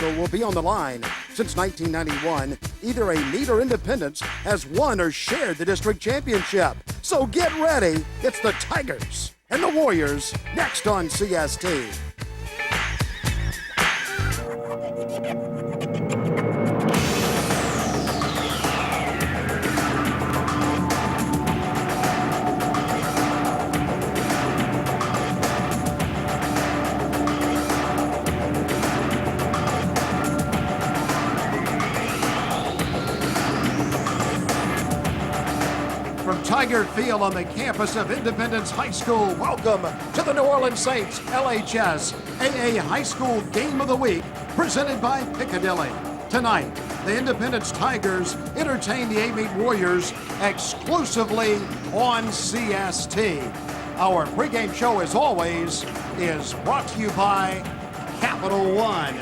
will be on the line. Since 1991, either Amite or Independence has won or shared the district championship. So get ready. It's the Tigers and the Warriors next on CST. Tiger Field on the campus of Independence High School. Welcome to the New Orleans Saints LHSAA High School Game of the Week, presented by Piccadilly. Tonight, the Independence Tigers entertain the Amite Warriors exclusively on CST. Our pregame show, as always, is brought to you by Capital One.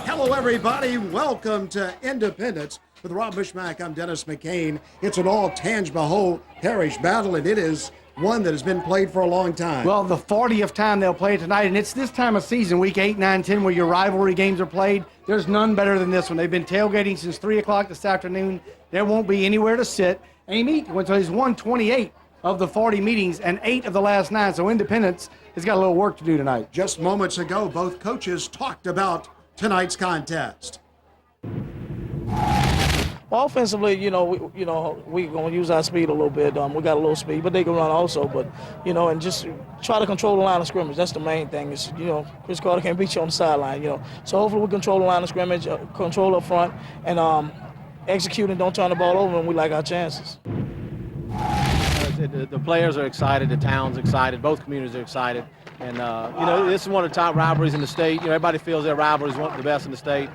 Hello, everybody. Welcome to Independence. With Rob Bushmack, I'm Dennis McCain. It's an all-Tangipahoa Parish battle, and it is one that has been played for a long time. Well, the 40th time they'll play it tonight, and it's this time of season, week 8, 9, 10, where your rivalry games are played. There's none better than this one. They've been tailgating since 3 o'clock this afternoon. There won't be anywhere to sit. Amite went to his 128 of the 40 meetings and 8 of the last 9, so Independence has got a little work to do tonight. Just moments ago, both coaches talked about tonight's contest. Well, offensively, we're going to use our speed a little bit. We got a little speed, but they can run also. But, and just try to control the line of scrimmage. That's the main thing. Is Chris Carter can't beat you on the sideline, So hopefully we control the line of scrimmage, control up front, and execute and don't turn the ball over, and we like our chances. The players are excited. The town's excited. Both communities are excited. And, this is one of the top rivalries in the state. Everybody feels their rivalry is one of the best in the state.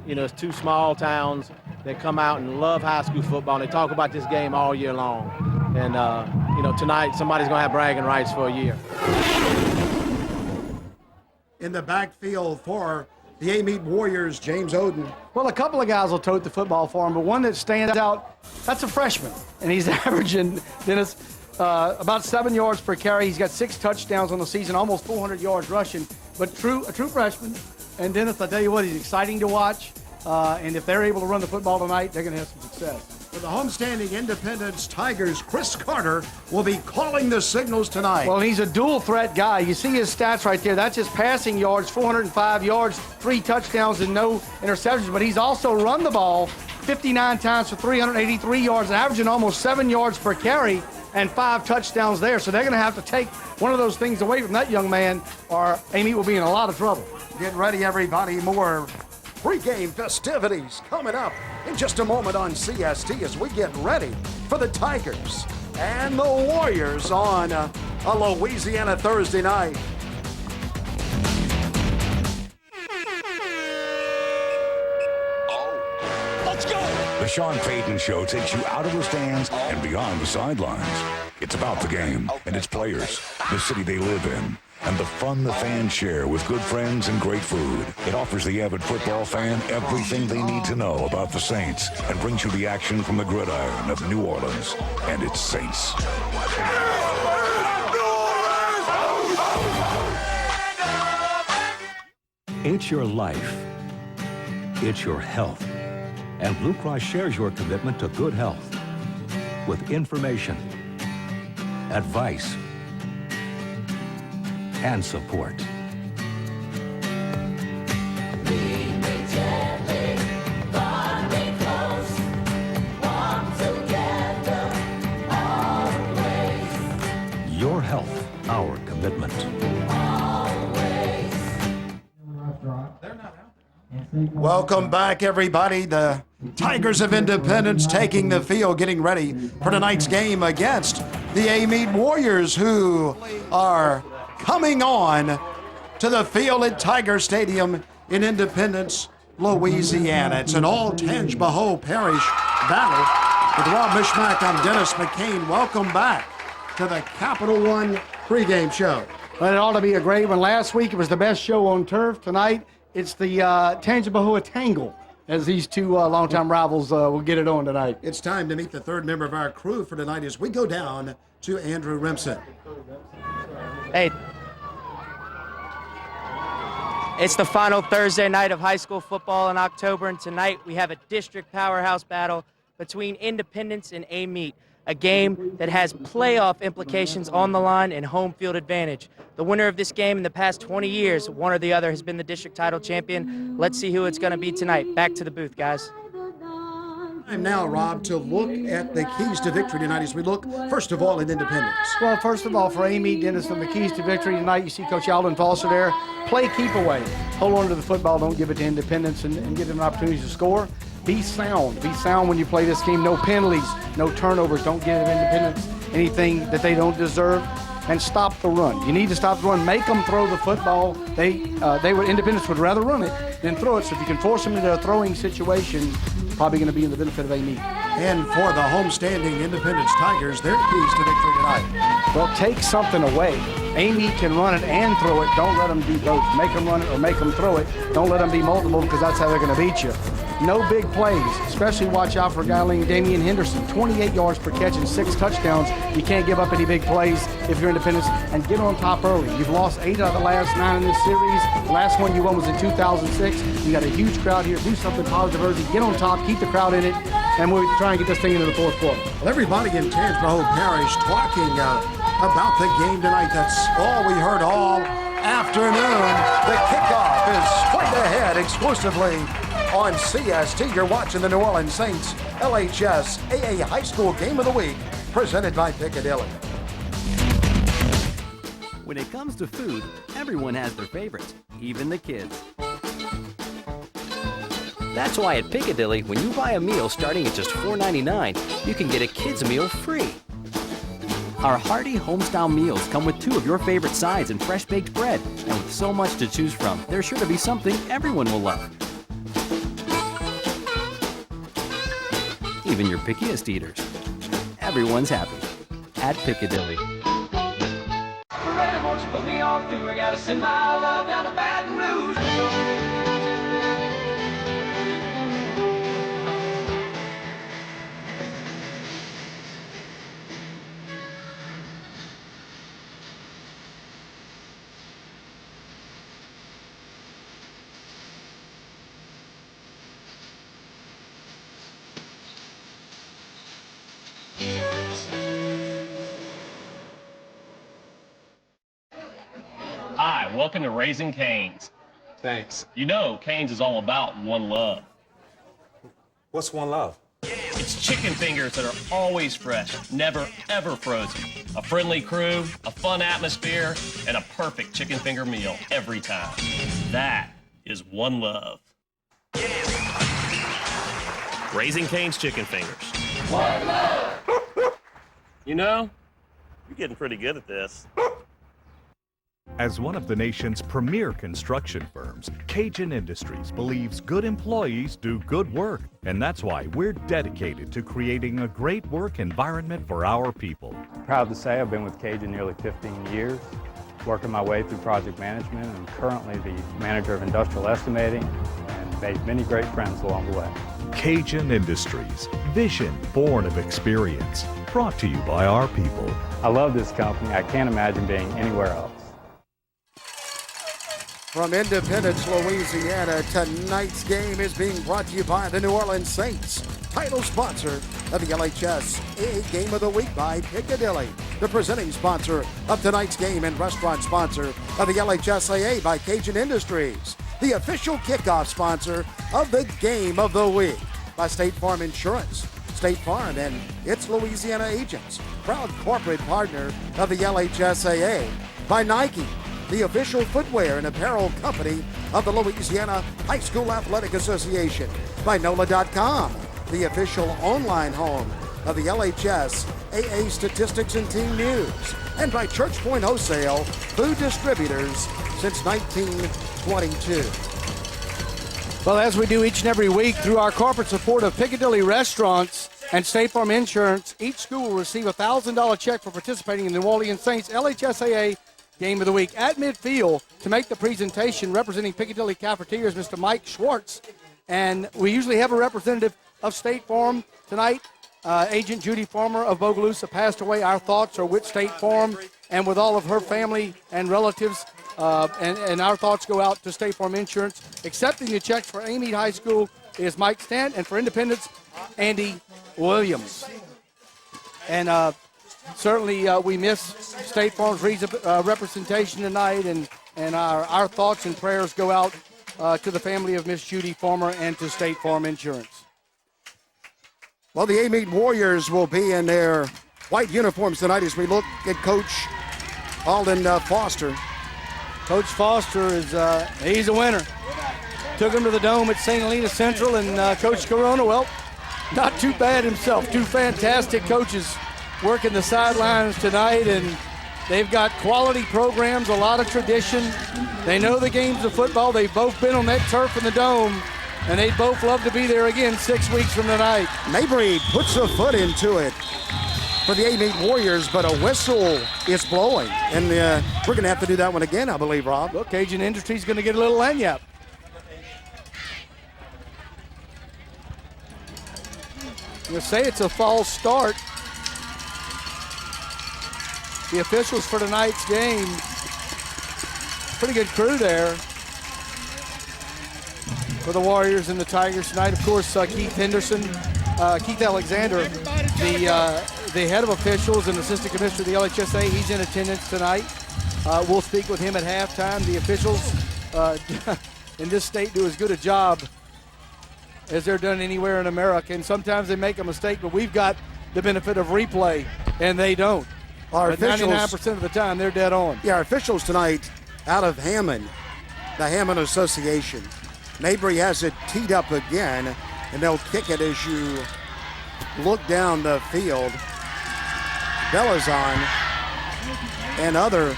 It's two small towns that come out and love high school football, and they talk about this game all year long. And, tonight somebody's going to have bragging rights for a year. In the backfield for the Amite Warriors, James Oden. Well, a couple of guys will tote the football for him, but one that stands out, that's a freshman. And he's averaging, Dennis, about 7 yards per carry. He's got 6 touchdowns on the season, almost 400 yards rushing, but a true freshman. And Dennis, I tell you what, he's exciting to watch. And if they're able to run the football tonight, they're going to have some success. For the homestanding Independence Tigers, Chris Carter will be calling the signals tonight. Well, he's a dual threat guy. You see his stats right there. That's his passing yards, 405 yards, 3 touchdowns and no interceptions. But he's also run the ball 59 times for 383 yards, averaging almost 7 yards per carry and 5 touchdowns there. So they're going to have to take one of those things away from that young man, or Amite will be in a lot of trouble. Get ready, everybody. More pre-game festivities coming up in just a moment on CST as we get ready for the Tigers and the Warriors on a Louisiana Thursday night. Let's go! The Sean Payton Show takes you out of the stands and beyond the sidelines. It's about the game and its players, the city they live in, and the fun the fans share with good friends and great food. It offers the avid football fan everything they need to know about the Saints and brings you the action from the gridiron of New Orleans and its Saints. It's your life. It's your health. And Blue Cross shares your commitment to good health with information, advice, and support. Your health, our commitment. Welcome back, everybody. The Tigers of Independence taking the field, getting ready for tonight's game against the Amite Warriors, who are coming on to the field at Tiger Stadium in Independence, Louisiana. It's an all-Tangipahoa Parish battle. With Rob Bushmack, I'm Dennis McCain. Welcome back to the Capital One pregame show. Well, it ought to be a great one. Last week it was the best show on turf. Tonight it's the Tangipahoa Tangle, as these two longtime rivals will get it on tonight. It's time to meet the third member of our crew for tonight as we go down to Andrew Remsen. Hey. It's the final Thursday night of high school football in October, and tonight we have a district powerhouse battle between Independence and Amite, a game that has playoff implications on the line and home field advantage. The winner of this game in the past 20 years, one or the other, has been the district title champion. Let's see who it's going to be tonight. Back to the booth, guys. Time now, Rob, to look at the keys to victory tonight as we look, first of all, at Independence. Well, first of all, for Amite Dennison, the keys to victory tonight, you see Coach Alden Foster there. Play keep away. Hold on to the football. Don't give it to Independence and give them opportunities to score. Be sound. Be sound when you play this game. No penalties, no turnovers. Don't give Independence anything that they don't deserve. And stop the run. You need to stop the run. Make them throw the football. Independence would rather run it than throw it. So if you can force them into a throwing situation, probably going to be in the benefit of Amite. And for the homestanding Independence Tigers, their keys to victory tonight. Well, take something away. Amite can run it and throw it. Don't let them do both. Make them run it or make them throw it. Don't let them be multiple, because that's how they're going to beat you. No big plays. Especially watch out for a guy like Damian Henderson. 28 yards per catch and 6 touchdowns. You can't give up any big plays if you're Independence, and get on top early. You've lost 8 out of the last 9 in this series. The last one you won was in 2006. You got a huge crowd here. Do something positive early. Get on top. Keep the crowd in it. And we'll try and get this thing into the fourth quarter. Well, everybody in Tangipahoa Parish talking about the game tonight. That's all we heard all afternoon. The kickoff is straight ahead exclusively on CST. You're watching the New Orleans Saints LHSAA High School Game of the Week, presented by Piccadilly. When it comes to food, everyone has their favorites, even the kids. That's why at Piccadilly, when you buy a meal starting at just $4.99, you can get a kid's meal free. Our hearty homestyle meals come with 2 of your favorite sides and fresh baked bread. And with so much to choose from, there's sure to be something everyone will love. Even your pickiest eaters. Everyone's happy at Piccadilly. Won't you put me on through? I gotta send my love down to Baton Rouge. Hi, welcome to Raising Cane's. Thanks. You know, Cane's is all about one love. What's one love? It's chicken fingers that are always fresh, never ever frozen. A friendly crew, a fun atmosphere, and a perfect chicken finger meal every time. That is one love. Raising Cane's chicken fingers. One love. You know, you're getting pretty good at this. As one of the nation's premier construction firms, Cajun Industries believes good employees do good work, and that's why we're dedicated to creating a great work environment for our people. Proud to say I've been with Cajun nearly 15 years, working my way through project management, and currently the manager of industrial estimating, and made many great friends along the way. Cajun Industries, vision born of experience, brought to you by our people. I love this company. I can't imagine being anywhere else. From Independence, Louisiana, tonight's game is being brought to you by the New Orleans Saints, title sponsor of the LHSAA Game of the Week by Piccadilly, the presenting sponsor of tonight's game and restaurant sponsor of the LHSAA by Cajun Industries, the official kickoff sponsor of the Game of the Week by State Farm Insurance. State Farm and its Louisiana agents, proud corporate partner of the LHSAA, by Nike, the official footwear and apparel company of the Louisiana High School Athletic Association, by NOLA.com, the official online home of the LHSAA Statistics and Team News, and by Church Point Wholesale, food distributors since 1922. Well, as we do each and every week through our corporate support of Piccadilly Restaurants and State Farm Insurance, each school will receive a $1,000 check for participating in the New Orleans Saints LHSAA Game of the Week. At midfield to make the presentation, representing Piccadilly Cafeteria, is Mr. Mike Schwartz. And we usually have a representative of State Farm tonight. Agent Judy Farmer of Bogalusa passed away. Our thoughts are with State Farm and with all of her family and relatives And our thoughts go out to State Farm Insurance. Accepting the checks for Amite High School is Mike Stant, and for Independence, Andy Williams. And certainly we miss State Farm's representation tonight, and our thoughts and prayers go out to the family of Miss Judy Farmer and to State Farm Insurance. Well, the Amite Warriors will be in their white uniforms tonight as we look at Coach Alden Foster. Coach Foster he's a winner. Took him to the Dome at St. Helena Central, and Coach Corona, well, not too bad himself. Two fantastic coaches working the sidelines tonight, and they've got quality programs, a lot of tradition. They know the games of football. They've both been on that turf in the Dome, and they'd both love to be there again 6 weeks from tonight. Mabry puts a foot into it for the Amite Warriors, but a whistle is blowing, and we're going to have to do that one again, I believe, Rob. Look, Cajun Industries going to get a little lanyap. You say it's a false start. The officials for tonight's game, pretty good crew there for the Warriors and the Tigers tonight. Of course, Keith Alexander, the head of officials and assistant commissioner of the LHSAA, he's in attendance tonight. We'll speak with him at halftime. The officials in this state do as good a job as they're done anywhere in America, and sometimes they make a mistake, but we've got the benefit of replay, and they don't. Our officials, 99% of the time, they're dead on. Yeah, our officials tonight out of Hammond, the Hammond Association. Mabry has it teed up again, and they'll kick it as you look down the field. Belazon and other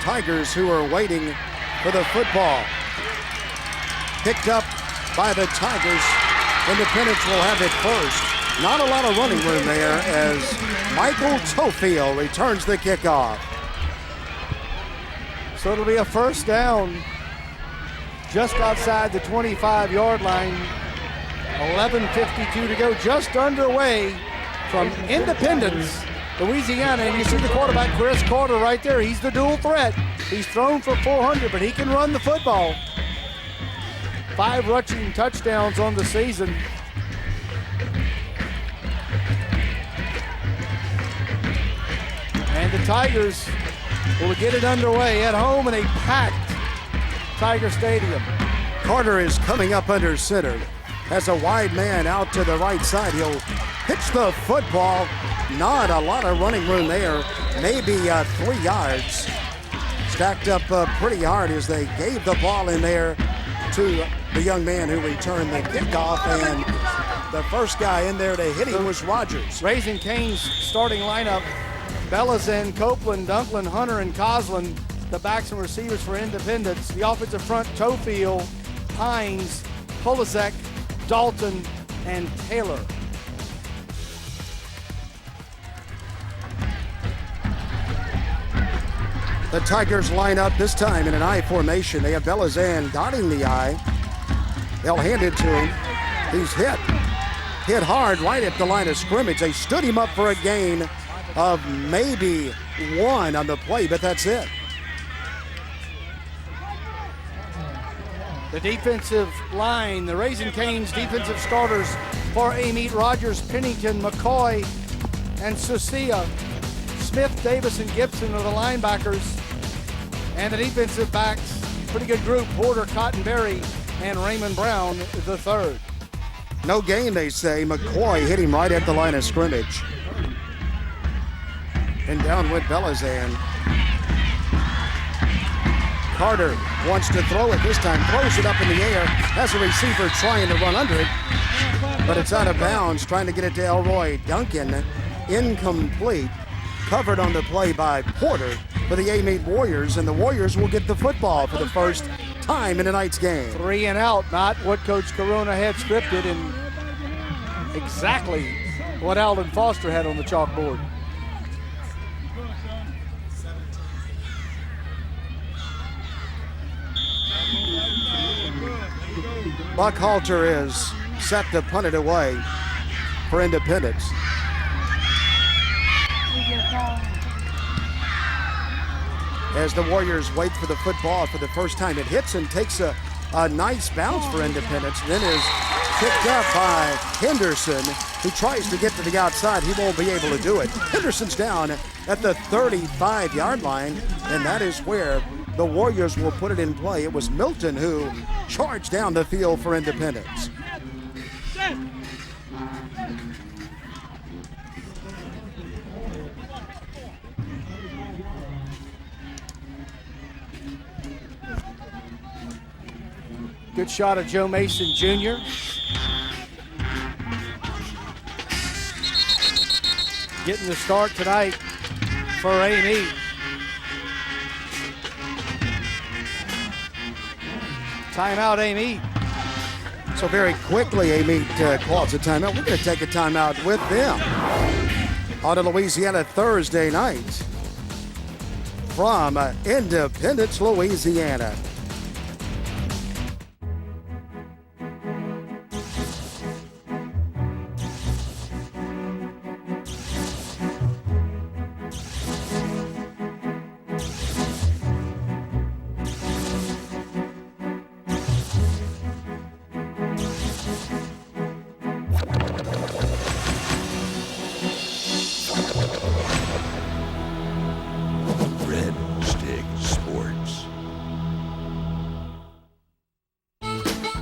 Tigers who are waiting for the football. Picked up by the Tigers. Independence will have it first. Not a lot of running room there as Michael Tofield returns the kickoff. So it'll be a first down just outside the 25-yard line. 11:52 to go, just underway from Independence, Louisiana. And you see the quarterback, Chris Carter, right there. He's the dual threat. He's thrown for 400, but he can run the football. 5 rushing touchdowns on the season. And the Tigers will get it underway at home in a packed Tiger Stadium. Carter is coming up under center. Has a wide man out to the right side. He'll pitch the football. Not a lot of running room there. Maybe 3 yards. Stacked up pretty hard as they gave the ball in there to the young man who returned the kickoff, and the first guy in there to hit him was Rogers. Raising Cane's starting lineup: Belazan, Copeland, Dunklin, Hunter, and Coslin, the backs and receivers for Independence. The offensive front: Tofield, Hines, Polizek, Dalton, and Taylor. The Tigers line up this time in an I formation. They have Belazan dotting the I. They'll hand it to him. He's hit hard right at the line of scrimmage. They stood him up for a gain of maybe 1 on the play, but that's it. The defensive line, the Raising Cane's defensive starters for Amite: Rogers, Pennington, McCoy, and Susia. Smith, Davis, and Gibson are the linebackers. And the defensive backs, pretty good group: Porter, Cottonberry, and Raymond Brown the third. No gain, they say. McCoy hit him right at the line of scrimmage. And down went Belazan. Carter wants to throw it this time, throws it up in the air, has a receiver trying to run under it, but it's out of bounds, trying to get it to Elroy Duncan. Incomplete. Covered on the play by Porter for the Amite Warriors, and the Warriors will get the football for the first time in tonight's game. 3 and out, not what Coach Corona had scripted, and exactly what Alden Foster had on the chalkboard. Buckhalter is set to punt it away for Independence. as the Warriors wait for the football for the first time. It hits and takes a nice bounce for Independence, then is picked up by Henderson, who tries to get to the outside. He won't be able to do it. Henderson's down at the 35-yard line, and that is where the Warriors will put it in play. It was Milton who charged down the field for Independence. Good shot of Joe Mason Jr. Getting the start tonight for Amite. Timeout, Amite. So very quickly, Amite calls a timeout. We're going to take a timeout with them on a Louisiana Thursday night from Independence, Louisiana.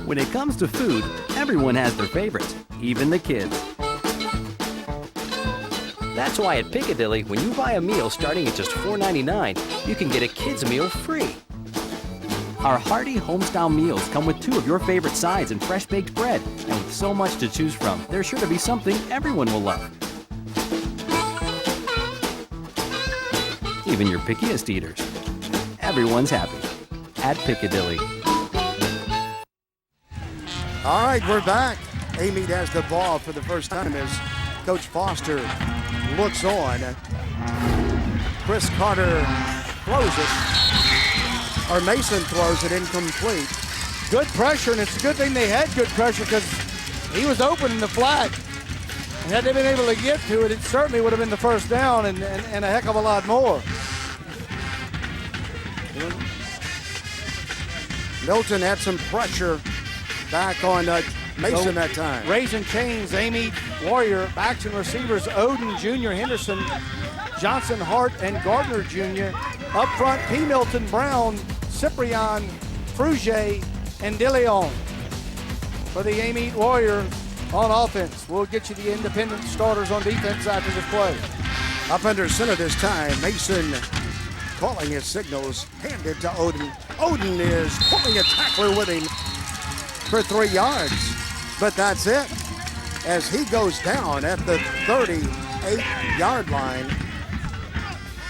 When it comes to food, everyone has their favorites, even the kids. That's why at Piccadilly, when you buy a meal starting at just $4.99, you can get a kid's meal free. Our hearty homestyle meals come with 2 of your favorite sides and fresh baked bread. And with so much to choose from, there's sure to be something everyone will love. Even your pickiest eaters. Everyone's happy at Piccadilly. All right, we're back. Amite has the ball for the first time as Coach Foster looks on. Chris Carter throws it, or Mason throws it incomplete. Good pressure, and it's a good thing they had good pressure because he was open in the flat. And had they been able to get to it, it certainly would have been the first down and a heck of a lot more. Milton had some pressure back on Mason that time. Raising Cane's Amite Warrior backs and receivers Odin Jr., Henderson, Johnson, Hart, and Gardner Jr. Up front, P. Milton, Brown, Cyprian, Frugier, and DeLeon. For the Amite Warrior on offense, we'll get you the Independent starters on defense after this play. Up under center this time, Mason calling his signals, handed to Odin. Odin is pulling a tackler with him for 3 yards, but that's it as he goes down at the 38-yard line.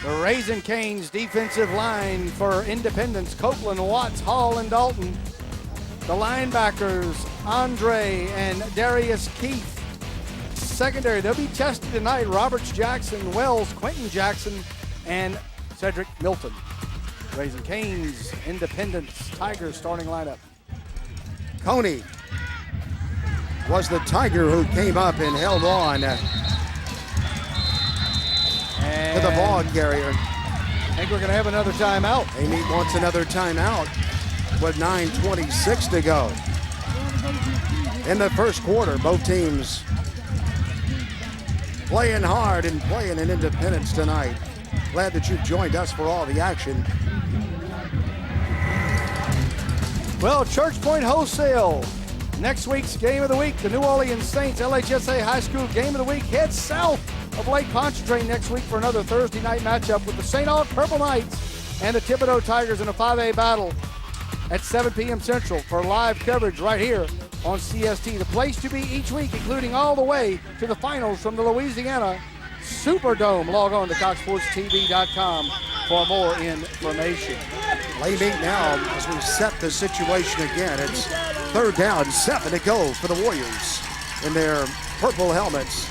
The Raising Cane's defensive line for Independence, Copeland, Watts, Hall, and Dalton. The linebackers, Andre and Darius Keith. Secondary, they'll be tested tonight. Roberts Jackson, Wells, Quentin Jackson, and Cedric Milton. Raising Cane's Independence Tigers starting lineup. Coney was the Tiger who came up and held on to the ball carrier. I think we're going to have another timeout. Amite wants another timeout with 9:26 to go. In the first quarter, both teams playing hard and playing in Independence tonight. Glad that you've joined us for all the action. Well, Church Point Wholesale, next week's game of the week, the New Orleans Saints LHSAA High School game of the week heads south of Lake Pontchartrain next week for another Thursday night matchup with the St. Aug Purple Knights and the Thibodaux Tigers in a 5A battle at 7 p.m. Central for live coverage right here on CST. The place to be each week, including all the way to the finals from the Louisiana Superdome. Log on to CoxSportsTV.com for more information. Amite now, as we set the situation again, it's 3rd down, 7 to go for the Warriors in their purple helmets.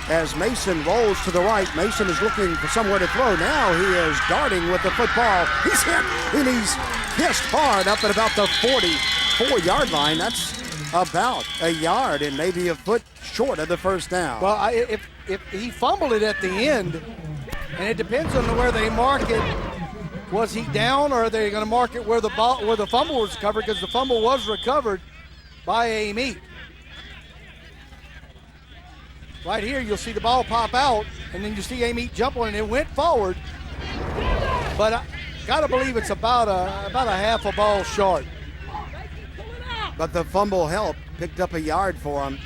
As Mason rolls to the right, Mason is looking for somewhere to throw. Now he is darting with the football. He's hit, and he's kissed hard up at about the 44-yard line. That's about a yard and maybe a foot short of the first down. Well, if he fumbled it at the end, and it depends on where they mark it, Was he down, or are they going to mark it where the fumble was recovered? Because the fumble was recovered by Amite. Right here, you'll see the ball pop out, and then you see Amite jump on it, and it went forward. But I got to believe it's about a half a ball short. But the fumble helped, picked up a yard for him.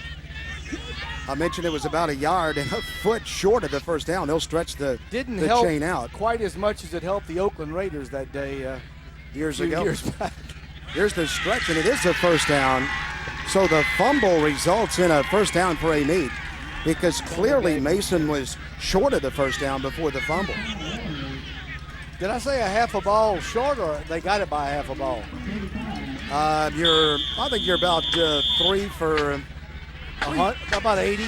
I mentioned it was about a yard and a foot short of the first down. They'll stretch the help chain out. Quite as much as it helped the Oakland Raiders that day years ago. Years back. Here's the stretch, and it is a first down. So the fumble results in a first down for Amite, because clearly Mason was short of the first down before the fumble. Did I say a half a ball short, or they got it by a half a ball? I think you're about 3 for about 80.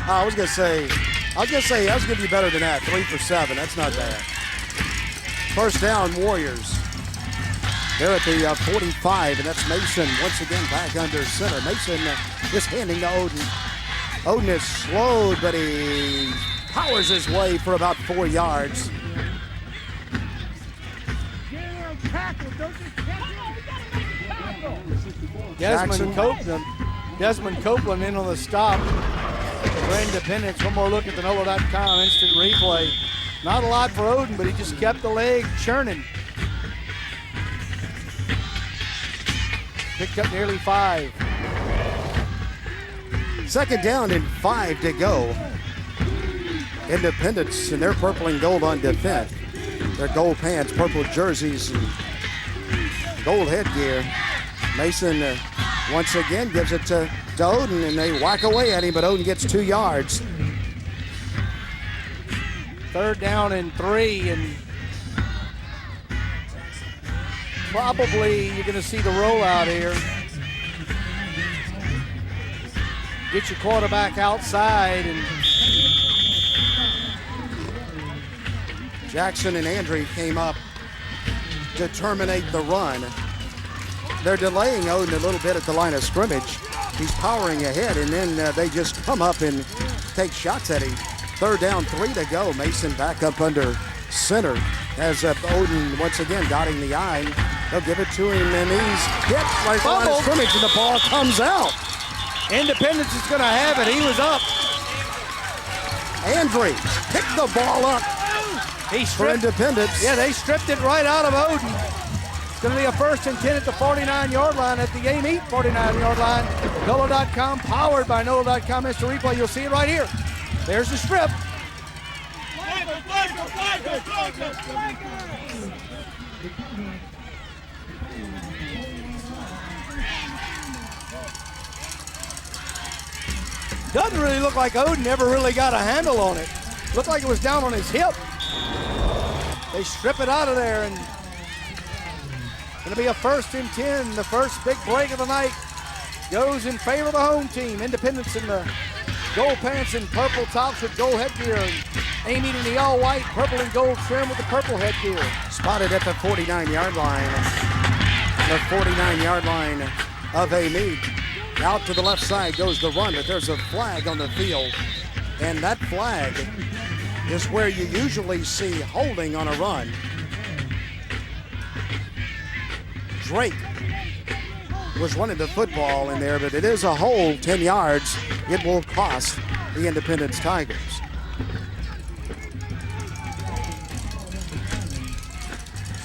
I was gonna give you better than that. 3 for 7. That's not bad. First down, Warriors. They're at the 45, and that's Mason once again back under center. Mason just handing to Oden. Oden is slowed, but he powers his way for about 4 yards. Desmond Copeland in on the stop for Independence. One more look at the NOLA.com instant replay. Not a lot for Oden, but he just kept the leg churning. Picked up nearly 5. Second down and 5 to go. Independence in their purple and gold on defense. Their gold pants, purple jerseys, and gold headgear. Mason once again gives it to Oden, and they whack away at him, but Oden gets 2 yards. Third down and 3, and probably you're going to see the rollout here. Get your quarterback outside, and Jackson and Andre came up to terminate the run. They're delaying Oden a little bit at the line of scrimmage. He's powering ahead, and then they just come up and take shots at him. Third down, 3 to go. Mason back up under center as Oden once again dotting the I. They'll give it to him, and he's hit right at the line of scrimmage, and the ball comes out. Independence is going to have it. He was up. Andre picked the ball up for Independence. Yeah, they stripped it right out of Oden. It's going to be a 1st and 10 at the 49-yard line, at the Amite 49-yard line. NOLA.com, powered by NOLA.com instant replay. You'll see it right here. There's the strip. Doesn't really look like Oden ever really got a handle on it. Looked like it was down on his hip. They strip it out of there, and going to be a 1st and 10. The first big break of the night goes in favor of the home team. Independence in the gold pants and purple tops with gold headgear. Amite in the all-white, purple and gold trim with the purple headgear. Spotted at the 49-yard line. The 49-yard line of Amite. Out to the left side goes the run, but there's a flag on the field. And that flag is where you usually see holding on a run. Drake was running the football in there, but it is a hold, 10 yards. It will cost the Independence Tigers.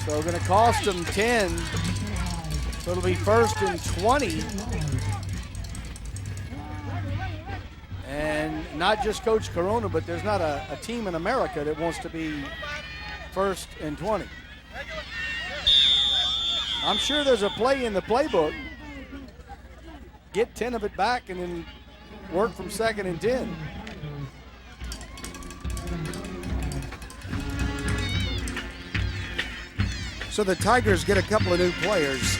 So going to cost them 10. So it'll be 1st and 20. And not just Coach Corona, but there's not a team in America that wants to be 1st and 20. I'm sure there's a play in the playbook. Get 10 of it back and then work from 2nd and 10. So the Tigers get a couple of new players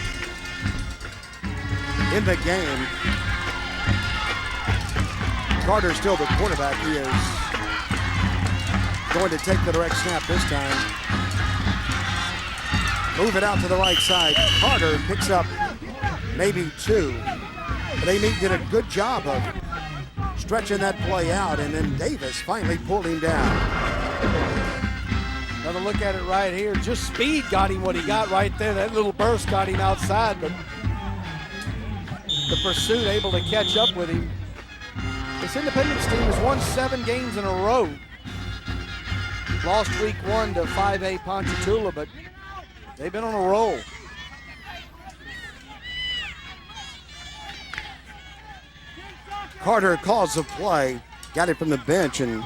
in the game. Carter's still the quarterback. He is going to take the direct snap this time. Move it out to the right side. Carter picks up maybe 2. But Amite did a good job of stretching that play out, and then Davis finally pulled him down. Another look at it right here. Just speed got him what he got right there. That little burst got him outside, but the pursuit able to catch up with him. This Independence team has won 7 games in a row. Lost week 1 to 5A Ponchatoula, but they've been on a roll. Carter calls the play, got it from the bench, and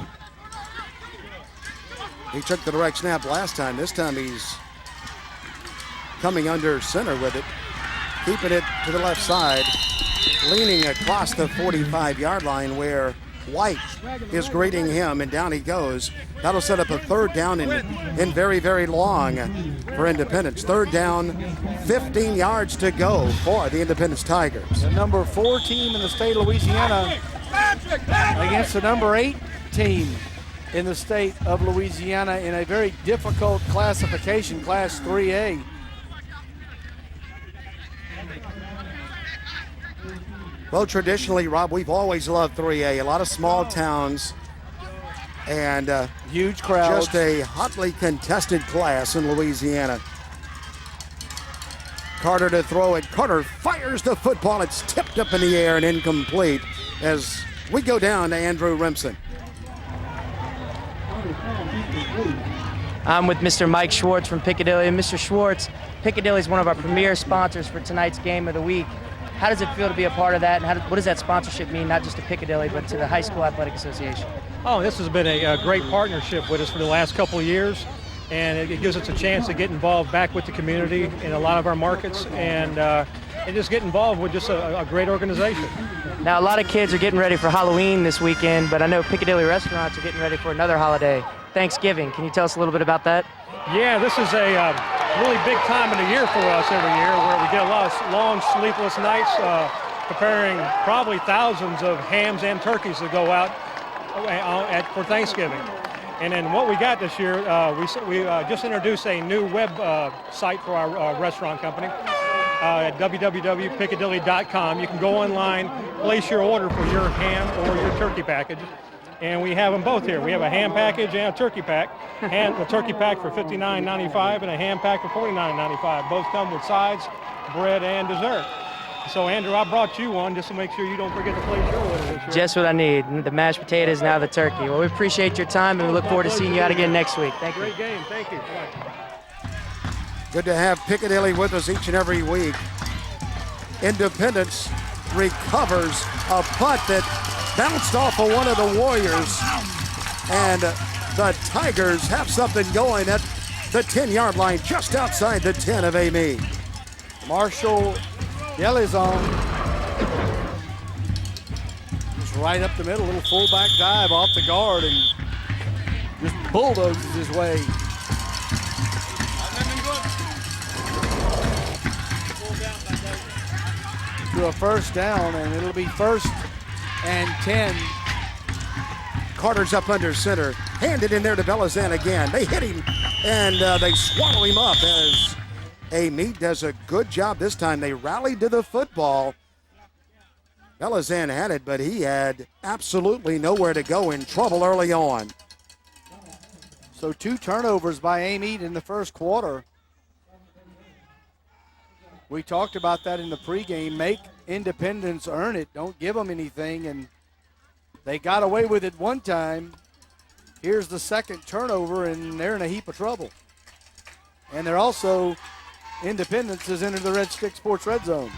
he took the direct snap last time. This time he's coming under center with it, keeping it to the left side, leaning across the 45-yard line where White is greeting him, and down he goes. That'll set up a 3rd down and very, very long for Independence. 3rd down, 15 yards to go for the Independence Tigers. The number 4 team in the state of Louisiana against the number 8 team in the state of Louisiana in a very difficult classification, Class 3A. Well, traditionally, Rob, we've always loved 3A. A lot of small towns and huge crowds. Just a hotly contested class in Louisiana. Carter to throw it. Carter fires the football. It's tipped up in the air and incomplete as we go down to Andrew Remsen. I'm with Mr. Mike Schwartz from Piccadilly. And Mr. Schwartz, Piccadilly is one of our premier sponsors for tonight's game of the week. How does it feel to be a part of that, and what does that sponsorship mean, not just to Piccadilly, but to the High School Athletic Association? Oh, this has been a great partnership with us for the last couple of years, and it gives us a chance to get involved back with the community in a lot of our markets, and just get involved with just a great organization. Now, a lot of kids are getting ready for Halloween this weekend, but I know Piccadilly restaurants are getting ready for another holiday, Thanksgiving. Can you tell us a little bit about that? Yeah, this is a really big time of the year for us every year, where we get a lot of long, sleepless nights preparing probably thousands of hams and turkeys to go out for Thanksgiving. And then what we got this year, we just introduced a new web site for our restaurant company at www.piccadilly.com. You can go online, place your order for your ham or your turkey package. And we have them both here. We have a ham package and a turkey pack. And a turkey pack for $59.95 and a ham pack for $49.95. Both come with sides, bread, and dessert. So, Andrew, I brought you one just to make sure you don't forget to place your order this year. Just what I need. The mashed potatoes, now the turkey. Well, we appreciate your time, and we look forward to seeing you out again next week. Thank you. Great game. Thank you. Good to have Piccadilly with us each and every week. Independence recovers a punt that bounced off of one of the Warriors, and the Tigers have something going at the 10-yard line, just outside the 10 of Amite. Marshall Delizon just right up the middle, little fullback dive off the guard and just bulldozes his way. To a 1st down, and it'll be 1st and 10. Carter's up under center, handed in there to Belizan again. They hit him, and they swallow him up as Amite does a good job this time. They rallied to the football. Belizan had it, but he had absolutely nowhere to go, in trouble early on. So 2 turnovers by Amite in the 1st quarter. We talked about that in the pregame. Make Independence earn it. Don't give them anything. And they got away with it one time. Here's the 2nd turnover, and they're in a heap of trouble. And they're also, Independence has entered the Red Stick Sports Red Zone.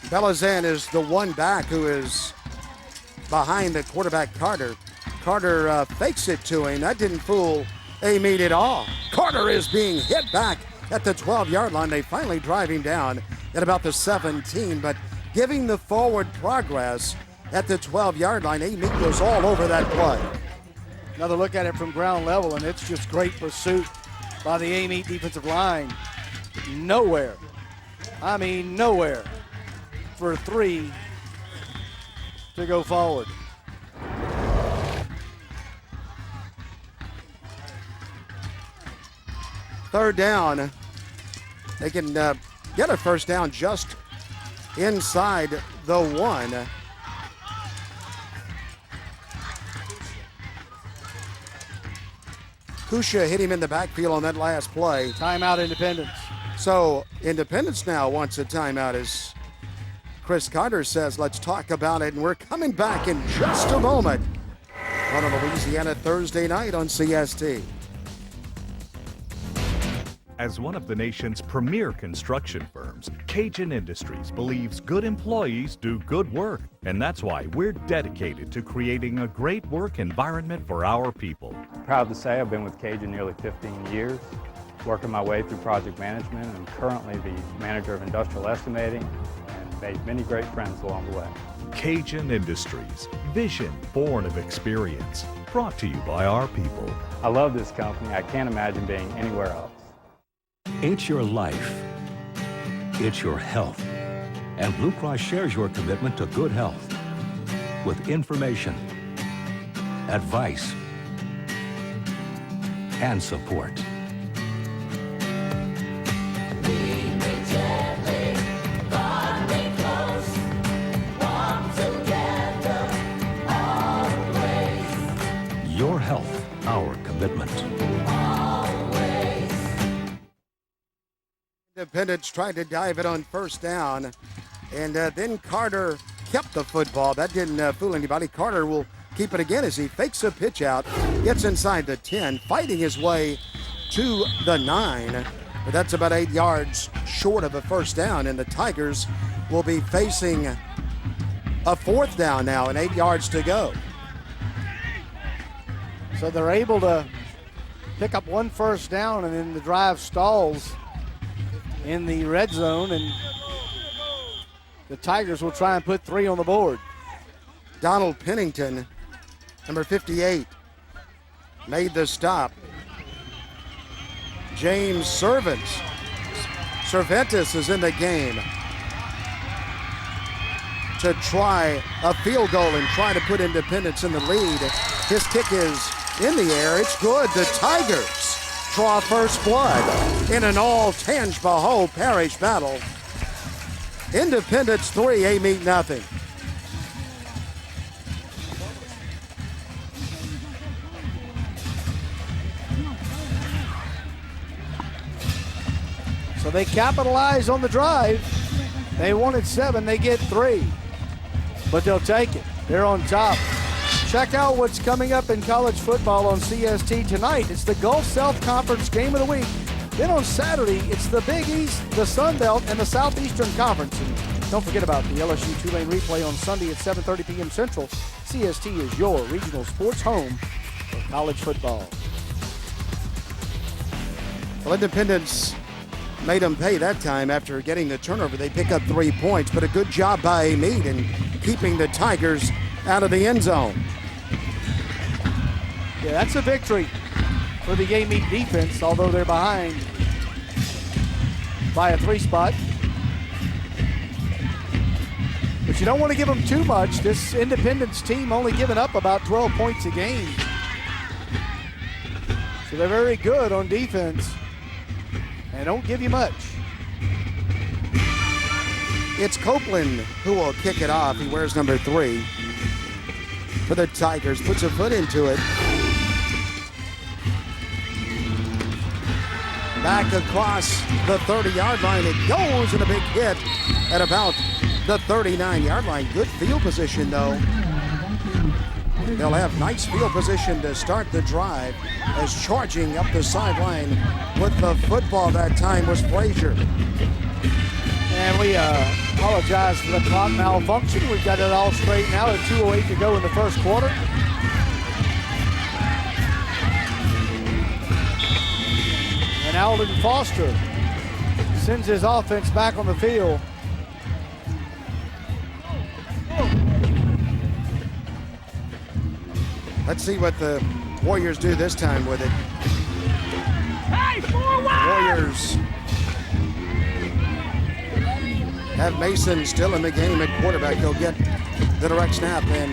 Belizan is the one back who is behind the quarterback, Carter. Carter fakes it to him. That didn't fool Amite at all. Carter is being hit back at the 12-yard line. They finally drive him down at about the 17, but giving the forward progress at the 12-yard line, Amite goes all over that play. Another look at it from ground level, and it's just great pursuit by the Amite defensive line. Nowhere, I mean nowhere, for 3 to go forward. Third down. They can get a 1st down just inside the 1. Kusha hit him in the backfield on that last play. Timeout, Independence. So Independence now wants a timeout, as Chris Carter says, let's talk about it. And we're coming back in just a moment on a Louisiana Thursday night on CST. As one of the nation's premier construction firms, Cajun Industries believes good employees do good work. And that's why we're dedicated to creating a great work environment for our people. Proud to say I've been with Cajun nearly 15 years, working my way through project management and currently the manager of industrial estimating, and made many great friends along the way. Cajun Industries, vision born of experience, brought to you by our people. I love this company. I can't imagine being anywhere else. It's your life. It's your health. And Blue Cross shares your commitment to good health with information, advice, and support. Your health, our commitment. Independence tried to dive it on first down, and then Carter kept the football. That didn't fool anybody. Carter will keep it again as he fakes a pitch out, gets inside the 10, fighting his way to the 9, but that's about 8 yards short of a first down, and the Tigers will be facing a fourth down now and 8 yards to go. So they're able to pick up one first down, and then the drive stalls in the red zone, and the Tigers will try and put 3 on the board. Donald Pennington, number 58, made the stop. James Cervantes is in the game to try a field goal and try to put Independence in the lead. His kick is in the air. It's good. The Tigers draw first blood in an all-Tangipahoa Parish battle. Independence 3, Amite nothing. So they capitalize on the drive. They wanted 7, they get 3. But they'll take it. They're on top. Check out what's coming up in college football on CST tonight. It's the Gulf South Conference Game of the Week. Then on Saturday, it's the Big East, the Sun Belt, and the Southeastern Conference. And don't forget about the LSU Tulane replay on Sunday at 7:30 p.m. Central. CST is your regional sports home for college football. Well, Independence made them pay that time after getting the turnover. They pick up 3 points, but a good job by Amite in keeping the Tigers out of the end zone. Yeah, that's a victory for the Amite defense, although they're behind by a 3 spot. But you don't want to give them too much. This Independence team only giving up about 12 points a game. So they're very good on defense and don't give you much. It's Copeland who will kick it off. He wears number 3 for the Tigers, puts a foot into it. Back across the 30-yard line. It goes in a big hit at about the 39-yard line. Good field position, though. They'll have nice field position to start the drive, as charging up the sideline with the football that time was Frazier. And we apologize for the clock malfunction. We've got it all straightened out at 2:08 to go in the first quarter. And Alden Foster sends his offense back on the field. Let's see what the Warriors do this time with it. Hey, forward! Warriors have Mason still in the game at quarterback. He'll get the direct snap, and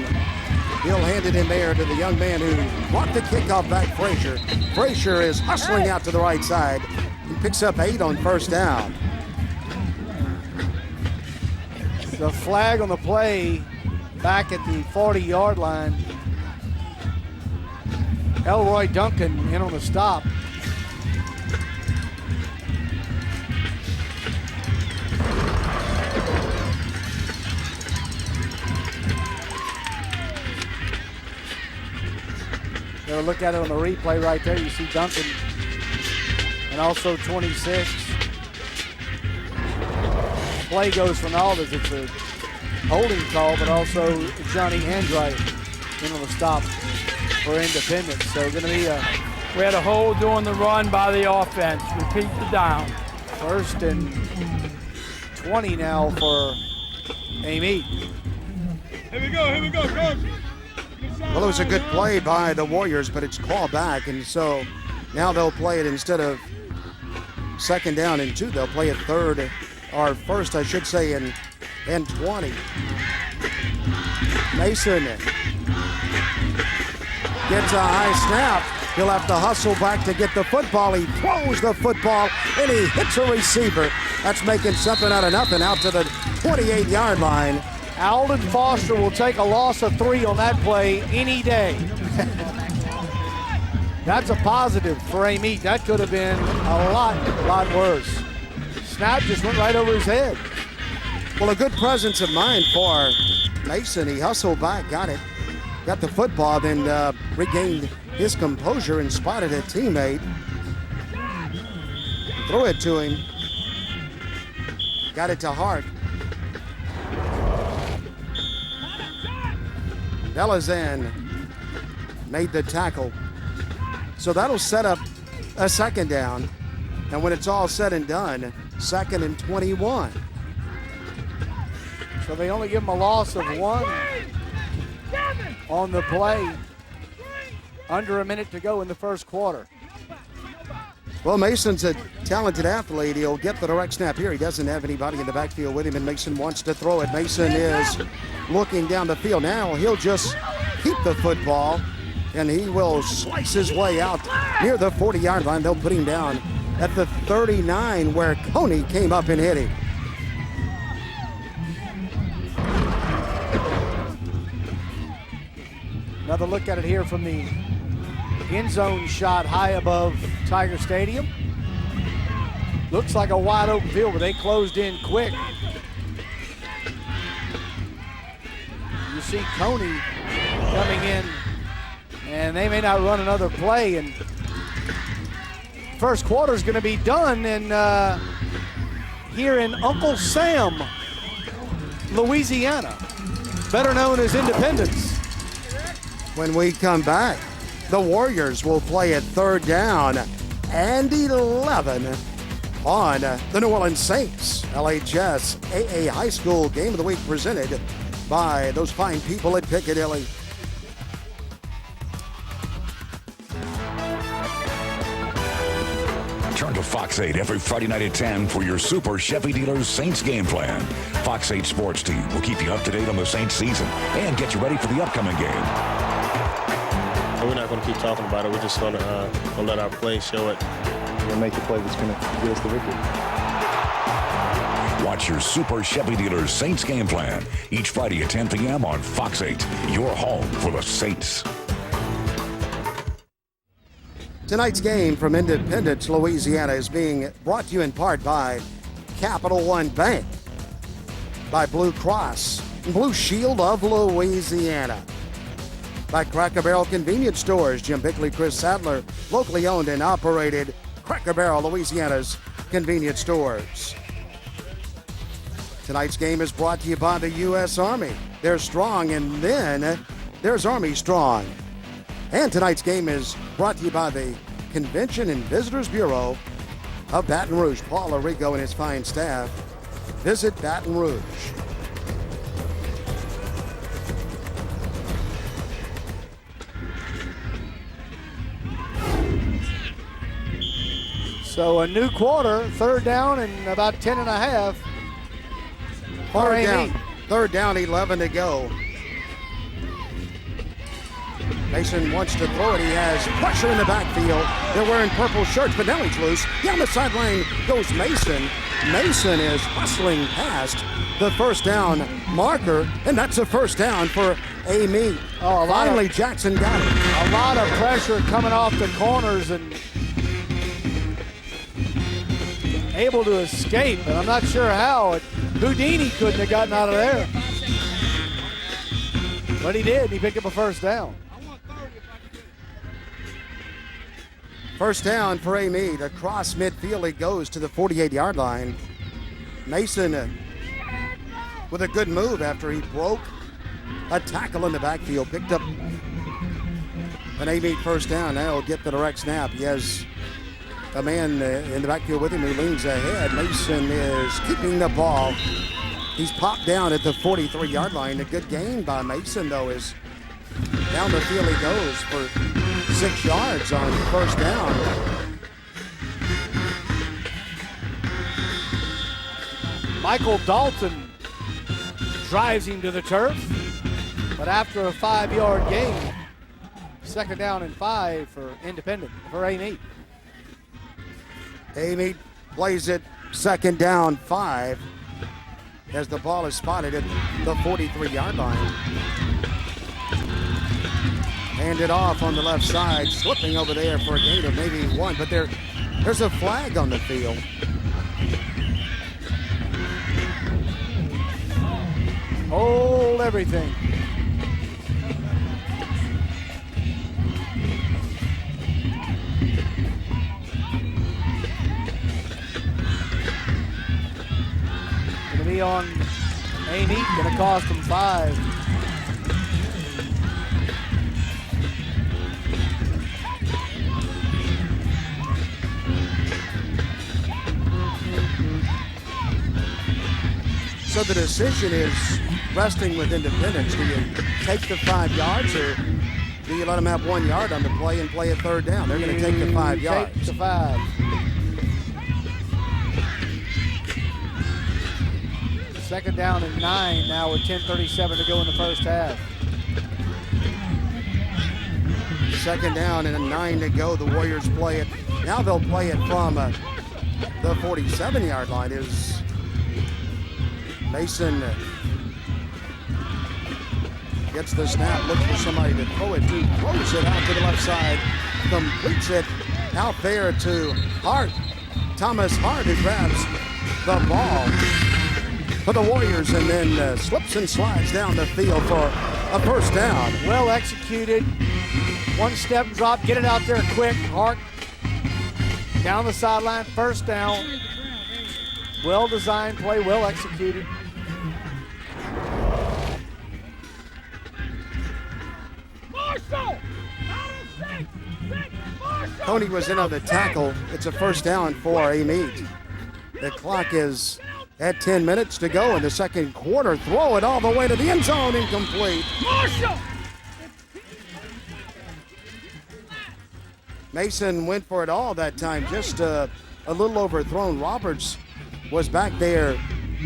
he'll hand it in there to the young man who brought the kickoff back, Frazier. Frazier is hustling out to the right side. He picks up 8 on first down. The flag on the play back at the 40-yard line. Elroy Duncan in on the stop. They'll look at it on the replay right there. You see Duncan and also 26. Play goes for Alders. It's a holding call, but also Johnny Andre in on the stop for Independence. So going to be we had a hold during the run by the offense. Repeat the down. 1st and 20 now for Amite. Here we go, coach. Well, it was a good play by the Warriors, but it's called back, and so now they'll play it instead of 2nd down and 2. They'll play it 3rd, or 1st, I should say, and 20. Mason gets a high snap. He'll have to hustle back to get the football. He throws the football, and he hits a receiver. That's making something out of nothing out to the 28-yard line. Alden Foster will take a loss of 3 on that play any day. That's a positive for Amite. That could have been a lot worse. Snap just went right over his head. Well, a good presence of mind for Mason. He hustled back, got it, got the football, then regained his composure and spotted a teammate. Threw it to him. Got it to Hart. Delazan made the tackle. So that'll set up a 2nd down. And when it's all said and done, 2nd and 21. So they only give him a loss of 1 on the play. Under a minute to go in the 1st quarter. Well, Mason's a talented athlete. He'll get the direct snap here. He doesn't have anybody in the backfield with him, and Mason wants to throw it. Mason is looking down the field now. He'll just keep the football, and he will slice his way out near the 40-yard line. They'll put him down at the 39 where Coney came up and hit him. Another look at it here from the end zone shot high above Tiger Stadium. Looks like a wide open field, but they closed in quick. You see Coney coming in, and they may not run another play. And 1st quarter is going to be done here in Uncle Sam, Louisiana, better known as Independence. When we come back, the Warriors will play at 3rd down and 11 on the New Orleans Saints. LHSAA High School Game of the Week presented by those fine people at Piccadilly. Turn to Fox 8 every Friday night at 10 for your Super Chevy Dealers Saints game plan. Fox 8 Sports Team will keep you up to date on the Saints season and get you ready for the upcoming game. We're not going to keep talking about it. We're just going to let our play show it. We'll make the play that's going to get us the victory. Watch your Super Chevy Dealers Saints game plan each Friday at 10 p.m. on Fox 8, your home for the Saints. Tonight's game from Independence, Louisiana is being brought to you in part by Capital One Bank, by Blue Cross, Blue Shield of Louisiana, by Cracker Barrel Convenience Stores, Jim Bickley, Chris Sadler, locally owned and operated Cracker Barrel, Louisiana's convenience stores. Tonight's game is brought to you by the U.S. Army. They're strong, and then there's Army Strong. And tonight's game is brought to you by the Convention and Visitors Bureau of Baton Rouge. Paul Arrigo and his fine staff visit Baton Rouge. So a new quarter, 3rd down and about 10 and a half. Third down, 11 to go. Mason wants to throw it. He has pressure in the backfield. They're wearing purple shirts, but now he's loose. Down the sideline goes Mason. Mason is hustling past the 1st down marker, and that's a 1st down for Amite. Finally, Jackson got it. A lot of pressure coming off the corners and able to escape, and I'm not sure how. Houdini couldn't have gotten out of there. But he did. He picked up a first down. First down for Amite. Across midfield, he goes to the 48-yard line. Mason with a good move after he broke a tackle in the backfield. Picked up an Amite first down. Now he'll get the direct snap. He has a man in the backfield with him who leans ahead. Mason is keeping the ball. He's popped down at the 43-yard line. A good gain by Mason, though, is down the field he goes for 6 yards on first down. Michael Dalton drives him to the turf, but after a 5-yard gain, second down and 5 for Independent, for Amite. Amite plays it second down 5 as the ball is spotted at the 43-yard line. Handed off on the left side, slipping over there for a gain of maybe 1, but there's a flag on the field. Hold everything. Gonna be on Amite, gonna cost him 5. So the decision is resting with Independence. Do you take the 5 yards or do you let them have 1 yard on the play and play a third down? They're going to take the 5 yards. Take the 5. Second down and 9 now with 10:37 to go in the first half. Second down and 9 to go. The Warriors play it. Now they'll play it from the 47-yard line. Is Mason gets the snap, looks for somebody to throw it to, throws it out to the left side, completes it out there to Hart. Thomas Hart, who grabs the ball for the Warriors and then slips and slides down the field for a first down. Well executed. One step drop, get it out there quick. Hart down the sideline, first down. Well designed play, well executed. Tony was in on the tackle. It's a first down for Amite. The clock is at 10 minutes to go in the second quarter. Throw it all the way to the end zone, incomplete. Marshall! Mason went for it all that time, just a little overthrown. Roberts was back there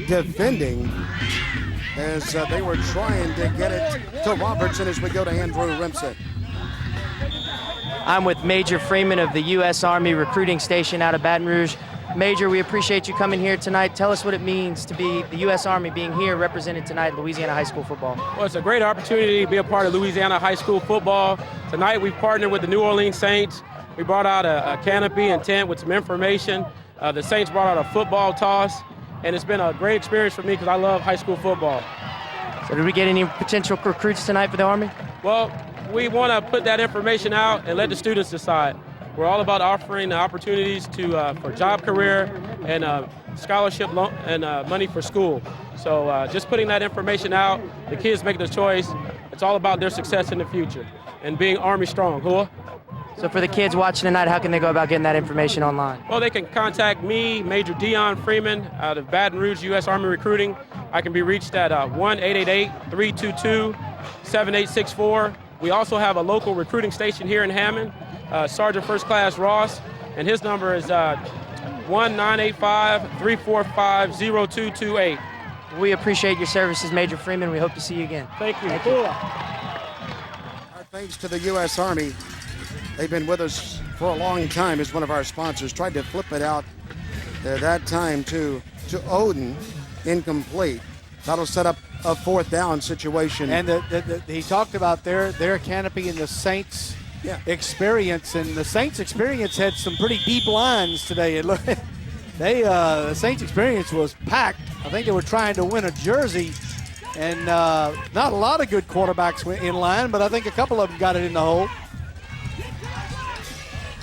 defending as they were trying to get it to Robertson as we go to Andrew Remsen. I'm with Major Freeman of the U.S. Army Recruiting Station out of Baton Rouge. Major, we appreciate you coming here tonight. Tell us what it means to be the U.S. Army being here represented tonight in Louisiana high school football. Well, it's a great opportunity to be a part of Louisiana high school football. Tonight we've partnered with the New Orleans Saints. We brought out a canopy and tent with some information. The Saints brought out a football toss, and it's been a great experience for me because I love high school football. So did we get any potential recruits tonight for the Army? Well, we want to put that information out and let the students decide. We're all about offering the opportunities for job career and scholarship and money for school. So just putting that information out, the kids make the choice. It's all about their success in the future and being Army strong. Hua? So for the kids watching tonight, how can they go about getting that information online? Well, they can contact me, Major Dion Freeman, out of Baton Rouge, U.S. Army Recruiting. I can be reached at 1-888-322-7864. We also have a local recruiting station here in Hammond, Sergeant First Class Ross, and his number is 1-985-345-0228. We appreciate your services, Major Freeman. We hope to see you again. Thank you. Thank you. Our thanks to the U.S. Army. They've been with us for a long time as one of our sponsors. Tried to flip it out that time to Odin, incomplete. That'll set up a fourth down situation. And he talked about their canopy and the Saints experience, and the Saints experience had some pretty deep lines today. It looked, the Saints experience was packed. I think they were trying to win a jersey, and not a lot of good quarterbacks went in line, but I think a couple of them got it in the hole.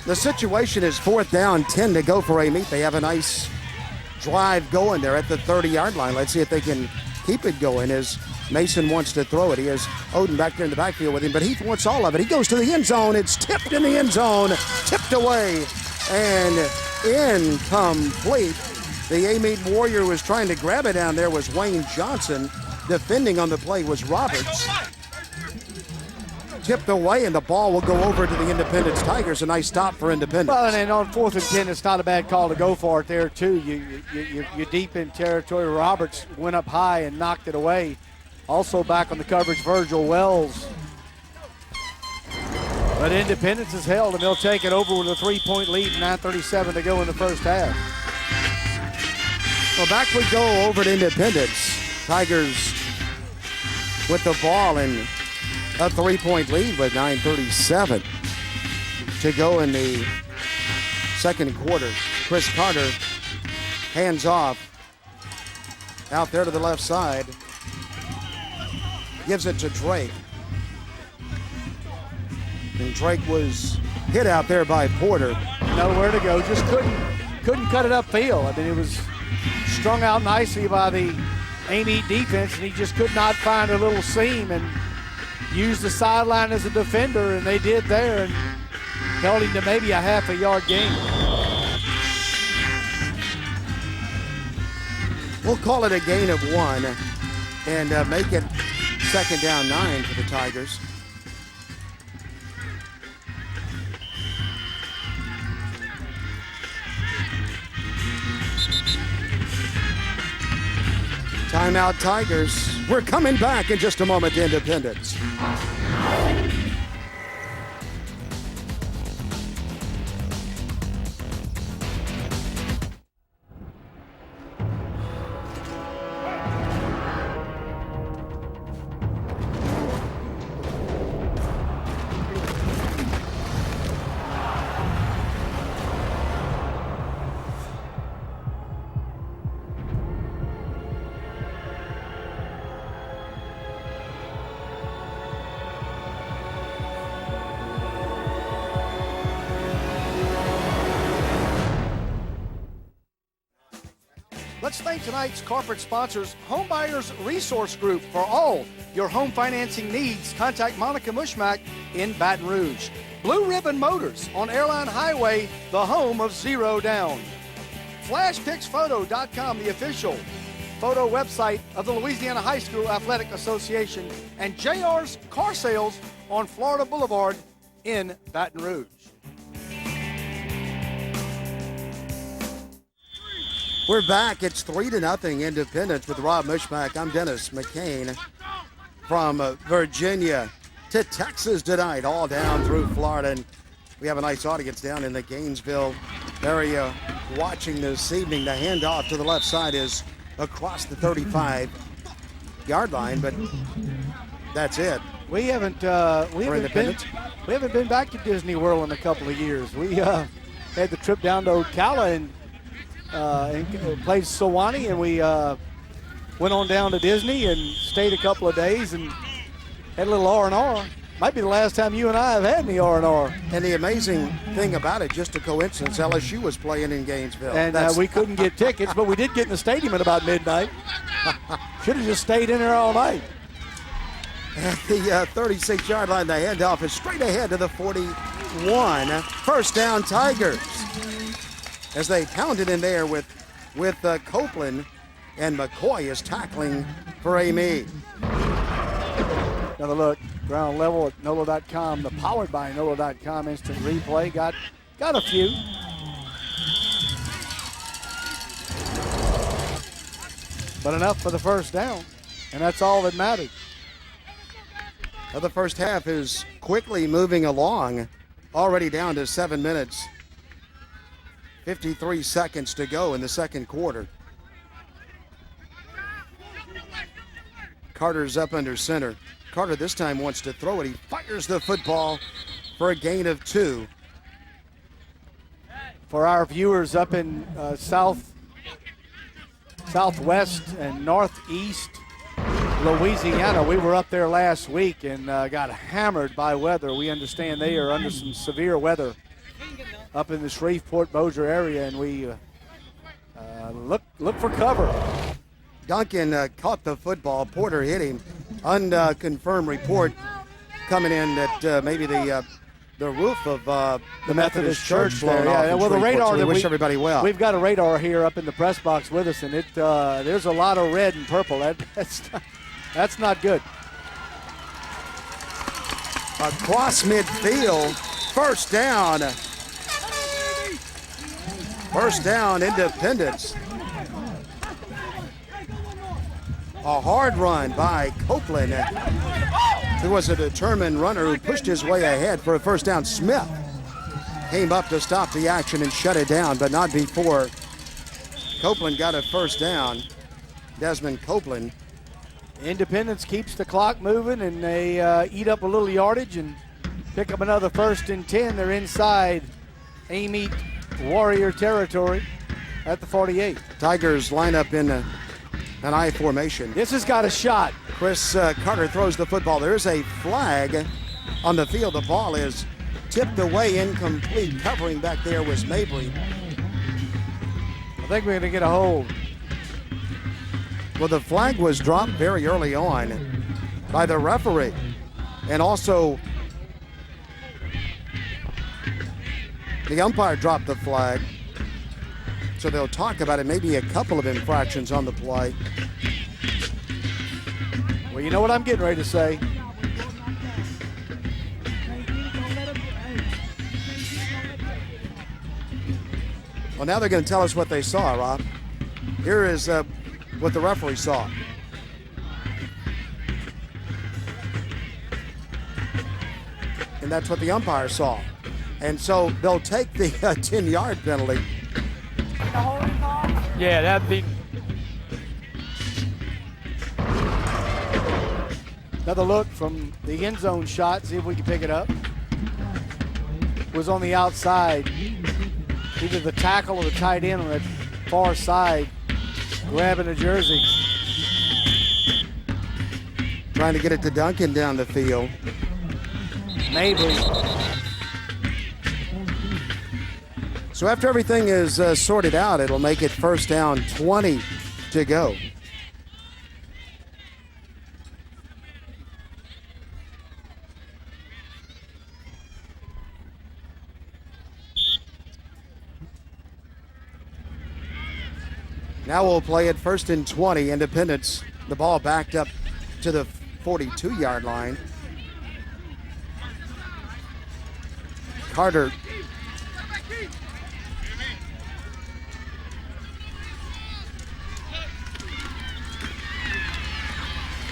The situation is fourth down, 10 to go for Amite. They have a nice drive going there at the 30-yard line. Let's see if they can keep it going as Mason wants to throw it. He has Odin back there in the backfield with him, but Heath wants all of it. He goes to the end zone. It's tipped in the end zone, tipped away, and incomplete. The Amite Warrior was trying to grab it down there was Wayne Johnson. Defending on the play was Roberts. Tipped away, and the ball will go over to the Independence Tigers. A nice stop for Independence. Well, and on 4th and 10, it's not a bad call to go for it there, too. You're deep in territory. Roberts went up high and knocked it away. Also back on the coverage, Virgil Wells. But Independence is held, and they'll take it over with a 3-point lead, 9:37 to go in the first half. Well, back we go over to Independence. Tigers with the ball and a 3-point lead with 9:37 to go in the second quarter. Chris Carter hands off out there to the left side. Gives it to Drake. And Drake was hit out there by Porter. Nowhere to go, just couldn't cut it upfield. I mean, it was strung out nicely by the Amite defense, and he just could not find a little seam and used the sideline as a defender, and they did there and held him to maybe a half-a-yard gain. We'll call it a gain of 1 and make it second down 9 for the Tigers. Timeout, Tigers. We're coming back in just a moment to Independence. Let's thank tonight's corporate sponsors, Homebuyers Resource Group. For all your home financing needs, contact Monica Mushmack in Baton Rouge. Blue Ribbon Motors on Airline Highway, the home of Zero Down. FlashPicsPhoto.com, the official photo website of the Louisiana High School Athletic Association. And JR's Car Sales on Florida Boulevard in Baton Rouge. We're back. It's 3-0 Independence with Rob Mushmack. I'm Dennis McCain from Virginia to Texas tonight, all down through Florida. And we have a nice audience down in the Gainesville area watching this evening. The handoff to the left side is across the 35-yard line, but that's it. We haven't been back to Disney World in a couple of years. We had the trip down to Ocala and played Sewanee, and we went on down to Disney and stayed a couple of days and had a little R&R. Might be the last time you and I have had any R&R. And the amazing thing about it, just a coincidence, LSU was playing in Gainesville. And we couldn't get tickets, but we did get in the stadium at about midnight. Should have just stayed in there all night. At the 36-yard line, the handoff is straight ahead to the 41. First down, Tigers. As they pounded in there with Copeland, and McCoy is tackling for Amite. Another look, ground level at NOLA.com, the powered by NOLA.com instant replay. Got a few. But enough for the first down, and that's all that mattered. Well, the first half is quickly moving along, already down to 7 minutes. 53 seconds to go in the second quarter. Carter's up under center. Carter this time wants to throw it. He fires the football for a gain of 2. For our viewers up in southwest and northeast Louisiana, we were up there last week and got hammered by weather. We understand they are under some severe weather up in the Shreveport-Bossier area, and we look for cover. Duncan caught the football. Porter hit him. Unconfirmed report coming in that maybe the roof of the Methodist Church blown off. Yeah, well, the radar. So we wish everybody well. We've got a radar here up in the press box with us, and there's a lot of red and purple. That's not good. Across midfield, first down. First down, Independence. A hard run by Copeland, who was a determined runner who pushed his way ahead for a first down. Smith came up to stop the action and shut it down, but not before Copeland got a first down. Desmond Copeland. Independence keeps the clock moving, and they eat up a little yardage and pick up another 1st and 10. They're inside Amite Warrior territory at the 48. Tigers line up in an I formation. This has got a shot. Chris Carter throws the football. There's a flag on the field. The ball is tipped away, incomplete. Covering back there was Mabry. I think we're going to get a hold. Well, the flag was dropped very early on by the referee. And also, the umpire dropped the flag. So they'll talk about it. Maybe a couple of infractions on the play. Well, you know what I'm getting ready to say. Well, now they're going to tell us what they saw, Rob. Here is what the referee saw. And that's what the umpire saw. And so they'll take the 10-yard penalty. Yeah, that'd be. Another look from the end zone shot, see if we can pick it up. Was on the outside. Either the tackle or the tight end on that far side, grabbing a jersey. Trying to get it to Duncan down the field. Maybe. So after everything is sorted out, it'll make it first down, 20 to go. Now we'll play it 1st and 20. Independence, the ball backed up to the 42-yard line. Carter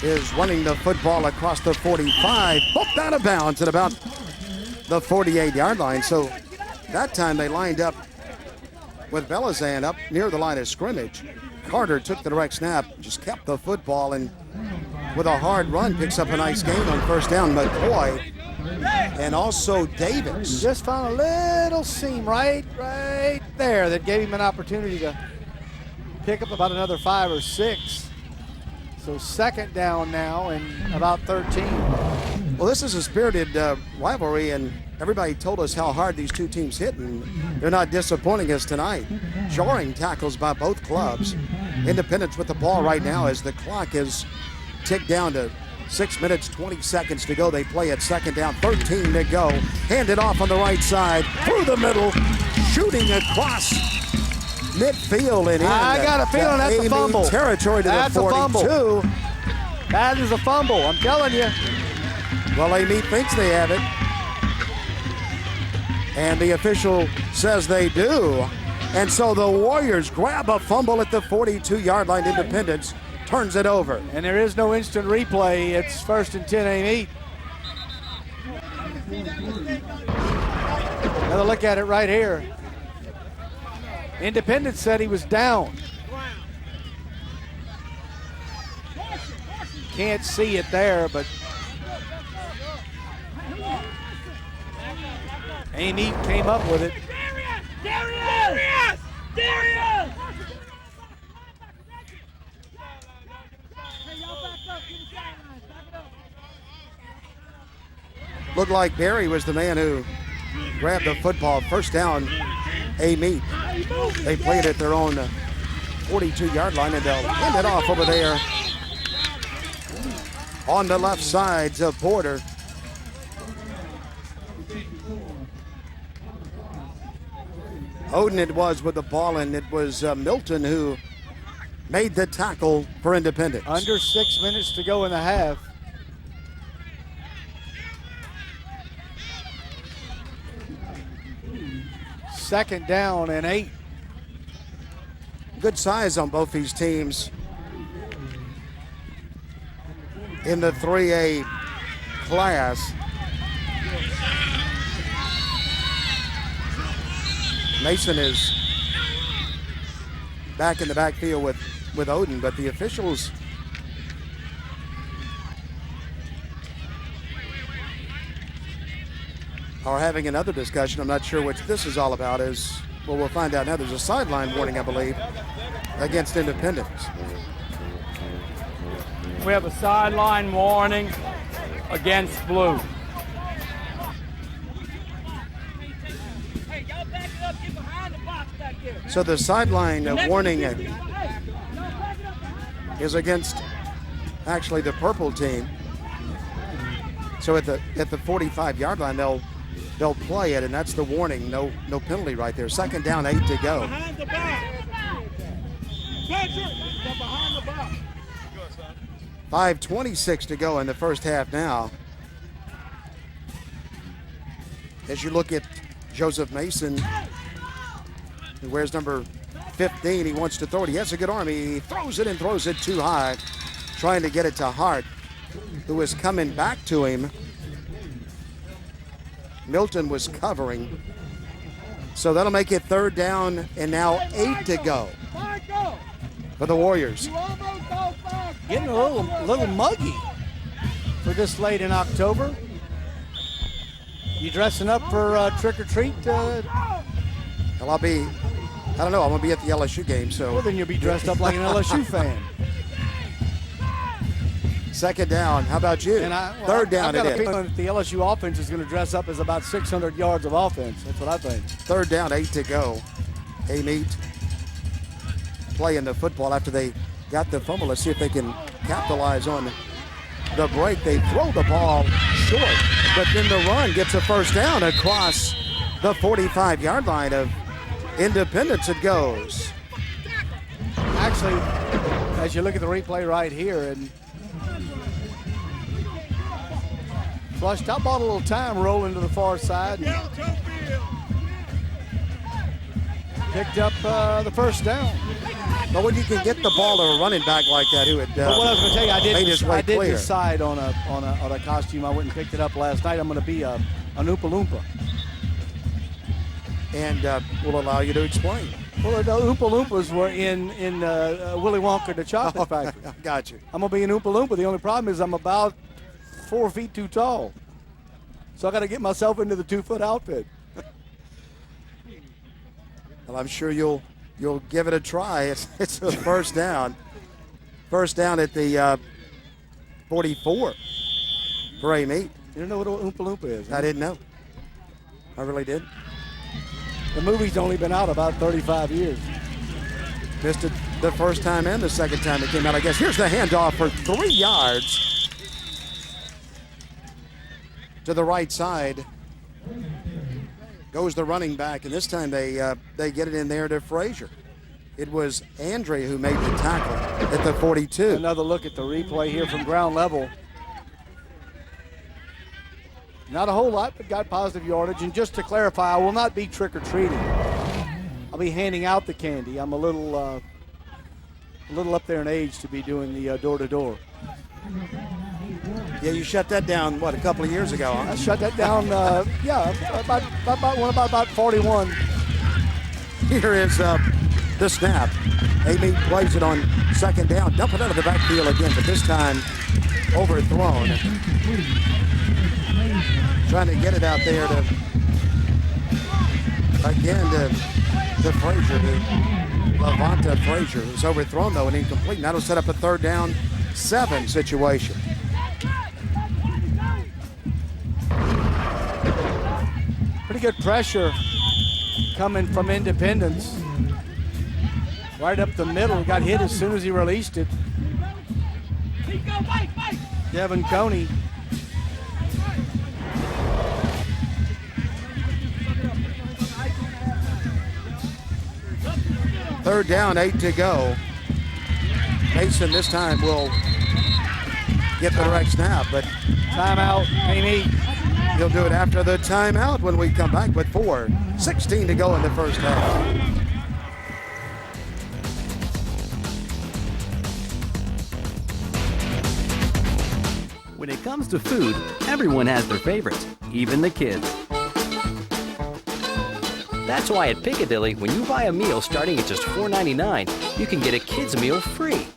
is running the football across the 45, booked out of bounds at about the 48-yard line. So that time they lined up with Velazan up near the line of scrimmage. Carter took the direct snap, just kept the football, and with a hard run picks up a nice gain on first down. McCoy and also Davis. Just found a little seam right there that gave him an opportunity to pick up about another 5 or 6. So second down now and about 13. Well, this is a spirited rivalry, and everybody told us how hard these two teams hit, and they're not disappointing us tonight. Jarring tackles by both clubs. Independence with the ball right now as the clock is ticked down to 6 minutes, 20 seconds to go. They play at second down, 13 to go. Hand it off on the right side, through the middle, shooting across midfield and in. I got a feeling that's a fumble. Territory to that's the 42. A fumble. That is a fumble, I'm telling you. Well, Amite thinks they have it. And the official says they do. And so the Warriors grab a fumble at the 42-yard line. Independence turns it over. And there is no instant replay. It's 1st and 10, Amite. Another look at it right here. Independence said he was down. Can't see it there, but Amite came up with it. Darius! Looked like Barry was the man who grabbed the football. First down, Amite. They played at their own 42-yard line, and they'll hand it off over there on the left sides of Porter. Oden it was with the ball, and it was Milton who made the tackle for Independence. Under 6 minutes to go in the half. Second down and 8. Good size on both these teams in the 3A class. Mason is back in the backfield with Oden, but the officials are having another discussion. I'm not sure what this is all about. Well, we'll find out now. There's a sideline warning, I believe, against Independence. We have a sideline warning against Blue. So the sideline warning is against actually the purple team. So at the 45-yard line, they'll play it, and that's the warning. No penalty right there. Second down, 8 to go. 5:26 to go in the first half now. As you look at Joseph Mason, who wears number 15, he wants to throw it. He has a good arm. He throws it and throws it too high, trying to get it to Hart, who is coming back to him. Milton was covering. So that'll make it third down and now 8 to go for the Warriors. Getting a little muggy for this late in October. You dressing up for trick or treat? Well, I don't know, I'm gonna be at the LSU game, so. Well, then you'll be dressed up like an LSU fan. Second down, how about you? Third down I've got it a feeling that the LSU offense is gonna dress up as about 600 yards of offense. That's what I think. Third down, 8 to go. Amite playing the football after they got the fumble. Let's see if they can capitalize on the break. They throw the ball short, but then the run gets a first down across the 45-yard line of Independence. It goes. Actually, as you look at the replay right here, and flushed out, bought a little time rolling to the far side. Picked up the first down. But when you can get the ball to a running back like that, who had but what I was going to tell you, I did clear. decide on a costume. I went and picked it up last night. I'm going to be an Oompa Loompa. And we'll allow you to explain. Well, the Oompa Loompas were in Willy Wonka the Chocolate Factory. Got you. I'm going to be an Oompa Loompa. The only problem is I'm about 4 feet too tall. So I got to get myself into the 2-foot outfit. Well, I'm sure you'll give it a try. It's a first down. First down at the 44 for Amite. You don't know what an Oompa Loompa is? I didn't know. I really did. The movie's only been out about 35 years. Missed it the first time and the second time it came out, I guess. Here's the handoff for 3 yards to the right side. Goes the running back, and this time they get it in there to Frazier. It was Andre who made the tackle at the 42. Another look at the replay here from ground level. Not a whole lot, but got positive yardage. And just to clarify, I will not be trick-or-treating. I'll be handing out the candy. I'm a little up there in age to be doing the door-to-door. Yeah, you shut that down, what, a couple of years ago, huh? I shut that down, about 41. Here is the snap. Amite plays it on second down. Dump it out of the backfield again, but this time overthrown. Trying to get it out there to Frazier, to Lavonta Frazier, who's overthrown though and incomplete. Now it'll set up a 3rd down 7 situation. Pretty good pressure coming from Independence. Right up the middle, got hit as soon as he released it. Devin Coney. Third down, 8 to go. Mason this time will get the direct snap, but timeout, Amy. He'll do it after the timeout when we come back with 4:16 to go in the first half. When it comes to food, everyone has their favorites, even the kids. That's why at Piccadilly, when you buy a meal starting at just $4.99, you can get a kid's meal free.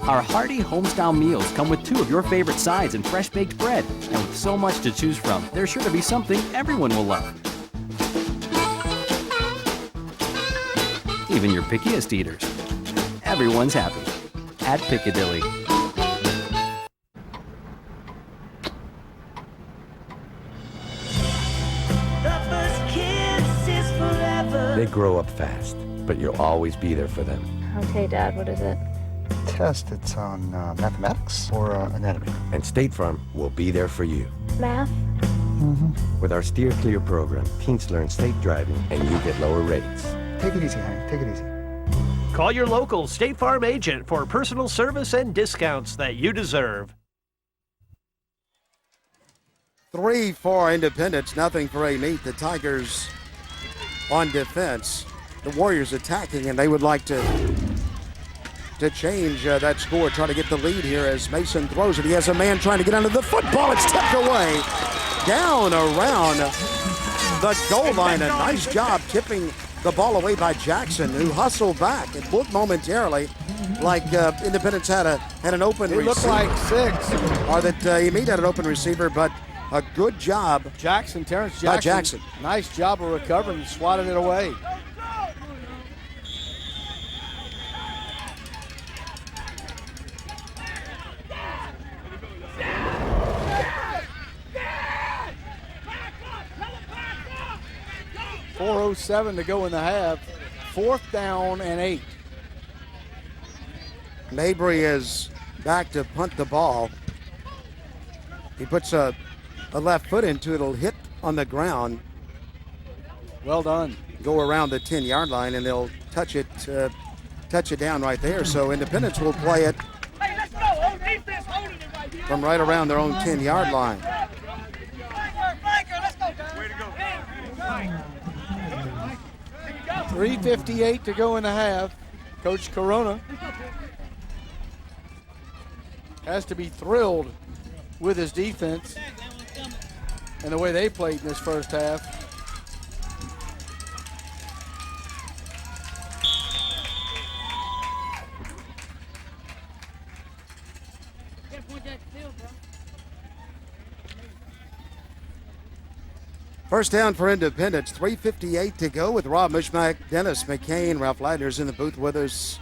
Our hearty homestyle meals come with 2 of your favorite sides and fresh baked bread. And with so much to choose from, there's sure to be something everyone will love. Even your pickiest eaters. Everyone's happy at Piccadilly. They grow up fast, but you'll always be there for them. Okay, Dad, what is it? Test. It's on mathematics or anatomy. And State Farm will be there for you. Math? With our Steer Clear program, teens learn safe driving and you get lower rates. Take it easy, honey. Take it easy. Call your local State Farm agent for personal service and discounts that you deserve. 3 for Independence, nothing for Amite. The Tigers on defense. The Warriors attacking, and they would like to change that score, try to get the lead here as Mason throws it. He has a man trying to get under the football. It's tipped away. Down around the goal line. A nice job tipping the ball away by Jackson, who hustled back. It looked momentarily like Independence had an open receiver. It looked like 6. Or that Amite had an open receiver, but a good job. Terrence Jackson. Nice job of recovering and swatting it away. .407 to go in the half. 4th down and 8. Mabry is back to punt the ball. He puts a left foot into it. It'll hit on the ground. Well done. Go around the 10-yard line, and they'll touch it down right there. So Independence will play it from right around their own 10-yard line. 3:58 to go in the half. Coach Corona has to be thrilled with his defense and the way they played in this first half. First down for Independence, 3:58 to go with Rob Mishmack, Dennis McCain, Ralph Leitner's in the booth with us.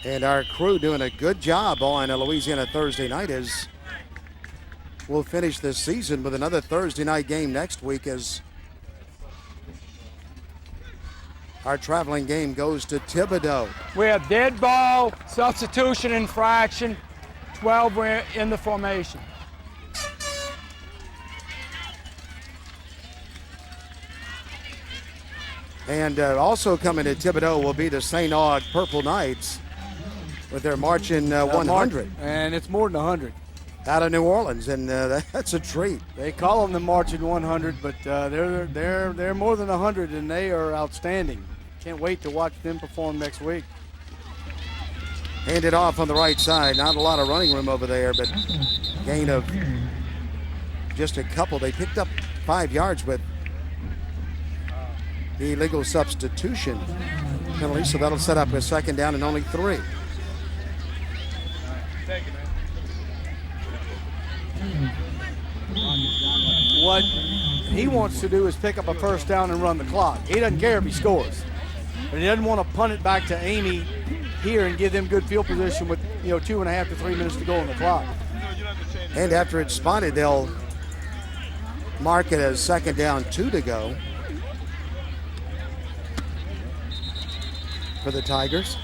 And our crew doing a good job on a Louisiana Thursday night as we'll finish this season with another Thursday night game next week as our traveling game goes to Thibodaux. We have dead ball, substitution, infraction, 12 we're in the formation. And also coming to Thibodaux will be the St. Aug Purple Knights with their marching 100. And it's more than 100. Out of New Orleans, and that's a treat. They call them the marching 100, but they're more than 100, and they are outstanding. Can't wait to watch them perform next week. Handed off on the right side. Not a lot of running room over there, but gain of just a couple. They picked up 5 yards with the illegal substitution penalty, so that'll set up a second down and only 3. What he wants to do is pick up a first down and run the clock. He doesn't care if he scores. But he doesn't want to punt it back to Amy here and give them good field position with 2.5 to 3 minutes to go on the clock. And after it's spotted, they'll mark it as second down, 2 to go for the Tigers.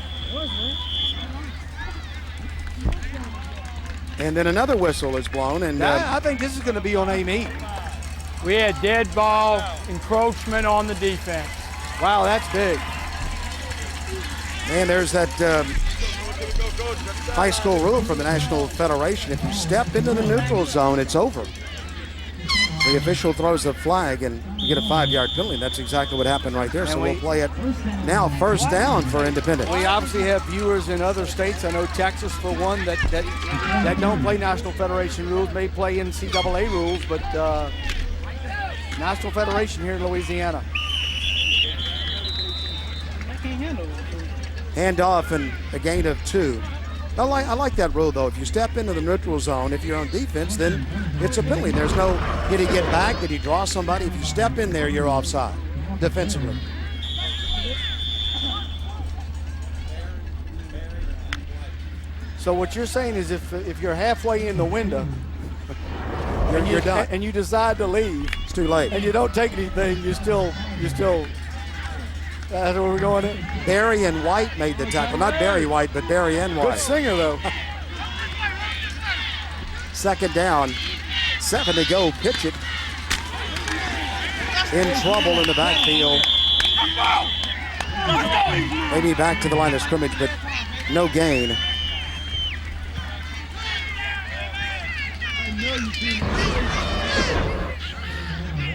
And then another whistle is blown. And I think this is going to be on Amite. We had dead ball encroachment on the defense. Wow, that's big. And there's that high school rule from the National Federation. If you step into the neutral zone, it's over. The official throws the flag and you get a 5-yard penalty. That's exactly what happened right there. So we'll play it now, first down for Independence. We obviously have viewers in other states. I know Texas, for one, that don't play National Federation rules, may play NCAA rules, but National Federation here in Louisiana. Hand off and a gain of 2. I like that rule, though. If you step into the neutral zone, if you're on defense, then it's a penalty. There's no, did he get back? Did he draw somebody? If you step in there, you're offside defensively. So what you're saying is if you're halfway in the window you're done. And you decide to leave, it's too late. And you don't take anything, you're still that's where we're going in. Barry and White made the tackle. Not Barry White, but Barry and White. Good singer, though. Second down, 7 to go. Pitch it. In trouble in the backfield. Maybe back to the line of scrimmage, but no gain.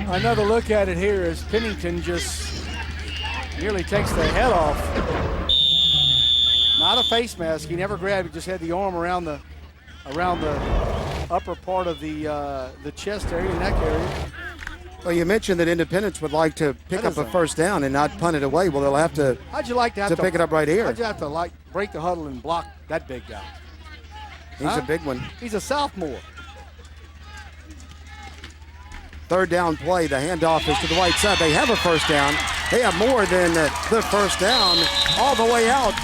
Another look at it here is Pennington just nearly takes the head off. Not a face mask. He never grabbed it. Just had the arm around the upper part of the chest area, neck area. Well, you mentioned that Independence would like to pick up a first down and not punt it away. Well, they'll have to. How'd you like to pick it up right here? How'd you have to break the huddle and block that big guy? He's a big one. He's a sophomore. Third down play. The handoff is to the right side. They have a first down. They have more than the first down. All the way out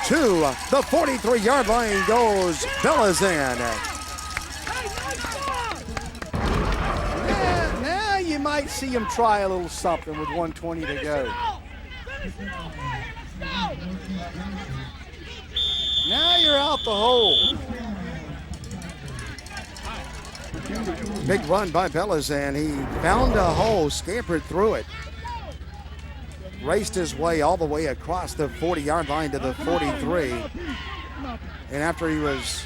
to the 43-yard line goes Belazan. Now you might see him try a little something with 1:20 to go. Now you're out the hole. Big run by Belazan. He found a hole, scampered through it. Raced his way all the way across the 40-yard line to the 43. And after he was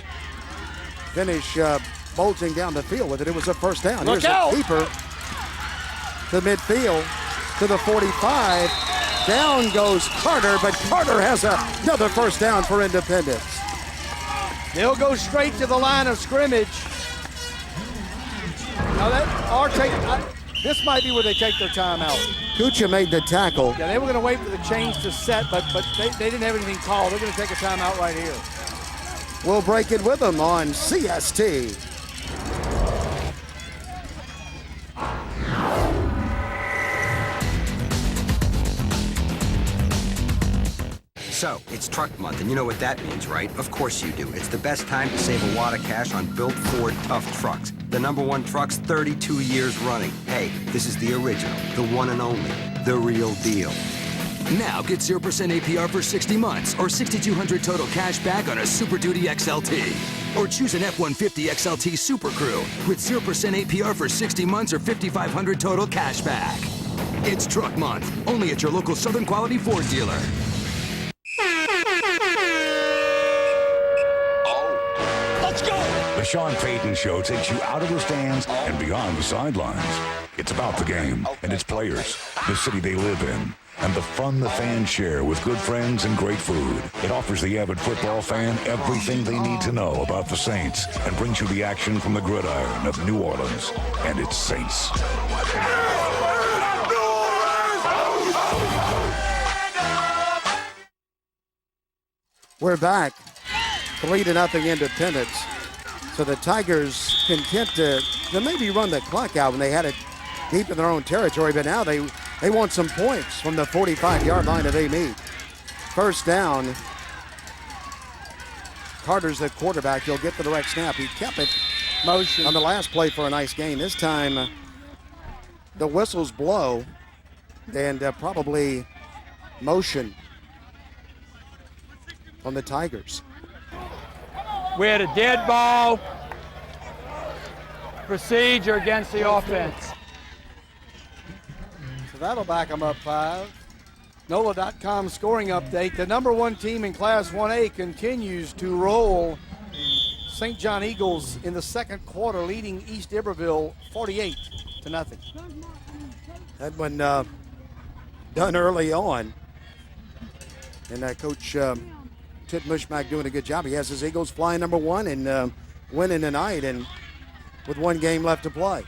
finished bolting down the field with it, it was a first down. Here's a keeper to midfield to the 45. Down goes Carter, but Carter has another first down for Independence. They'll go straight to the line of scrimmage. Now this might be where they take their time out. Kucha made the tackle. Yeah, they were going to wait for the change to set, but they didn't have anything called. They're going to take a timeout right here. We'll break it with them on CST. So, it's truck month, and you know what that means, right? Of course you do. It's the best time to save a wad of cash on Built Ford Tough Trucks. The #1 trucks 32 years running. Hey, this is the original, the one and only, the real deal. Now get 0% APR for 60 months or $6,200 total cash back on a Super Duty XLT. Or choose an F-150 XLT Super Crew with 0% APR for 60 months or $5,500 total cash back. It's truck month, only at your local Southern Quality Ford dealer. The Sean Payton Show takes you out of the stands and beyond the sidelines. It's about the game and its players, the city they live in, and the fun the fans share with good friends and great food. It offers the avid football fan everything they need to know about the Saints and brings you the action from the gridiron of New Orleans and its Saints. We're back. 3-0 Independence. So the Tigers content to maybe run the clock out when they had it deep in their own territory, but now they want some points from the 45-yard line of Amite. First down. Carter's the quarterback. He'll get the direct snap. He kept it motion on the last play for a nice gain. This time the whistles blow and probably motion on the Tigers. We had a dead ball procedure against the offense. So that'll back them up 5. NOLA.com scoring update. The number 1 team in Class 1A continues to roll. St. John Eagles in the second quarter leading East Iberville 48-0. That one done early on. And Coach Tit Mushmack doing a good job. He has his Eagles flying number 1 and winning tonight and with 1 game left to play.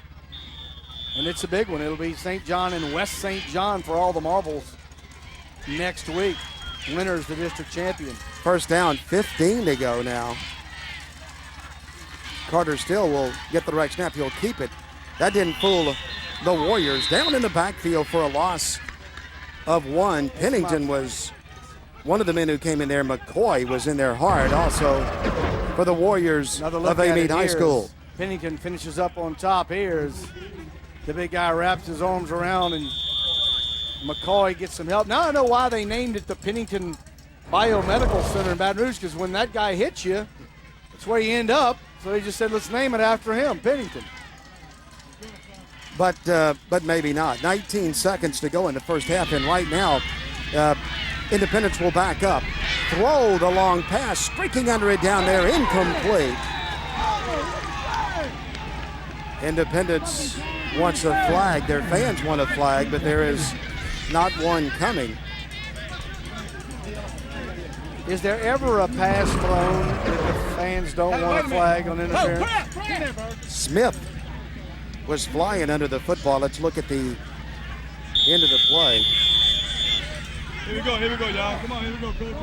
And it's a big one. It'll be St. John and West St. John for all the marbles next week. Winner's the district champion. First down, 15 to go now. Carter still will get the direct snap. He'll keep it. That didn't fool the Warriors. Down in the backfield for a loss of 1. Pennington was one of the men who came in there. McCoy was in there hard also for the Warriors of Amite High School. Pennington finishes up on top here as the big guy wraps his arms around and McCoy gets some help. Now I know why they named it the Pennington Biomedical Center in Baton Rouge, because when that guy hits you, that's where you end up. So they just said, let's name it after him, Pennington. But maybe not. 19 seconds to go in the first half, and right now, Independence will back up. Throw the long pass, streaking under it down there, incomplete. Independence wants a flag. Their fans want a flag, but there is not one coming. Is there ever a pass thrown that the fans don't want a flag on interference? Smith was flying under the football. Let's look at the end of the play. Here we go, y'all. Come on, here we go, coach.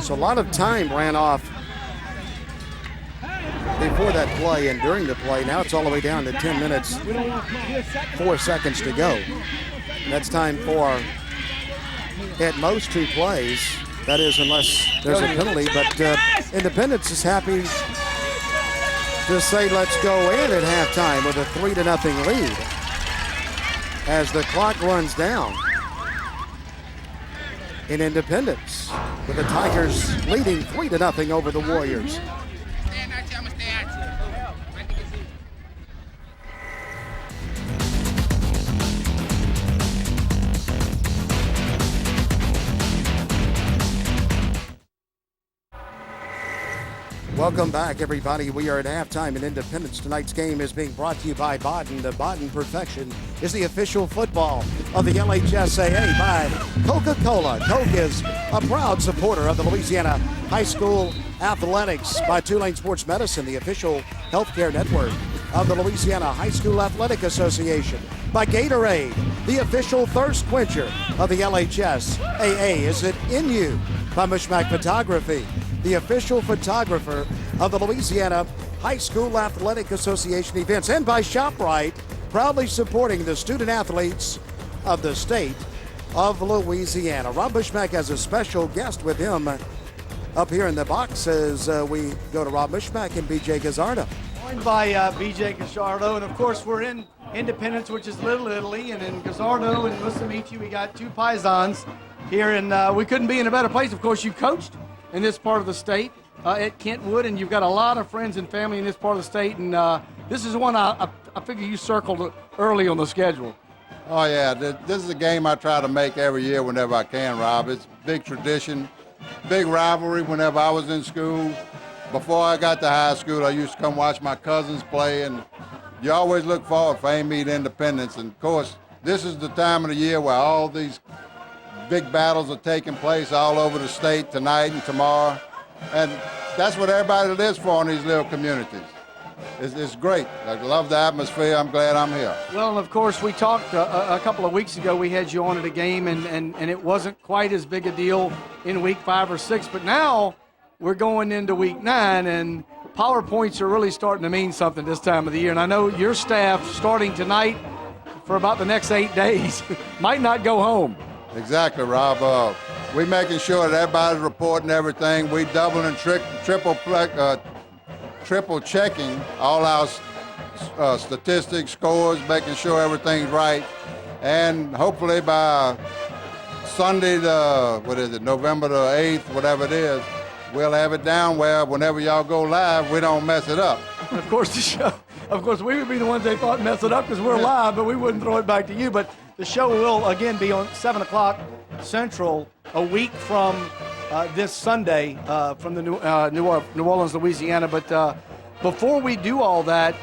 So a lot of time ran off before that play and during the play. Now it's all the way down to 10 minutes, 4 seconds to go. And that's time for at most 2 plays. That is, unless there's a penalty. But Independence is happy to say let's go in at halftime with a 3-0 lead as the clock runs down in Independence, with the Tigers leading 3-0 over the Warriors. Welcome back, everybody. We are at halftime in Independence. Tonight's game is being brought to you by Baden. The Baden Perfection is the official football of the LHSAA by Coca-Cola. Coke is a proud supporter of the Louisiana High School Athletics. By Tulane Sports Medicine, the official healthcare network of the Louisiana High School Athletic Association. By Gatorade, the official thirst quencher of the LHSAA. Is it in you? By Mushmack Photography, the official photographer of the Louisiana High School Athletic Association events. And by ShopRite, proudly supporting the student athletes of the state of Louisiana. Rob Mushmack has a special guest with him up here in the box as we go to Rob Mushmack and BJ Gazzardo. Joined by BJ Gazzardo, and of course we're in Independence, which is Little Italy, and in Gazzardo and Musumeci we got 2 paisans here, and we couldn't be in a better place. Of course, you coached in this part of the state at Kentwood, and you've got a lot of friends and family in this part of the state, and this is one I figure you circled early on the schedule. Oh yeah, this is a game I try to make every year whenever I can, Rob. It's a big tradition, big rivalry whenever I was in school. Before I got to high school, I used to come watch my cousins play, and you always look forward for Amite Independence. And of course, this is the time of the year where all these big battles are taking place all over the state tonight and tomorrow. And that's what everybody lives for in these little communities. it's great. I love the atmosphere. I'm glad I'm here. Well, and of course, we talked a couple of weeks ago. We had you on at a game, and it wasn't quite as big a deal in week 5 or 6. But now we're going into week 9, and PowerPoints are really starting to mean something this time of the year. And I know your staff, starting tonight for about the next 8 days, might not go home. Exactly, Rob. We're making sure that everybody's reporting everything. We double and triple checking all our statistics, scores, making sure everything's right. And hopefully by Sunday, November the 8th, whatever it is, we'll have it down where whenever y'all go live, we don't mess it up. And of course, the show, we would be the ones they thought mess it up because we're live, but we wouldn't throw it back to you. But the show will, again, be on 7 o'clock Central a week from this Sunday from the New Orleans, Louisiana. But before we do all that,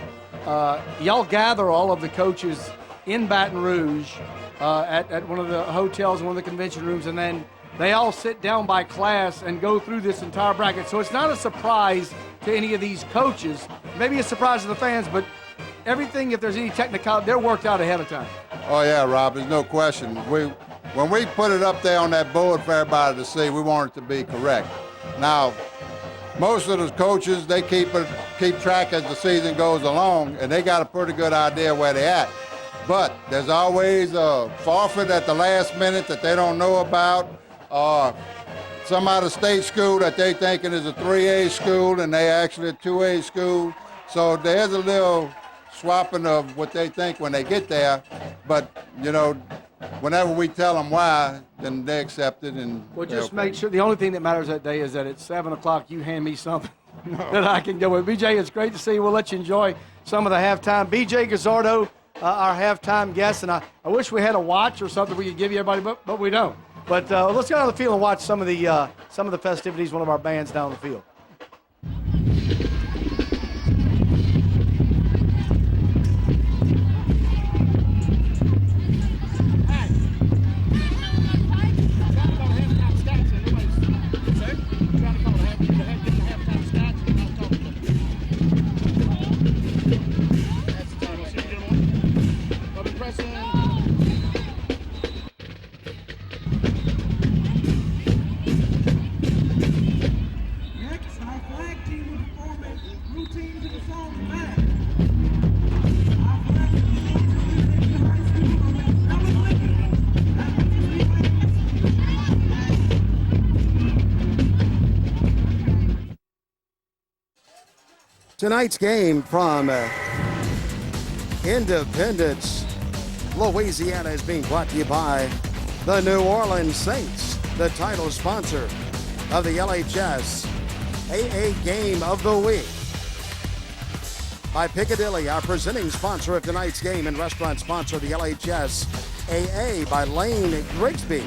y'all gather all of the coaches in Baton Rouge at one of the hotels, one of the convention rooms, and then they all sit down by class and go through this entire bracket. So it's not a surprise to any of these coaches. Maybe a surprise to the fans, but everything, if there's any technicality, they're worked out ahead of time. Oh, yeah, Rob, there's no question. When we put it up there on that board for everybody to see, we want it to be correct. Now, most of the coaches, they keep track as the season goes along, and they got a pretty good idea where they're at. But there's always a forfeit at the last minute that they don't know about, or some out of state school that they thinking is a 3A school and they actually a 2A school. So there's a little swapping of what they think when they get there. But, whenever we tell them why, then they accept it. And well, just make sure the only thing that matters that day is that at 7 o'clock you hand me something that I can go with. BJ, it's great to see you. We'll let you enjoy some of the halftime. BJ Gazzardo, our halftime guest, and I wish we had a watch or something we could give you everybody, but we don't. But let's get on the field and watch some of the festivities, one of our bands down the field. Tonight's game from Independence, Louisiana is being brought to you by the New Orleans Saints, the title sponsor of the LHSAA Game of the Week. By Piccadilly, our presenting sponsor of tonight's game and restaurant sponsor of the LHSAA. By Lane Grigsby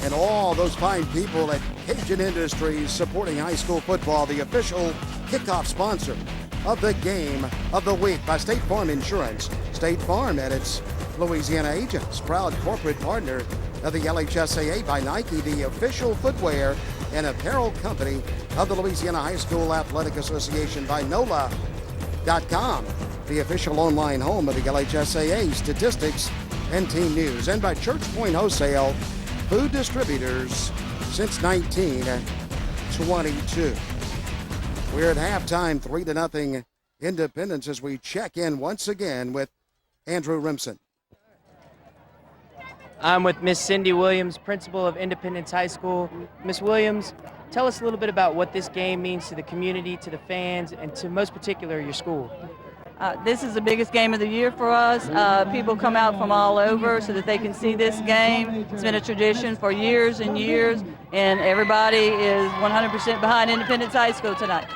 and all those fine people at Cajun Industries supporting high school football, the official kickoff sponsor of the Game of the Week. By State Farm Insurance, State Farm and its Louisiana agents, proud corporate partner of the LHSAA. By Nike, the official footwear and apparel company of the Louisiana High School Athletic Association. By NOLA.com, the official online home of the LHSAA statistics and team news. And by Church Point Wholesale, food distributors since 1922. We're at halftime, 3-0 Independence, as we check in once again with Andrew Remsen. I'm with Miss Cindy Williams, principal of Independence High School. Miss Williams, tell us a little bit about what this game means to the community, to the fans, and to most particular your school. This is the biggest game of the year for us. People come out from all over so that they can see this game. It's been a tradition for years and years, and everybody is 100% behind Independence High School tonight.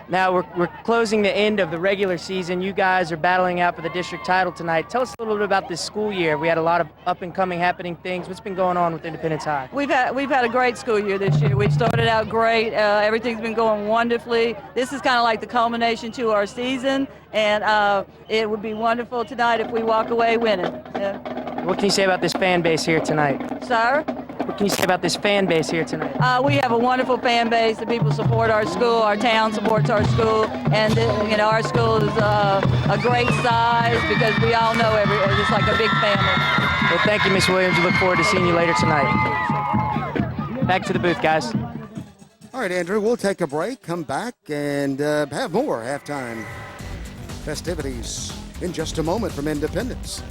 Now we're closing the end of the regular season. You guys are battling out for the district title tonight. Tell us a little bit about this school year. We had a lot of up-and-coming happening things. What's been going on with Independence High? We've had a great school year this year. We started out great. Everything's been going wonderfully. This is kind of like the culmination to our season, and it would be wonderful tonight if we walk away winning. What can you say about this fan base here tonight? Sir? What What can you say about this fan base here tonight? We have a wonderful fan base. The people support our school. Our town supports our school, and our school is a great size because we all know it's like a big family. Well, thank you, Ms. Williams. We look forward to seeing you later tonight. Back to the booth, guys. All right, Andrew, we'll take a break, come back, and have more halftime festivities in just a moment from Independence.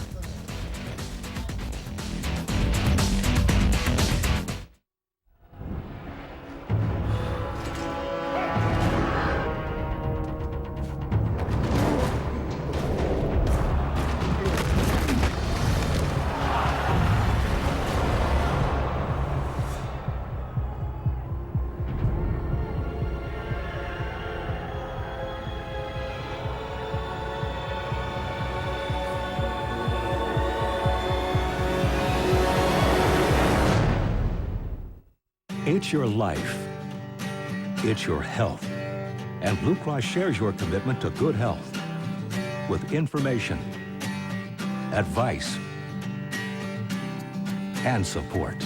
It's your life. It's your health. And Blue Cross shares your commitment to good health with information, advice, and support.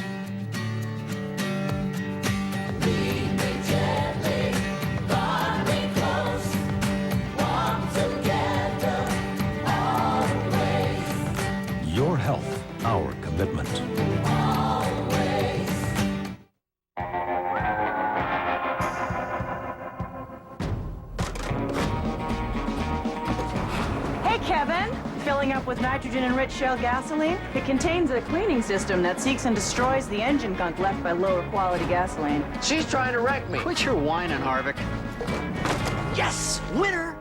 Your health, our commitment. Kevin, filling up with nitrogen-enriched shale gasoline. It contains a cleaning system that seeks and destroys the engine gunk left by lower quality gasoline. She's trying to wreck me. Quit your whining, Harvick. Yes, winner.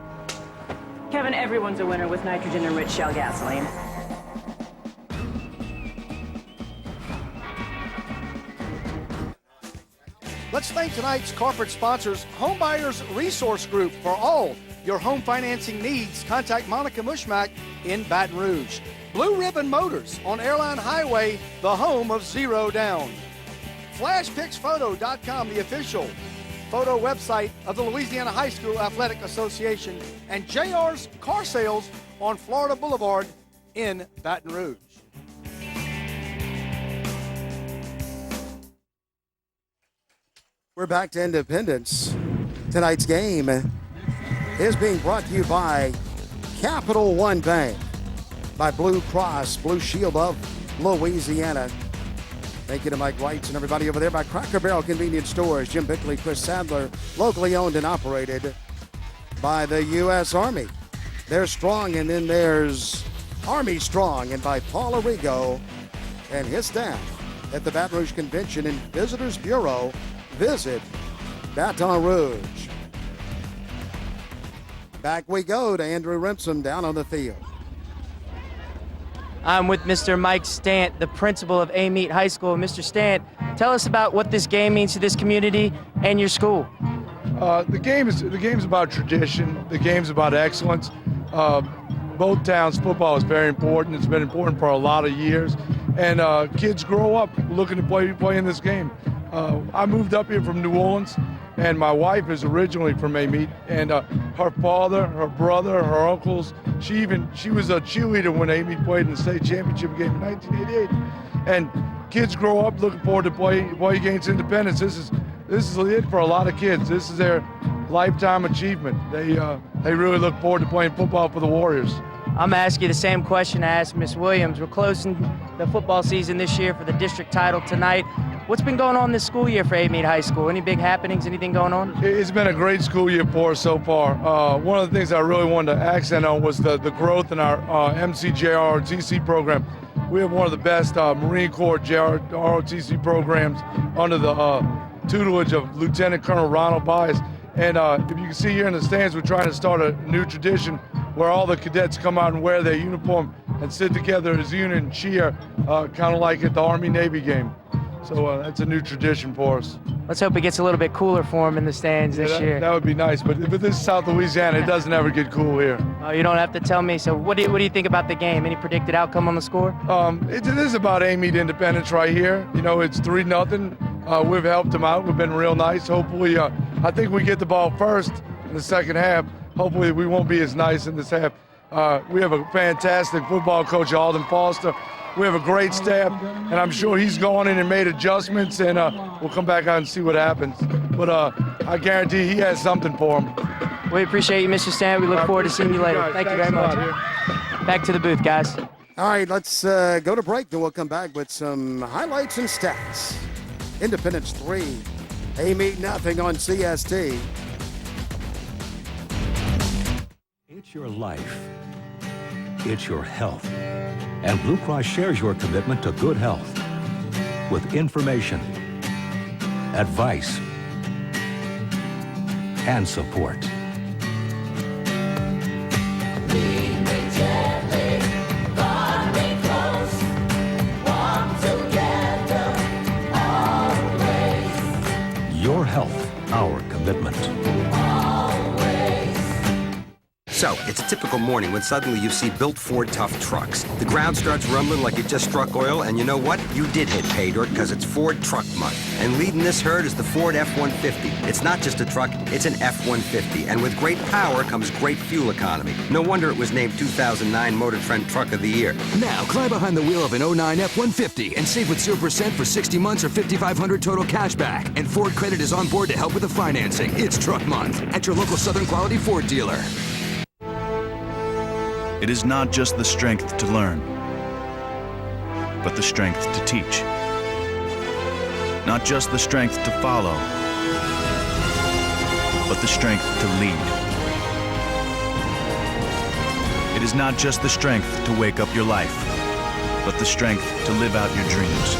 Kevin, everyone's a winner with nitrogen-enriched shale gasoline. Let's thank tonight's corporate sponsors, Homebuyers Resource Group, for all your home financing needs. Contact Monica Mushmack in Baton Rouge. Blue Ribbon Motors on Airline Highway, the home of Zero Down. FlashPicsPhoto.com, the official photo website of the Louisiana High School Athletic Association, and JR's Car Sales on Florida Boulevard in Baton Rouge. We're back to Independence. Tonight's game is being brought to you by Capital One Bank, by Blue Cross Blue Shield of Louisiana. Thank you to Mike Wrights and everybody over there, by Cracker Barrel Convenience Stores, Jim Bickley, Chris Sadler, locally owned and operated by the U.S. Army. They're strong, and then there's Army Strong, and by Paul Arrigo and his staff at the Baton Rouge Convention and Visitors Bureau. Visit Baton Rouge. Back we go to Andrew Remsen down on the field. I'm with Mr. Mike Stant, the principal of Amite High School. Mr. Stant, tell us about what this game means to this community and your school. The game's about tradition. The game's about excellence. Both towns' football is very important. It's been important for a lot of years, and kids grow up looking to play in this game. I moved up here from New Orleans, and my wife is originally from Amite, and her father, her brother, her uncles, she was a cheerleader when Amite played in the state championship game in 1988. And kids grow up looking forward to play against Independence. This is it for a lot of kids. This is their lifetime achievement. They really look forward to playing football for the Warriors. I'm going to ask you the same question I asked Miss Williams. We're closing the football season this year for the district title tonight. What's been going on this school year for Amite High School? Any big happenings, anything going on? It's been a great school year for us so far. One of the things I really wanted to accent on was the growth in our MCJR ROTC program. We have one of the best Marine Corps ROTC programs under the tutelage of Lieutenant Colonel Ronald Bias. And if you can see here in the stands, we're trying to start a new tradition where all the cadets come out and wear their uniform and sit together as a unit and cheer, kind of like at the Army-Navy game. So that's a new tradition for us. Let's hope it gets a little bit cooler for them in the stands this year. That would be nice, but this is South Louisiana. It doesn't ever get cool here. Oh, you don't have to tell me. So what do you think about the game? Any predicted outcome on the score? It is about Amite Independence right here. You know, it's 3-0. We've helped them out. We've been real nice. Hopefully, I think we get the ball first in the second half. Hopefully, we won't be as nice in this half. We have a fantastic football coach, Alden Foster. We have a great staff, and I'm sure he's gone in and made adjustments, and we'll come back out and see what happens. But I guarantee he has something for him. We appreciate you, Mr. Stan. We look forward to seeing you later. Thank you very much. Back to the booth, guys. All right, let's go to break, then we'll come back with some highlights and stats. Independence 3, Amite nothing on CST. It's your life. It's your health. And Blue Cross shares your commitment to good health with information, advice, and support. Your health, our commitment. So, it's a typical morning when suddenly you see built Ford tough trucks. The ground starts rumbling like it just struck oil, and you know what? You did hit pay dirt because it's Ford Truck Month. And leading this herd is the Ford F-150. It's not just a truck, it's an F-150. And with great power comes great fuel economy. No wonder it was named 2009 Motor Trend Truck of the Year. Now, climb behind the wheel of an 09 F-150 and save with 0% for 60 months or $5,500 total cash back. And Ford Credit is on board to help with the financing. It's Truck Month at your local Southern Quality Ford dealer. It is not just the strength to learn, but the strength to teach. Not just the strength to follow, but the strength to lead. It is not just the strength to wake up your life, but the strength to live out your dreams.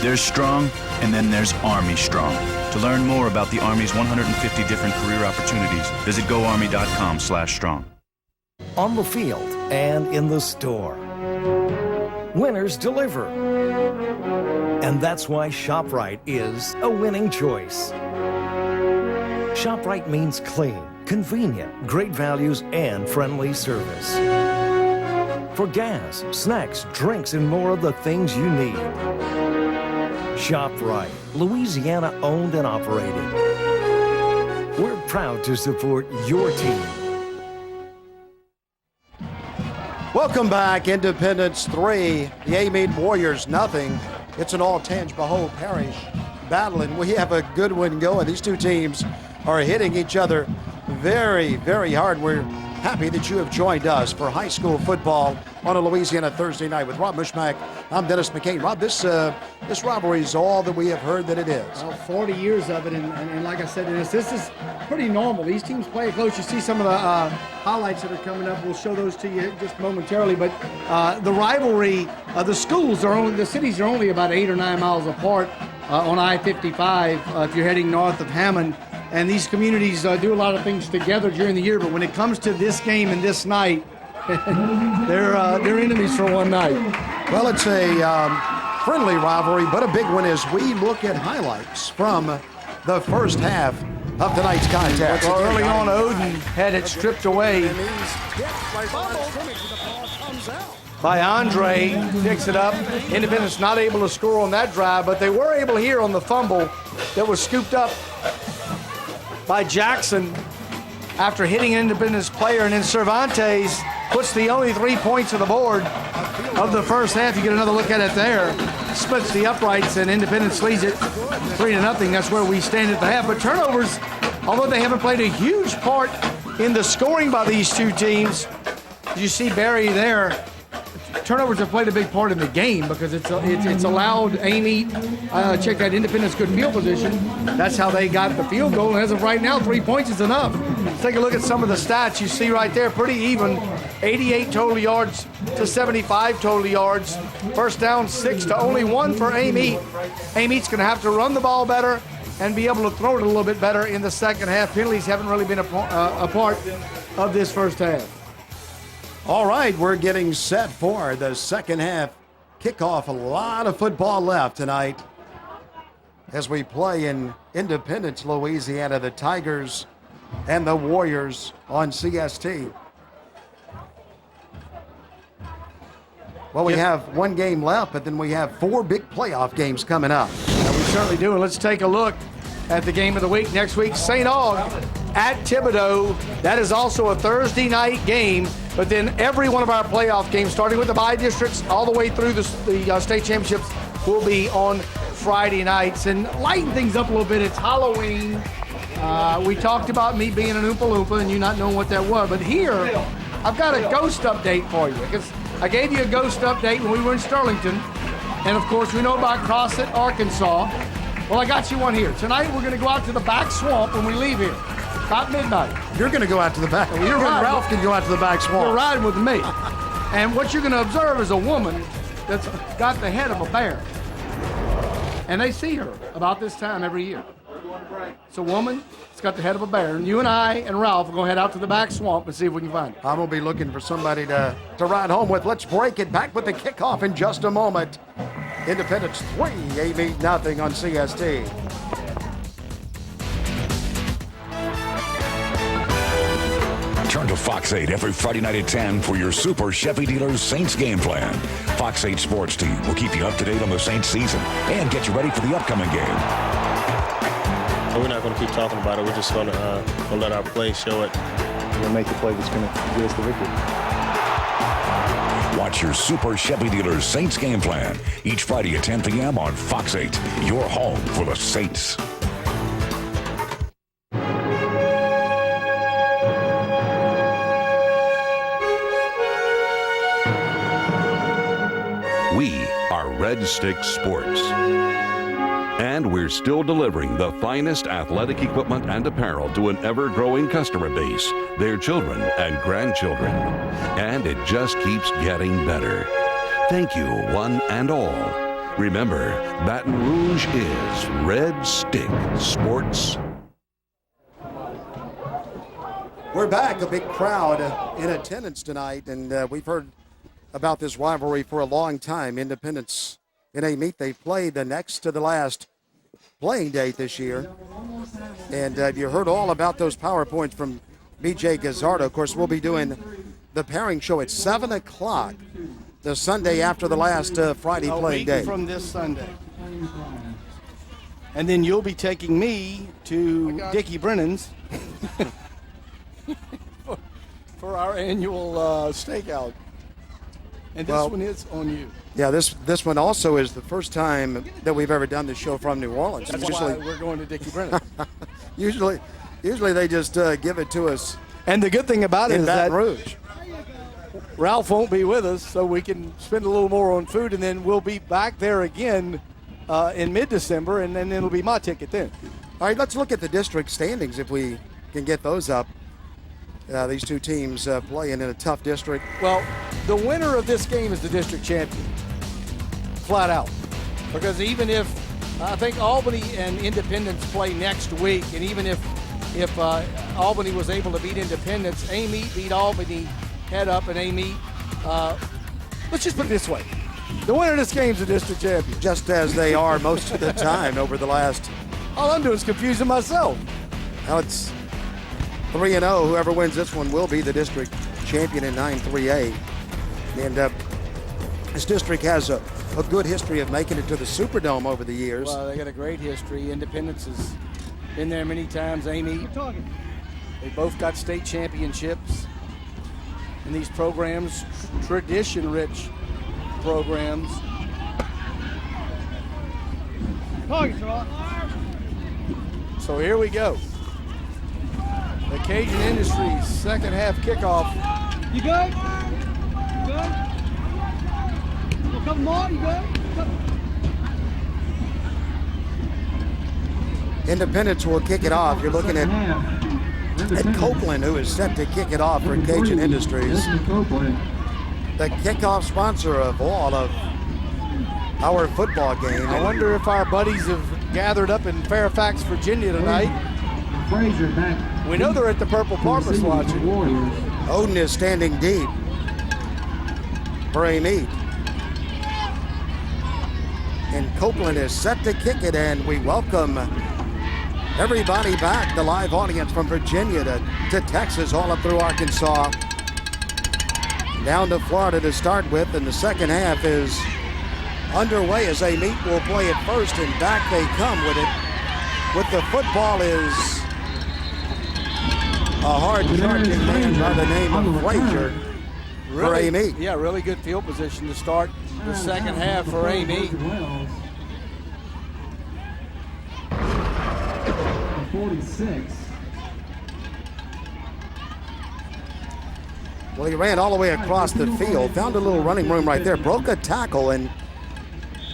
There's Strong, and then there's Army Strong. To learn more about the Army's 150 different career opportunities, visit goarmy.com/strong. On the field and in the store, winners deliver. And that's why ShopRite is a winning choice. ShopRite means clean, convenient, great values, and friendly service. For gas, snacks, drinks, and more of the things you need. ShopRite, Louisiana owned and operated. We're proud to support your team. Welcome back, Independence 3, the Amite Warriors nothing. It's an all-Tangipahoa Parish battle, and we have a good one going. These two teams are hitting each other very, very hard. We're happy that you have joined us for high school football on a Louisiana Thursday night. With Rob Mushmack, I'm Dennis McCain. Rob, this rivalry is all that we have heard that it is. Well, 40 years of it, and like I said, this is pretty normal. These teams play close. You see some of the highlights that are coming up. We'll show those to you just momentarily. But the rivalry, the cities are only about 8 or 9 miles apart on I-55 if you're heading north of Hammond. And these communities do a lot of things together during the year. But when it comes to this game and this night, they're enemies for one night. Well, it's a friendly rivalry, but a big one as we look at highlights from the first half of tonight's contest. Well, early on, Oden had it stripped away by Andre. Picks it up. Independence not able to score on that drive, but they were able here on the fumble that was scooped up by Jackson after hitting an Independence player, and then Cervantes puts the only 3 points on the board of the first half. You get another look at it there. Splits the uprights, and Independence leads it 3-0. That's where we stand at the half. But turnovers, although they haven't played a huge part in the scoring by these two teams, you see Barry there. Turnovers have played a big part in the game because it's allowed Amite, check that Independence good field position. That's how they got the field goal. And as of right now, 3 points is enough. Let's take a look at some of the stats. You see right there, pretty even. 88 total yards to 75 total yards. First down, 6 to only 1 for Amite. Amite's going to have to run the ball better and be able to throw it a little bit better in the second half. Penalties haven't really been a part of this first half. All right, we're getting set for the second half kickoff. A lot of football left tonight as we play in Independence, Louisiana, the Tigers and the Warriors on CST. Well, we have one game left, but then we have 4 big playoff games coming up. We certainly do, and let's take a look at the game of the week. Next week, St. Aug at Thibodeau. That is also a Thursday night game, but then every one of our playoff games, starting with the bye districts all the way through the state championships, will be on Friday nights. And lighten things up a little bit, it's Halloween. We talked about me being an Oompa Loompa and you not knowing what that was, but here I've got a ghost update for you, because I gave you a ghost update when we were in Sterlington, and of course we know about Crossett, Arkansas. Well, I got you one here. Tonight we're going to go out to the back swamp when we leave here, about midnight. You're going to go out to the back. Well, you're riding. Ralph can go out to the back swamp. You're riding with me. And what you're going to observe is a woman that's got the head of a bear. And they see her about this time every year. It's a woman. It's got the head of a bear. And you and I and Ralph are going to head out to the back swamp and see if we can find it. I'm going to be looking for somebody to ride home with. Let's break it back with the kickoff in just a moment. Independence 3, Amite nothing on CST. Turn to Fox 8 every Friday night at 10 for your Super Chevy Dealers Saints game plan. Fox 8 Sports Team will keep you up to date on the Saints season and get you ready for the upcoming game. We're not going to keep talking about it. We're just going to let our play show it. We'll make the play that's going to get us the victory. Watch your Super Chevy Dealers Saints game plan each Friday at 10 p.m. on Fox 8, your home for the Saints. We are Red Stick Sports. And we're still delivering the finest athletic equipment and apparel to an ever-growing customer base, their children and grandchildren. And it just keeps getting better. Thank you, one and all. Remember, Baton Rouge is Red Stick Sports. We're back, a big crowd in attendance tonight, and we've heard about this rivalry for a long time. Independence in Amite, they played the next to the last playing date this year. And you heard all about those PowerPoints from BJ Gazzardo. Of course, we'll be doing the pairing show at 7 o'clock the Sunday after the last Friday playing day. From this Sunday. And then you'll be taking me to Dickie Brennan's for our annual stakeout. And this one is on you. Yeah, this one also is the first time that we've ever done the show from New Orleans. That's why we're going to Dickie Brennan. usually they just give it to us. And the good thing about it is that Rouge. Ralph won't be with us, so we can spend a little more on food, and then we'll be back there again in mid-December, and then it'll be my ticket then. All right, let's look at the district standings if we can get those up. These two teams playing in a tough district. Well, the winner of this game is the district champion, flat out. Because even if, I think Albany and Independence play next week, and even if Albany was able to beat Independence, Amite beat Albany head up, and Amite, let's just put it this way. The winner of this game is the district champion. Just as they are most of the time over the last. All I'm doing is confusing myself. Now it's 3-0. Whoever wins this one will be the district champion in 9-3A. And this district has a good history of making it to the Superdome over the years. Well, they got a great history. Independence has been there many times. Amite, they both got state championships in these programs, tradition-rich programs. So here we go. The Cajun Industries second half kickoff. You good? You good? A couple more? You good? Independence will kick it off. You're looking at Copeland, who is set to kick it off for Cajun Industries. The kickoff sponsor of all of our football game. I wonder if our buddies have gathered up in Fairfax, Virginia tonight. We know they're at the Purple Parpus watching. Odin is standing deep for Amite. And Copeland is set to kick it, and we welcome everybody back, the live audience from Virginia to Texas, all up through Arkansas, down to Florida to start with, and the second half is underway as Amite will play it first, and back they come with it. With the football is a hard charging man by the name of Frazier for Amite. Yeah, really good field position to start the second half for Amite. 46. Well, he ran all the way across the field, found a little running room right there, broke a tackle, and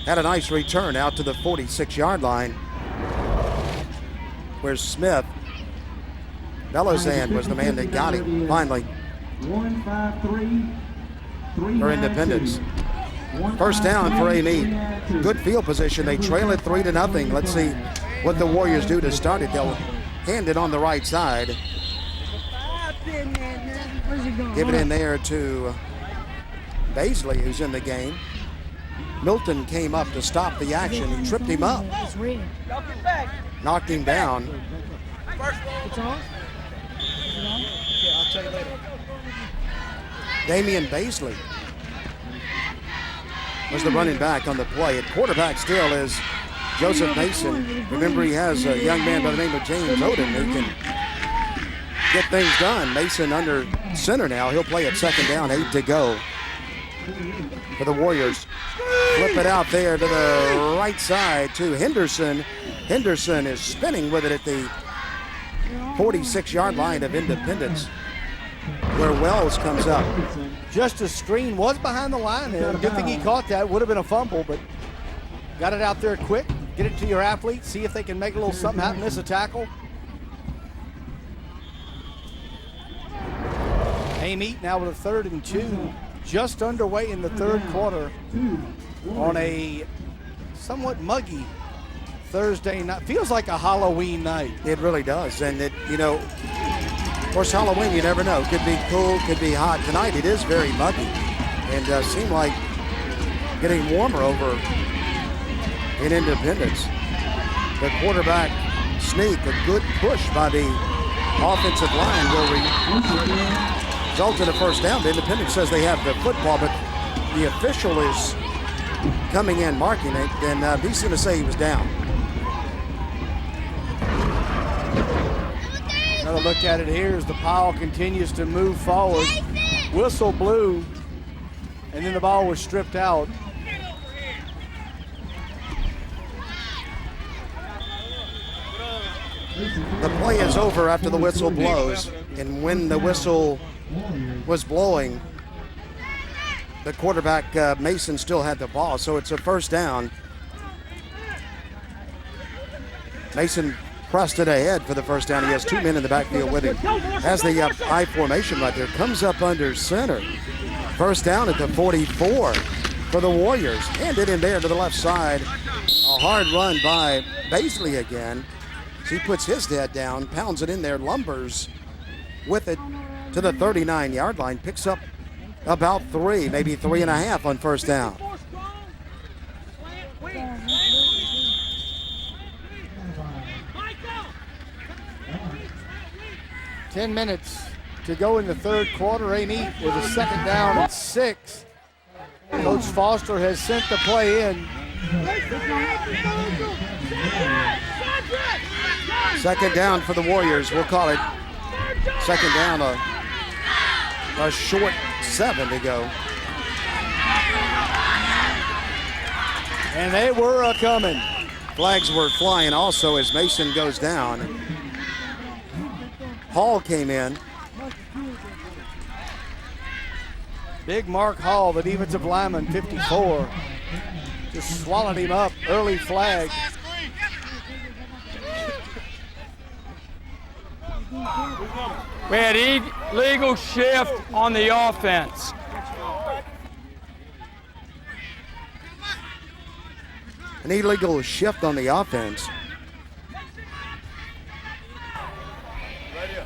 had a nice return out to the 46-yard line, where Smith, Belazan was the man that got him finally for Independence. First down for Amite. Good field position. They trail it 3-0. Let's see what the Warriors do to start it. They'll hand it on the right side. Give it in there to Baisley, who's in the game. Milton came up to stop the action. He tripped him up. Knocked him down. Damian Baisley was the running back on the play. At quarterback still is Joseph Mason. Remember, he has a young man by the name of James Odom who can get things done. Mason under center now. He'll play at second down, 8 to go for the Warriors. Flip it out there to the right side to Henderson. Henderson is spinning with it at the 46-yard line of Independence, where Wells comes up. Just a screen was behind the line there. Good thing he caught that. Would have been a fumble, but got it out there quick. Get it to your athletes. See if they can make a little something happen. Miss a tackle. Amite now with a 3rd and 2. Just underway in the third quarter on a somewhat muggy Thursday night. Feels like a Halloween night. It really does. And it, you know, of course, Halloween, you never know. Could be cool, could be hot. Tonight it is very muggy and seemed like getting warmer over in Independence. The quarterback sneak, a good push by the offensive line will result in a first down. The Independence says they have the football, but the official is coming in marking it, and he's going to say he was down. Another look at it here as the pile continues to move forward. Whistle blew, and then the ball was stripped out. The play is over after the whistle blows, and when the whistle was blowing, the quarterback, Mason, still had the ball, so it's a first down. Mason pressed it ahead for the first down. He has 2 men in the backfield with him. Has the I formation right there. Comes up under center. First down at the 44 for the Warriors. Handed in there to the left side. A hard run by Baisley again. So he puts his head down, pounds it in there, lumbers with it to the 39-yard line. Picks up about 3, maybe 3.5 on first down. Ten minutes to go in the third quarter. Amite with a second down and 6. Coach Foster has sent the play in. Second down for the Warriors. We'll call it second down, a short 7 to go. And they were coming. Flags were flying also as Mason goes down. Hall came in. Big Mark Hall, the defensive lineman, 54. Just swallowed him up. Early flag. We had illegal shift on the offense. An illegal shift on the offense.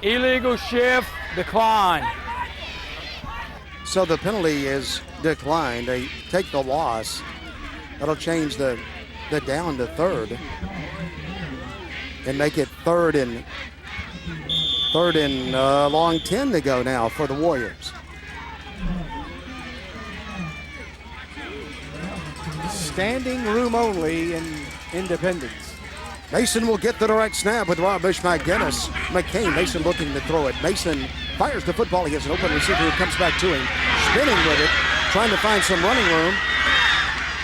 Illegal shift, decline. So the penalty is declined. They take the loss. That'll change the down to 3rd and make it 3rd and long 10 to go now for the Warriors. Standing room only in Independence. Mason will get the direct snap with Rob McGinnis. McCain, Mason looking to throw it. Mason fires the football. He has an open receiver who comes back to him, spinning with it, trying to find some running room.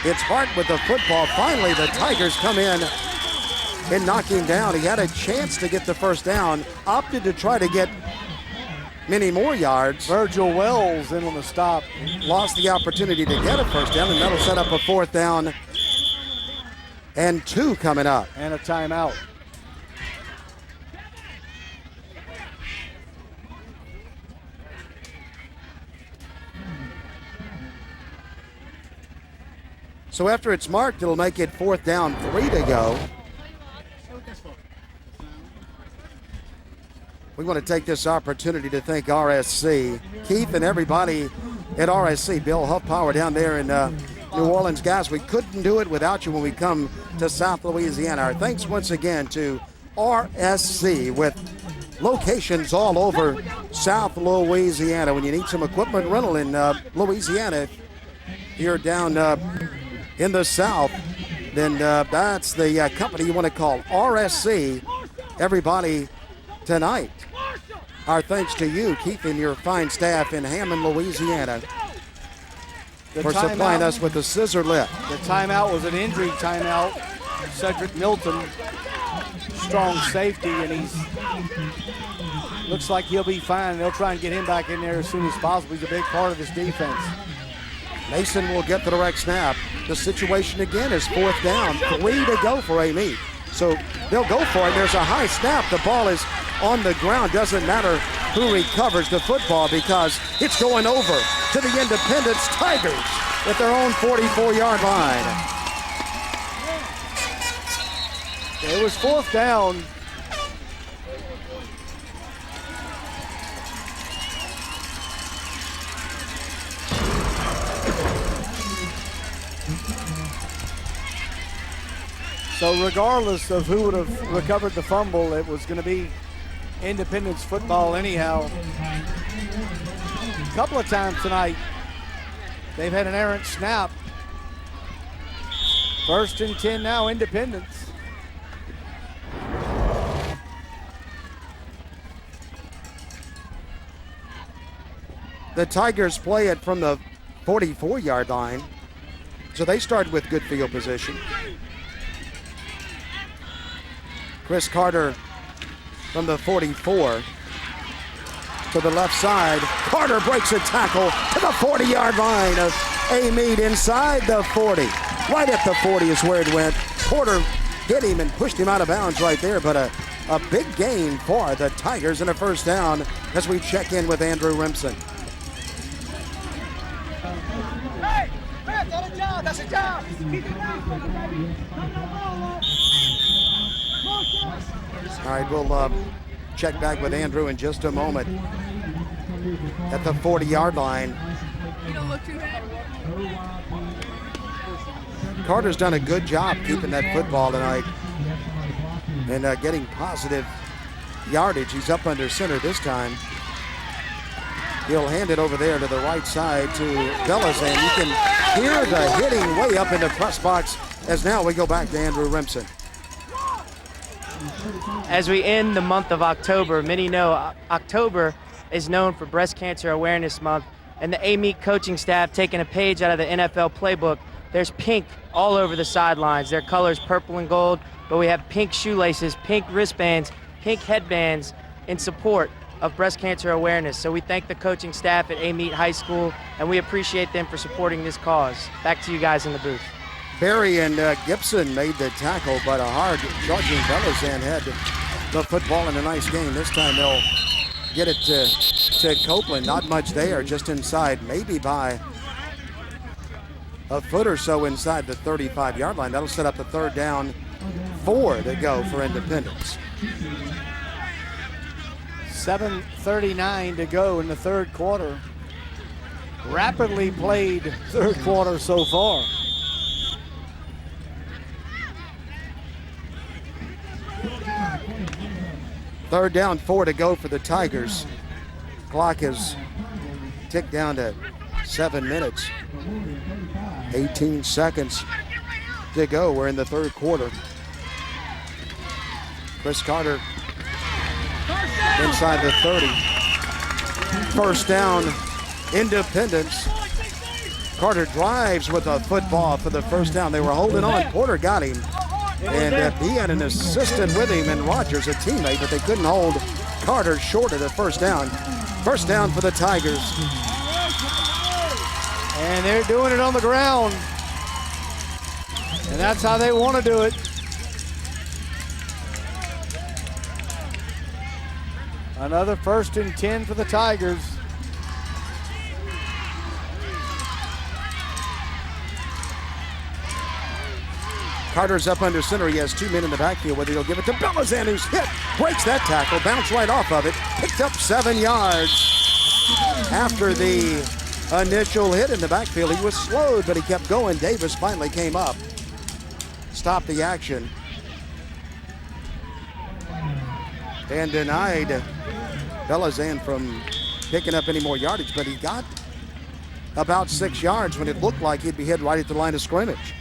It's Hart with the football. Finally, the Tigers come in and knock him down. He had a chance to get the first down, opted to try to get many more yards. Virgil Wells in on the stop. Lost the opportunity to get a first down, and that'll set up a 4th down and 2 coming up. And a timeout. So after it's marked, it'll make it 4th down, 3 to go. We want to take this opportunity to thank RSC, Keith and everybody at RSC. Bill Huffpower down there in New Orleans. Guys, we couldn't do it without you when we come to South Louisiana. Our thanks once again to RSC with locations all over South Louisiana. When you need some equipment rental in Louisiana, you're down in the South, then that's the company you want to call, RSC. Everybody tonight, our thanks to you, Keith, and your fine staff in Hammond, Louisiana, for supplying us with the scissor lift. The timeout was an injury timeout. Cedric Milton, strong safety, and looks like he'll be fine. They'll try and get him back in there as soon as possible. He's a big part of this defense. Mason will get the direct snap. The situation again is 4th down, 3 to go for Amite. So they'll go for it. There's a high snap. The ball is on the ground. Doesn't matter who recovers the football because it's going over to the Independence Tigers at their own 44-yard line. It was 4th down. So regardless of who would have recovered the fumble, it was going to be Independence football anyhow. A couple of times tonight, they've had an errant snap. 1st and 10 now, Independence. The Tigers play it from the 44-yard line, so they start with good field position. Chris Carter from the 44 to the left side. Carter breaks a tackle to the 40-yard line of Amite inside the 40. Right at the 40 is where it went. Porter hit him and pushed him out of bounds right there, but a big gain for the Tigers and a 1st down as we check in with Andrew Remsen. Hey, that's a job, that's a job. Keep it down. All right, we'll check back with Andrew in just a moment. At the 40-yard line. Carter's done a good job keeping that football tonight and getting positive yardage. He's up under center this time. He'll hand it over there to the right side to Velazan. You can hear the hitting way up in the press box as now we go back to Andrew Remsen. As we end the month of October, many know October is known for Breast Cancer Awareness Month, and the Amite coaching staff taking a page out of the NFL playbook. There's pink all over the sidelines. Their colors purple and gold, but we have pink shoelaces, pink wristbands, pink headbands in support of breast cancer awareness. So we thank the coaching staff at Amite High School, and we appreciate them for supporting this cause. Back to you guys in the booth. Barry and Gibson made the tackle, but a hard charging Velazan had the football in a nice game. This time they'll get it to Copeland. Not much there, just inside, maybe by a foot or so inside the 35-yard line. That'll set up the 3rd down, 4 to go for Independence. 7:39 to go in the 3rd quarter. Rapidly played 3rd quarter so far. Third down, 4 to go for the Tigers. Clock has ticked down to 7 minutes. 18 seconds to go. We're in the 3rd quarter. Chris Carter inside the 30. First down, Independence. Carter drives with a football for the first down. They were holding on. Porter got him. And he had an assistant with him, and Rogers, a teammate, but they couldn't hold Carter short of the first down. First down for the Tigers. And they're doing it on the ground. And that's how they want to do it. Another 1st and 10 for the Tigers. Carter's up under center. He has 2 men in the backfield. Whether he'll give it to Belazan, who's hit, breaks that tackle, bounced right off of it, picked up 7 yards. After the initial hit in the backfield, he was slowed, but he kept going. Davis finally came up, stopped the action, and denied Belazan from picking up any more yardage, but he got about 6 yards when it looked like he'd be hit right at the line of scrimmage.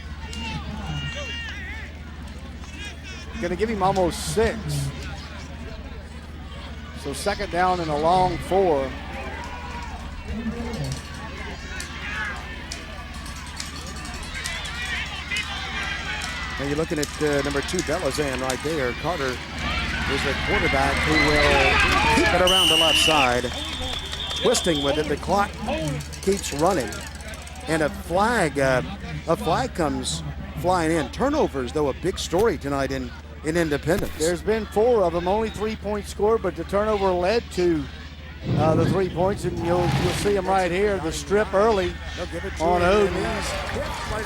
Going to give him almost 6. So 2nd down and a long 4. Now you're looking at number 2, Belazan, right there. Carter is the quarterback who will keep it around the left side. Twisting with it, the clock keeps running. And a flag comes flying in. Turnovers, though, a big story tonight in Independence. There's been 4 of them, only 3-point score, but the turnover led to the 3 points, and you'll see them right here. The strip early on Odin.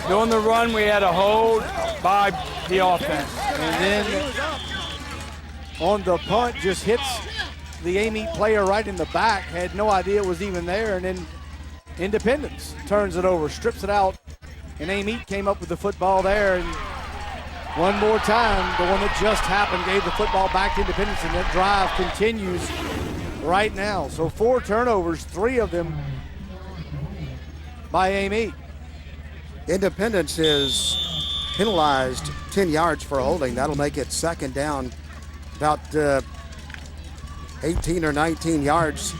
During the run, we had a hold by the offense. And then on the punt, just hits the Amite player right in the back, had no idea it was even there, and then Independence turns it over, strips it out, and Amite came up with the football there, and one more time, the one that just happened gave the football back to Independence, and that drive continues right now. So 4 turnovers, 3 of them by Amite. Independence is penalized 10 yards for holding. That'll make it 2nd down, about 18 or 19 yards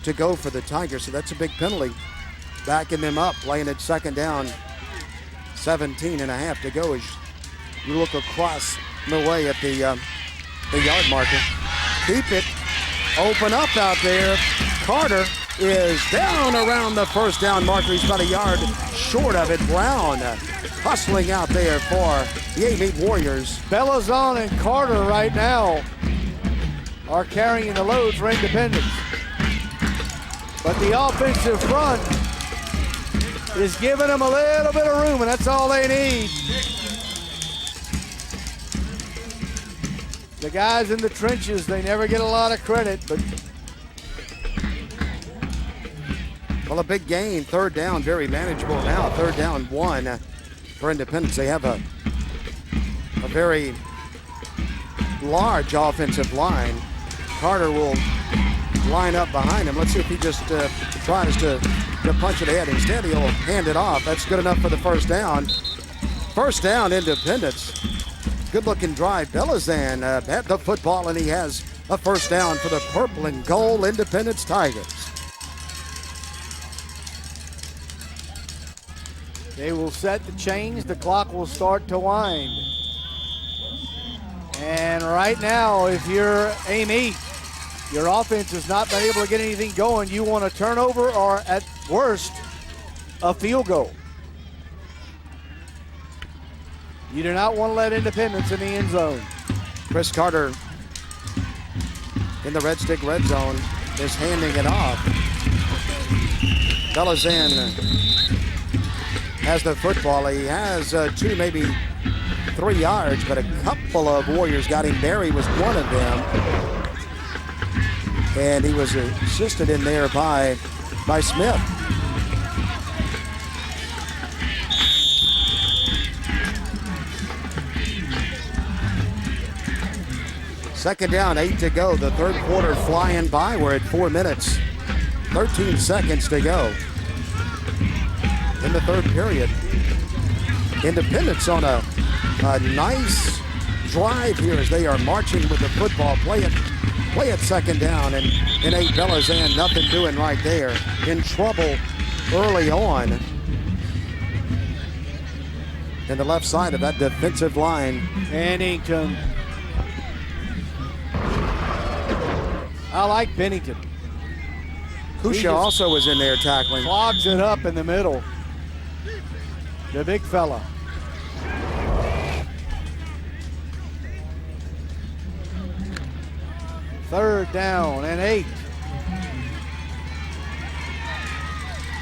to go for the Tigers. So that's a big penalty, backing them up, playing at 2nd down, 17 and a half to go as you look across the way at the yard marker. Keep it open up out there. Carter is down around the first down marker. He's about a yard short of it. Brown hustling out there for the Amite Warriors. Belazan and Carter right now are carrying the load for Independence. But the offensive front is giving them a little bit of room, and that's all they need. The guys in the trenches, they never get a lot of credit, but well, a big gain. 3rd down, very manageable now. 3rd down, 1 for Independence. They have a very large offensive line. Carter will line up behind him. Let's see if he just tries to punch it ahead. Instead, he'll hand it off. That's good enough for the first down. First down, Independence. Good-looking drive. Belazan had the football, and he has a first down for the purple and gold Independence Tigers. They will set the chains. The clock will start to wind. And right now, if you're Amite, your offense has not been able to get anything going. You want a turnover or, at worst, a field goal. You do not want to let Independence in the end zone. Chris Carter in the red stick red zone is handing it off. Belazan has the football. He has 2, maybe 3 yards, but a couple of Warriors got him. Barry was one of them. And he was assisted in there by Smith. Second down, 8 to go. The third quarter flying by. We're at 4 minutes, 13 seconds to go in the third period. Independence on a nice drive here as they are marching with the football. Play it second down, and A. Belazan, nothing doing right there. In trouble early on. In the left side of that defensive line. Bennington. I like Bennington. Kusha also was in there tackling. Clogs it up in the middle. The big fella. Third down and 8.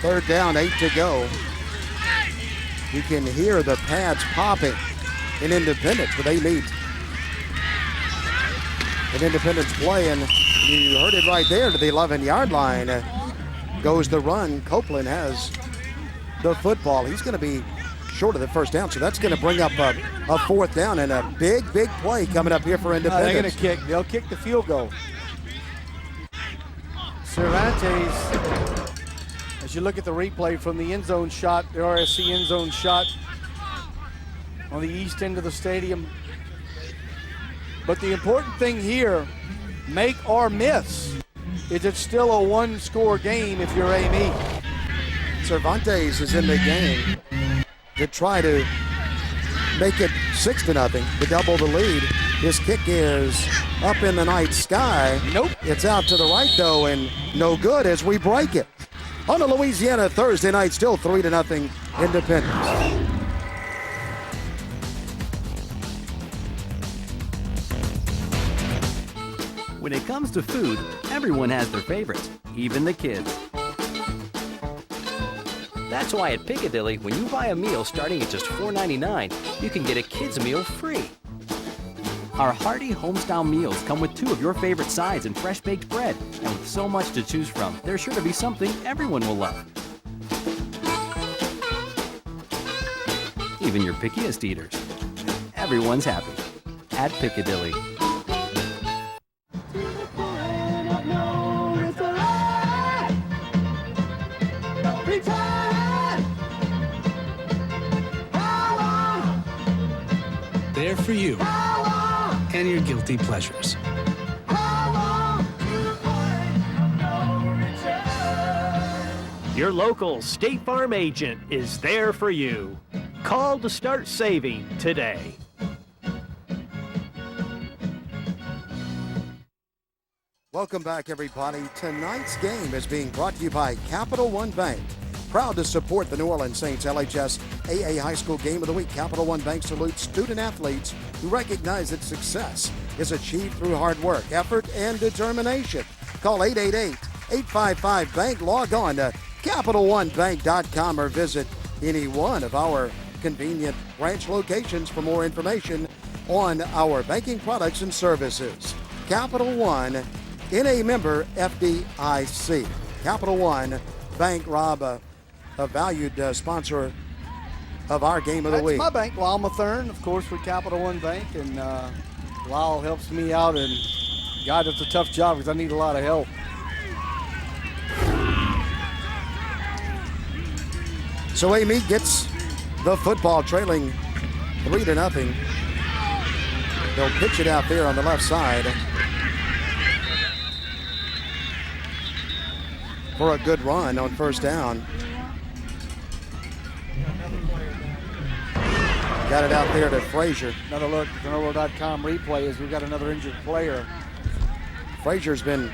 Third down, 8 to go. You can hear the pads popping in Independence with Amite. And Independence playing, you heard it right there to the 11-yard line. Goes the run. Copeland has the football. He's going to be short of the first down, so that's going to bring up a fourth down and a big play coming up here for Independence. They're going to kick. They'll kick the field goal. Cervantes, as you look at the replay from the end zone shot, the RSC end zone shot on the east end of the stadium. But the important thing here, make or miss, is it's still a one-score game if you're Amite. Cervantes is in the game to try to make it 6-0 to double the lead. His kick is up in the night sky. Nope. It's out to the right, though, and no good as we break it. On a Louisiana Thursday night, still 3-0 Independence. When it comes to food, everyone has their favorites, even the kids. That's why at Piccadilly, when you buy a meal starting at just $4.99, you can get a kid's meal free. Our hearty homestyle meals come with 2 of your favorite sides and fresh baked bread. And with so much to choose from, there's sure to be something everyone will love. Even your pickiest eaters. Everyone's happy at Piccadilly. There for you and your guilty pleasures. Your local State Farm agent is there for you. Call to start saving today. Welcome back, everybody. Tonight's game is being brought to you by Capital One Bank. Proud to support the New Orleans Saints LHSAA High School Game of the Week. Capital One Bank salutes student-athletes who recognize that success is achieved through hard work, effort, and determination. Call 888-855-BANK. Log on to CapitalOneBank.com or visit any one of our convenient branch locations for more information on our banking products and services. Capital One, NA member FDIC. Capital One Bank, Rob, a valued sponsor of our game of the week. That's my bank, Lyle Mathern, of course, with Capital One Bank, and Lyle helps me out, and God, it's a tough job because I need a lot of help. So Amite gets the football, trailing 3-0. They'll pitch it out there on the left side for a good run on first down. Got it out there to Frazier. Another look at the Nolo.com replay as we've got another injured player. Frazier's been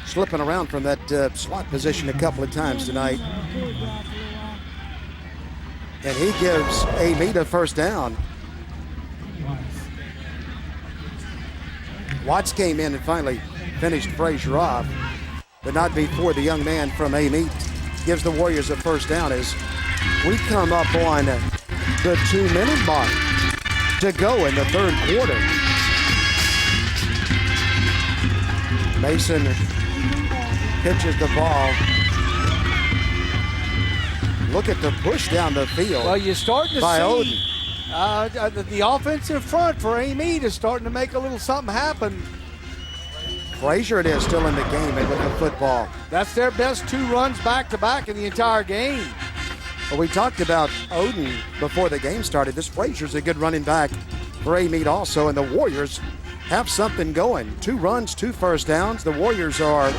slipping around from that slot position a couple of times tonight. And he gives Amite a first down. Watts came in and finally finished Frazier off, but not before the young man from Amite gives the Warriors a first down as we come up on the 2-minute mark to go in the third quarter. Mason pitches the ball. Look at the push down the field. Well, you're starting to by see the offensive front for Amite is starting to make a little something happen. Frazier it is still in the game and with the football. That's their best 2 runs back-to-back in the entire game. Well, we talked about Odin before the game started. This Frazier's a good running back for Amite also, and the Warriors have something going. 2 runs, 2 first downs. The Warriors are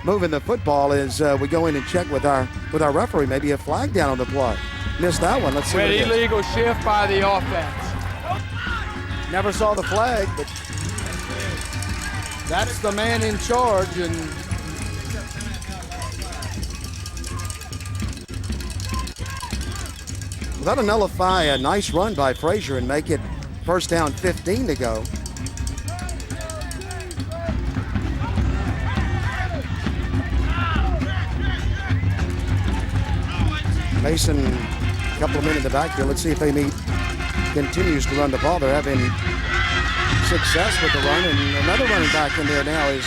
moving the football as we go in and check with our referee. Maybe a flag down on the play. Missed that one. Let's see what it is. Illegal shift by the offense. Never saw the flag, but that's the man in charge. And that'll nullify a nice run by Frazier and make it first down, 15 to go. Mason, a couple of men in the backfield. Let's see if Amite continues to run the ball. They're having success with the run, and another running back in there now is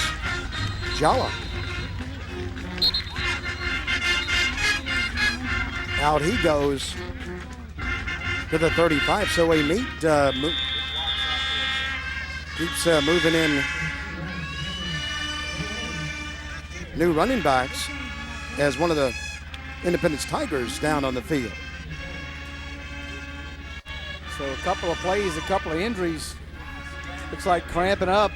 Jala. Out he goes to the 35, so Amite keeps moving in new running backs as one of the Independence Tigers down on the field. so a couple of plays, a couple of injuries. Looks like cramping up.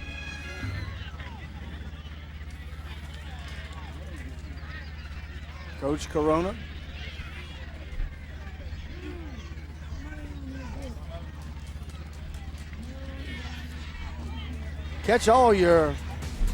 Coach Corona. Catch all your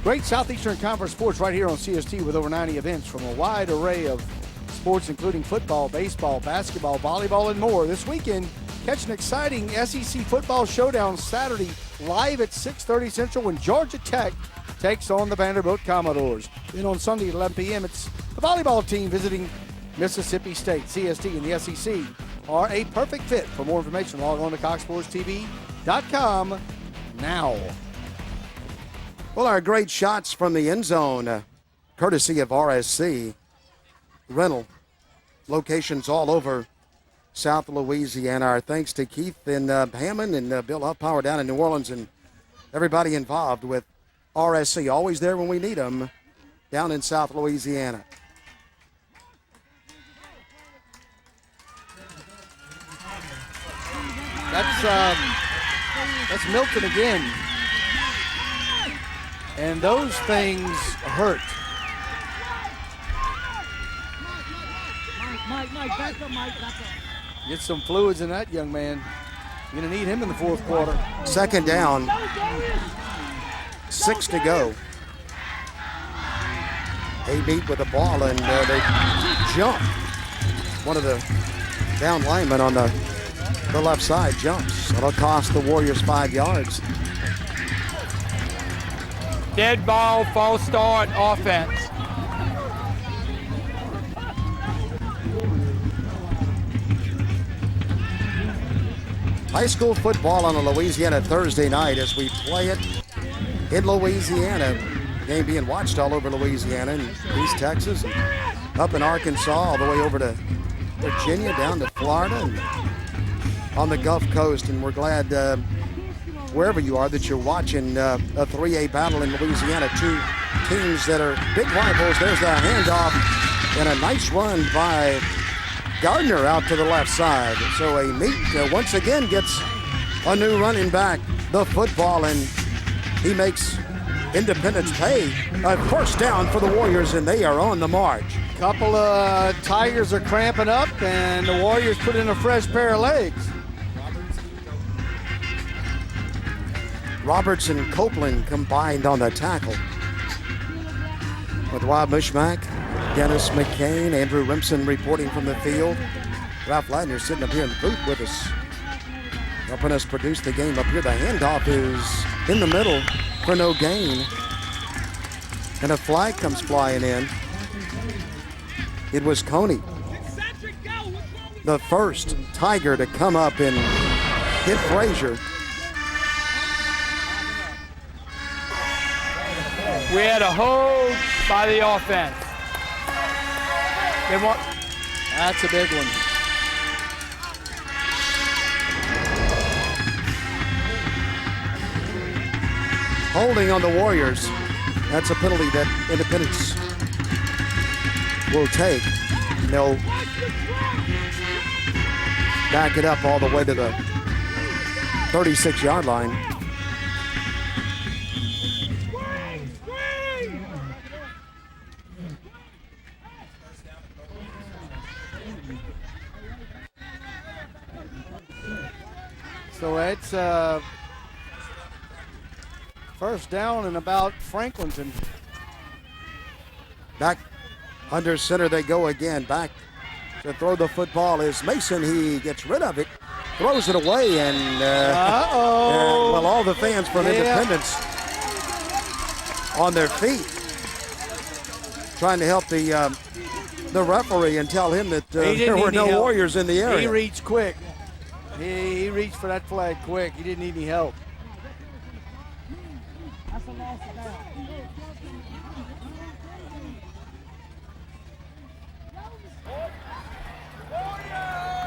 great Southeastern Conference sports right here on CST with over 90 events from a wide array of sports, including football, baseball, basketball, volleyball, and more. This weekend, catch an exciting SEC football showdown Saturday live at 6:30 Central when Georgia Tech takes on the Vanderbilt Commodores. Then on Sunday at 11 p.m., it's the volleyball team visiting Mississippi State. CST and the SEC are a perfect fit. For more information, log on to CoxSportsTV.com now. Well, our great shots from the end zone, courtesy of RSC Rental. Locations all over South Louisiana. Our thanks to Keith and Hammond and Bill Huffpower down in New Orleans and everybody involved with RSC. Always there when we need them down in South Louisiana. That's Milton again. And those things hurt. Mike, back up, Mike, back up. Get some fluids in that young man. You're going to need him in the fourth quarter. Second down. 6 to go. Amite with the ball, and they jump. One of the down linemen on the left side jumps. That'll cost the Warriors 5 yards. Dead ball, false start, offense. High school football on a Louisiana Thursday night as we play it in Louisiana. Game being watched all over Louisiana and East Texas, and up in Arkansas, all the way over to Virginia, down to Florida, and on the Gulf Coast. And we're glad wherever you are that you're watching a 3A battle in Louisiana. Two teams that are big rivals. There's the handoff and a nice run by Gardner out to the left side. So Amite once again gets a new running back the football, and he makes Independence pay. A first down for the Warriors, and they are on the march. Couple of Tigers are cramping up, and the Warriors put in a fresh pair of legs. Roberts and Copeland combined on the tackle. With Rob Mushmack, Dennis McCain, Andrew Remsen reporting from the field. Ralph Ladner sitting up here in the booth with us, helping us produce the game up here. The handoff is in the middle for no gain. And a flag comes flying in. It was Coney, the first Tiger to come up and hit Frazier. We had a hold by the offense. That's a big one. Holding on the Warriors. That's a penalty that Independence will take. They'll back it up all the way to the 36-yard line. So it's first down and about Franklinton. Back under center they go again. Back to throw the football is Mason. He gets rid of it, throws it away, and well, all the fans from Independence on their feet, trying to help the referee and tell him that there were no Warriors in the area. He reached quick. He reached for that flag quick. He didn't need any help.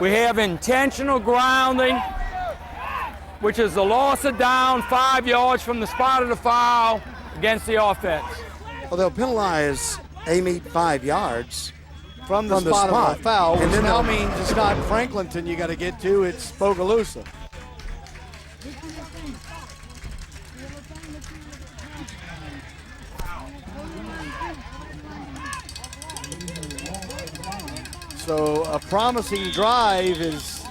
We have intentional grounding, which is the loss of down 5 yards from the spot of the foul against the offense. Well, they'll penalize Amite 5 yards from the spot of the foul, which now means it's not Franklinton you got to get to, it's Bogalusa. So a promising drive is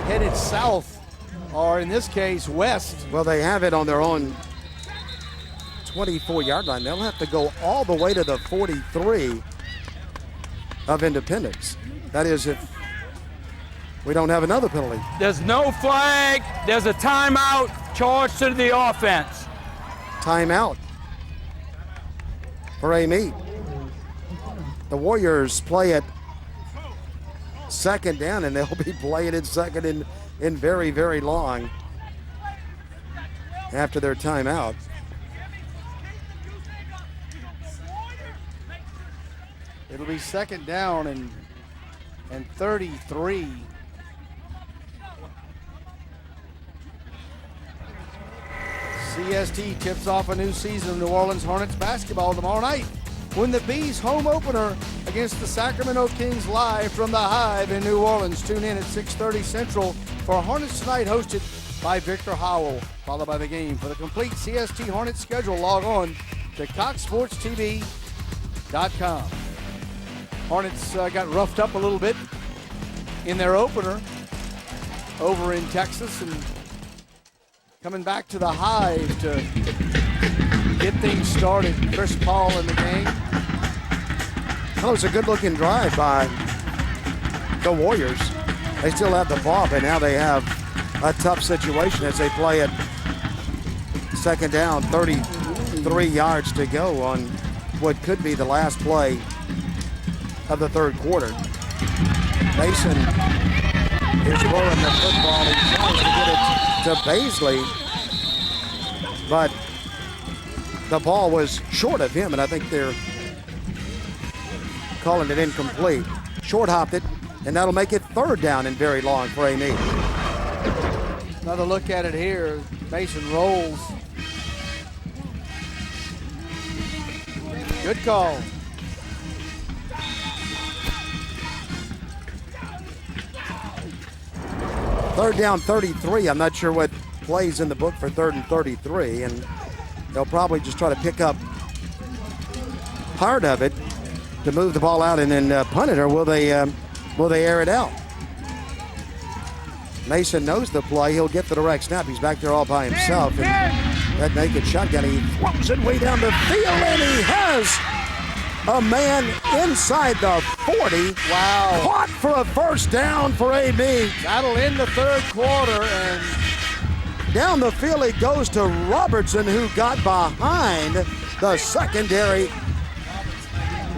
headed south, or in this case, west. Well, they have it on their own 24-yard line. They'll have to go all the way to the 43 of Independence. That is if we don't have another penalty. There's no flag. There's a timeout charged to the offense. Timeout for Amite. The Warriors play it second down, and they'll be playing it second in very, very long after their timeout. It'll be second down and 33. CST tips off a new season of New Orleans Hornets basketball tomorrow night when the Bees home opener against the Sacramento Kings live from the Hive in New Orleans. Tune in at 6:30 Central for Hornets Tonight, hosted by Victor Howell, followed by the game. For the complete CST Hornets schedule, log on to CoxSportsTV.com. Hornets got roughed up a little bit in their opener over in Texas, and coming back to the Hive to get things started. Chris Paul in the game. That was a good-looking drive by the Warriors. They still have the ball, but now they have a tough situation as they play it second down, 33 yards to go on what could be the last play of the third quarter. Mason is throwing the football. He tries to get it to Baisley, but the ball was short of him, and I think they're calling it incomplete. Short hopped it, and that'll make it third down and very long for Amite. Another look at it here. Mason rolls. Good call. Third down, 33. I'm not sure what plays in the book for third and 33, and they'll probably just try to pick up part of it to move the ball out and then punt it, or will they air it out? Mason knows the play. He'll get the direct snap. He's back there all by himself, and that naked shotgun, he throws it way down the field, and he has a man inside the 40. Wow. Caught for a first down for Amite. That'll end the third quarter, and down the field it goes to Robertson, who got behind the secondary.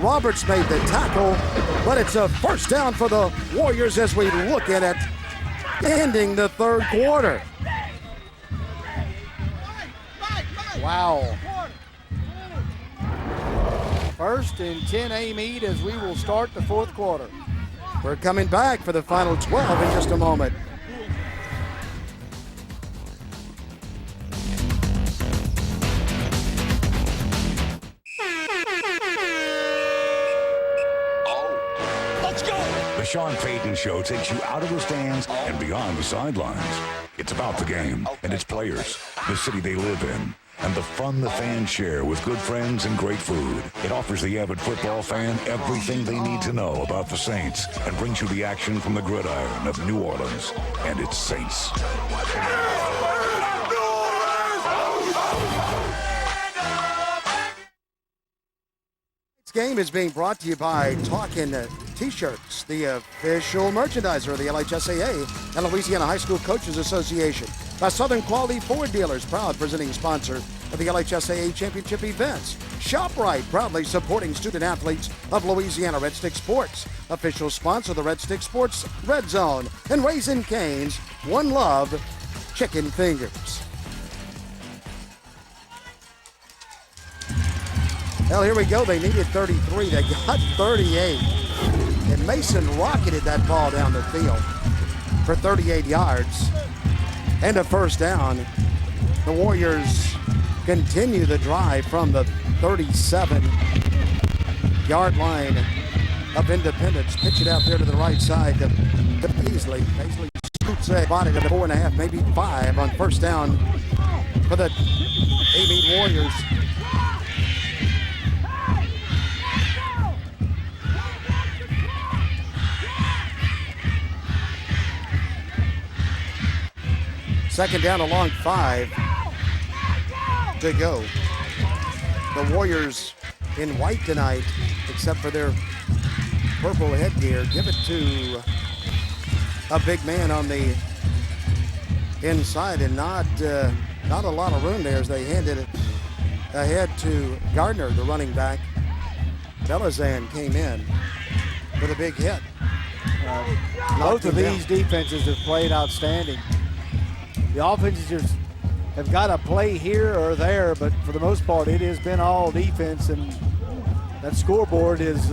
Roberts made the tackle, but it's a first down for the Warriors as we look at it, ending the third quarter. Wow. First and 10 Amite as we will start the fourth quarter. We're coming back for the final 12 in just a moment. Sean Payton Show takes you out of the stands and beyond the sidelines. It's about the game and its players, the city they live in, and the fun the fans share with good friends and great food. It offers the avid football fan everything they need to know about the Saints and brings you the action from the gridiron of New Orleans and its Saints. This game is being brought to you by Talkin' T-shirts, the official merchandiser of the LHSAA and Louisiana High School Coaches Association. By Southern Quality Ford Dealers, proud presenting sponsor of the LHSAA Championship events. ShopRite, proudly supporting student athletes of Louisiana Red Stick Sports. Official sponsor of the Red Stick Sports Red Zone. And Raising Cane's One Love Chicken Fingers. Well, here we go. They needed 33. They got 38. And Mason rocketed that ball down the field for 38 yards and a first down. The Warriors continue the drive from the 37-yard line of Independence. Pitch it out there to the right side to Paisley. Paisley scoots that body to the 4.5, maybe 5 on first down for the Amite Warriors. Second down along 5 to go. The Warriors in white tonight, except for their purple headgear. Give it to a big man on the inside, and not a lot of room there as they handed it ahead to Gardner, the running back. Belazan came in with a big hit. Both of these defenses have played outstanding. The offenses just have got to play here or there, but for the most part, it has been all defense, and that scoreboard is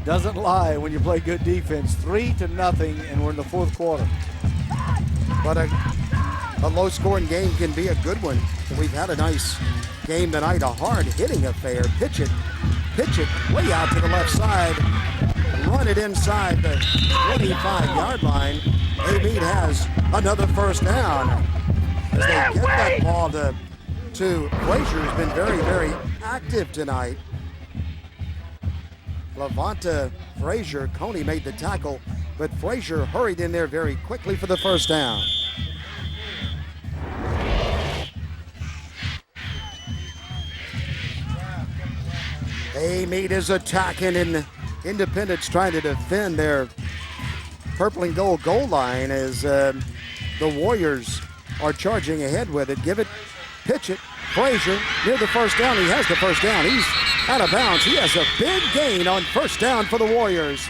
doesn't lie when you play good defense. 3-0, and we're in the fourth quarter. But a low-scoring game can be a good one. We've had a nice game tonight, a hard-hitting affair. Pitch it way out to the left side, run it inside the 25-yard line. Amite has another first down as they get that ball to Frazier, who's been very, very active tonight. Levanta Frazier, Coney made the tackle, but Frazier hurried in there very quickly for the first down. Amite is attacking, and Independence trying to defend their purple and gold goal line as the Warriors are charging ahead with it. Pitch it. Frazier near the first down. He has the first down. He's out of bounds. He has a big gain on first down for the Warriors.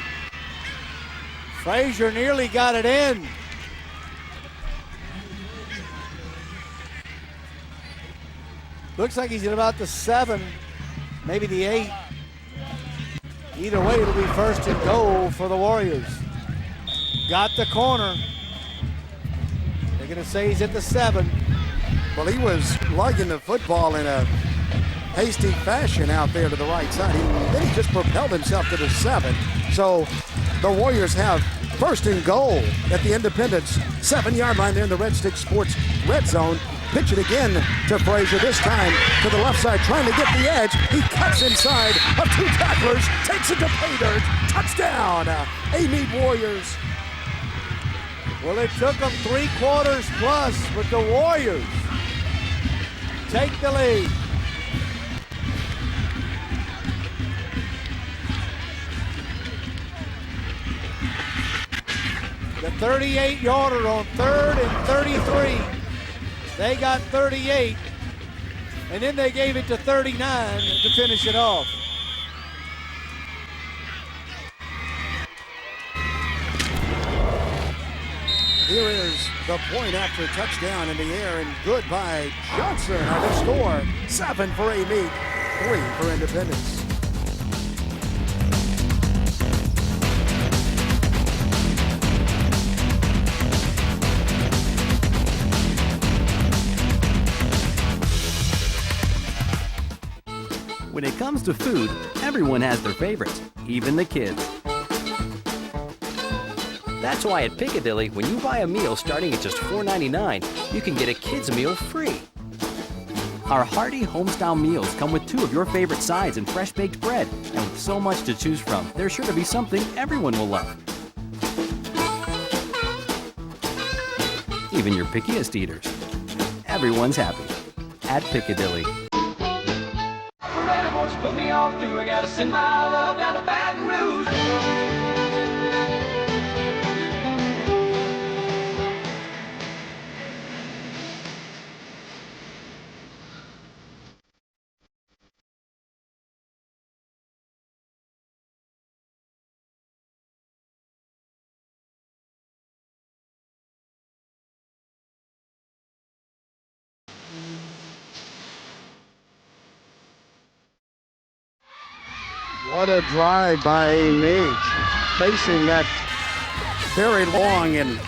Frazier nearly got it in. Looks like he's at about the 7, maybe the 8. Either way, it'll be first and goal for the Warriors. Got the corner. They're going to say he's at the 7. Well, he was lugging the football in a hasty fashion out there to the right side. Then he just propelled himself to the 7. So the Warriors have first and goal at the Independence 7-yard line there in the Red Stick Sports red zone. Pitch it again to Frazier, this time to the left side, trying to get the edge. He cuts inside of 2 tacklers, takes it to pay dirt. Touchdown, Amite Warriors. Well, it took them 3 quarters plus, but the Warriors take the lead. The 38-yarder on 3rd and 33. They got 38, and then they gave it to 39 to finish it off. Here is the point after touchdown in the air, and good by Johnson on the score. 7 for Amite, 3 for Independence. When it comes to food, everyone has their favorites, even the kids. That's why at Piccadilly, when you buy a meal starting at just $4.99, you can get a kid's meal free. Our hearty homestyle meals come with 2 of your favorite sides and fresh baked bread. And with so much to choose from, there's sure to be something everyone will love. Even your pickiest eaters. Everyone's happy at Piccadilly. Put me on through, I gotta send my love down to Baton Rouge. What a drive by Amite, facing that very long and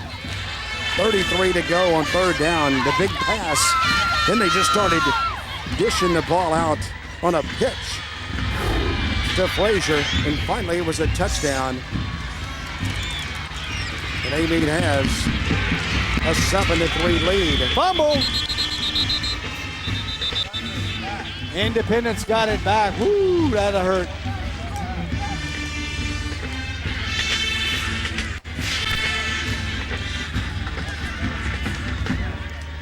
33 to go on 3rd down. The big pass. Then they just started dishing the ball out on a pitch to Frazier, and finally it was a touchdown. And Amite has a 7-3 lead. Fumble. Independence got it back. Woo, that hurt.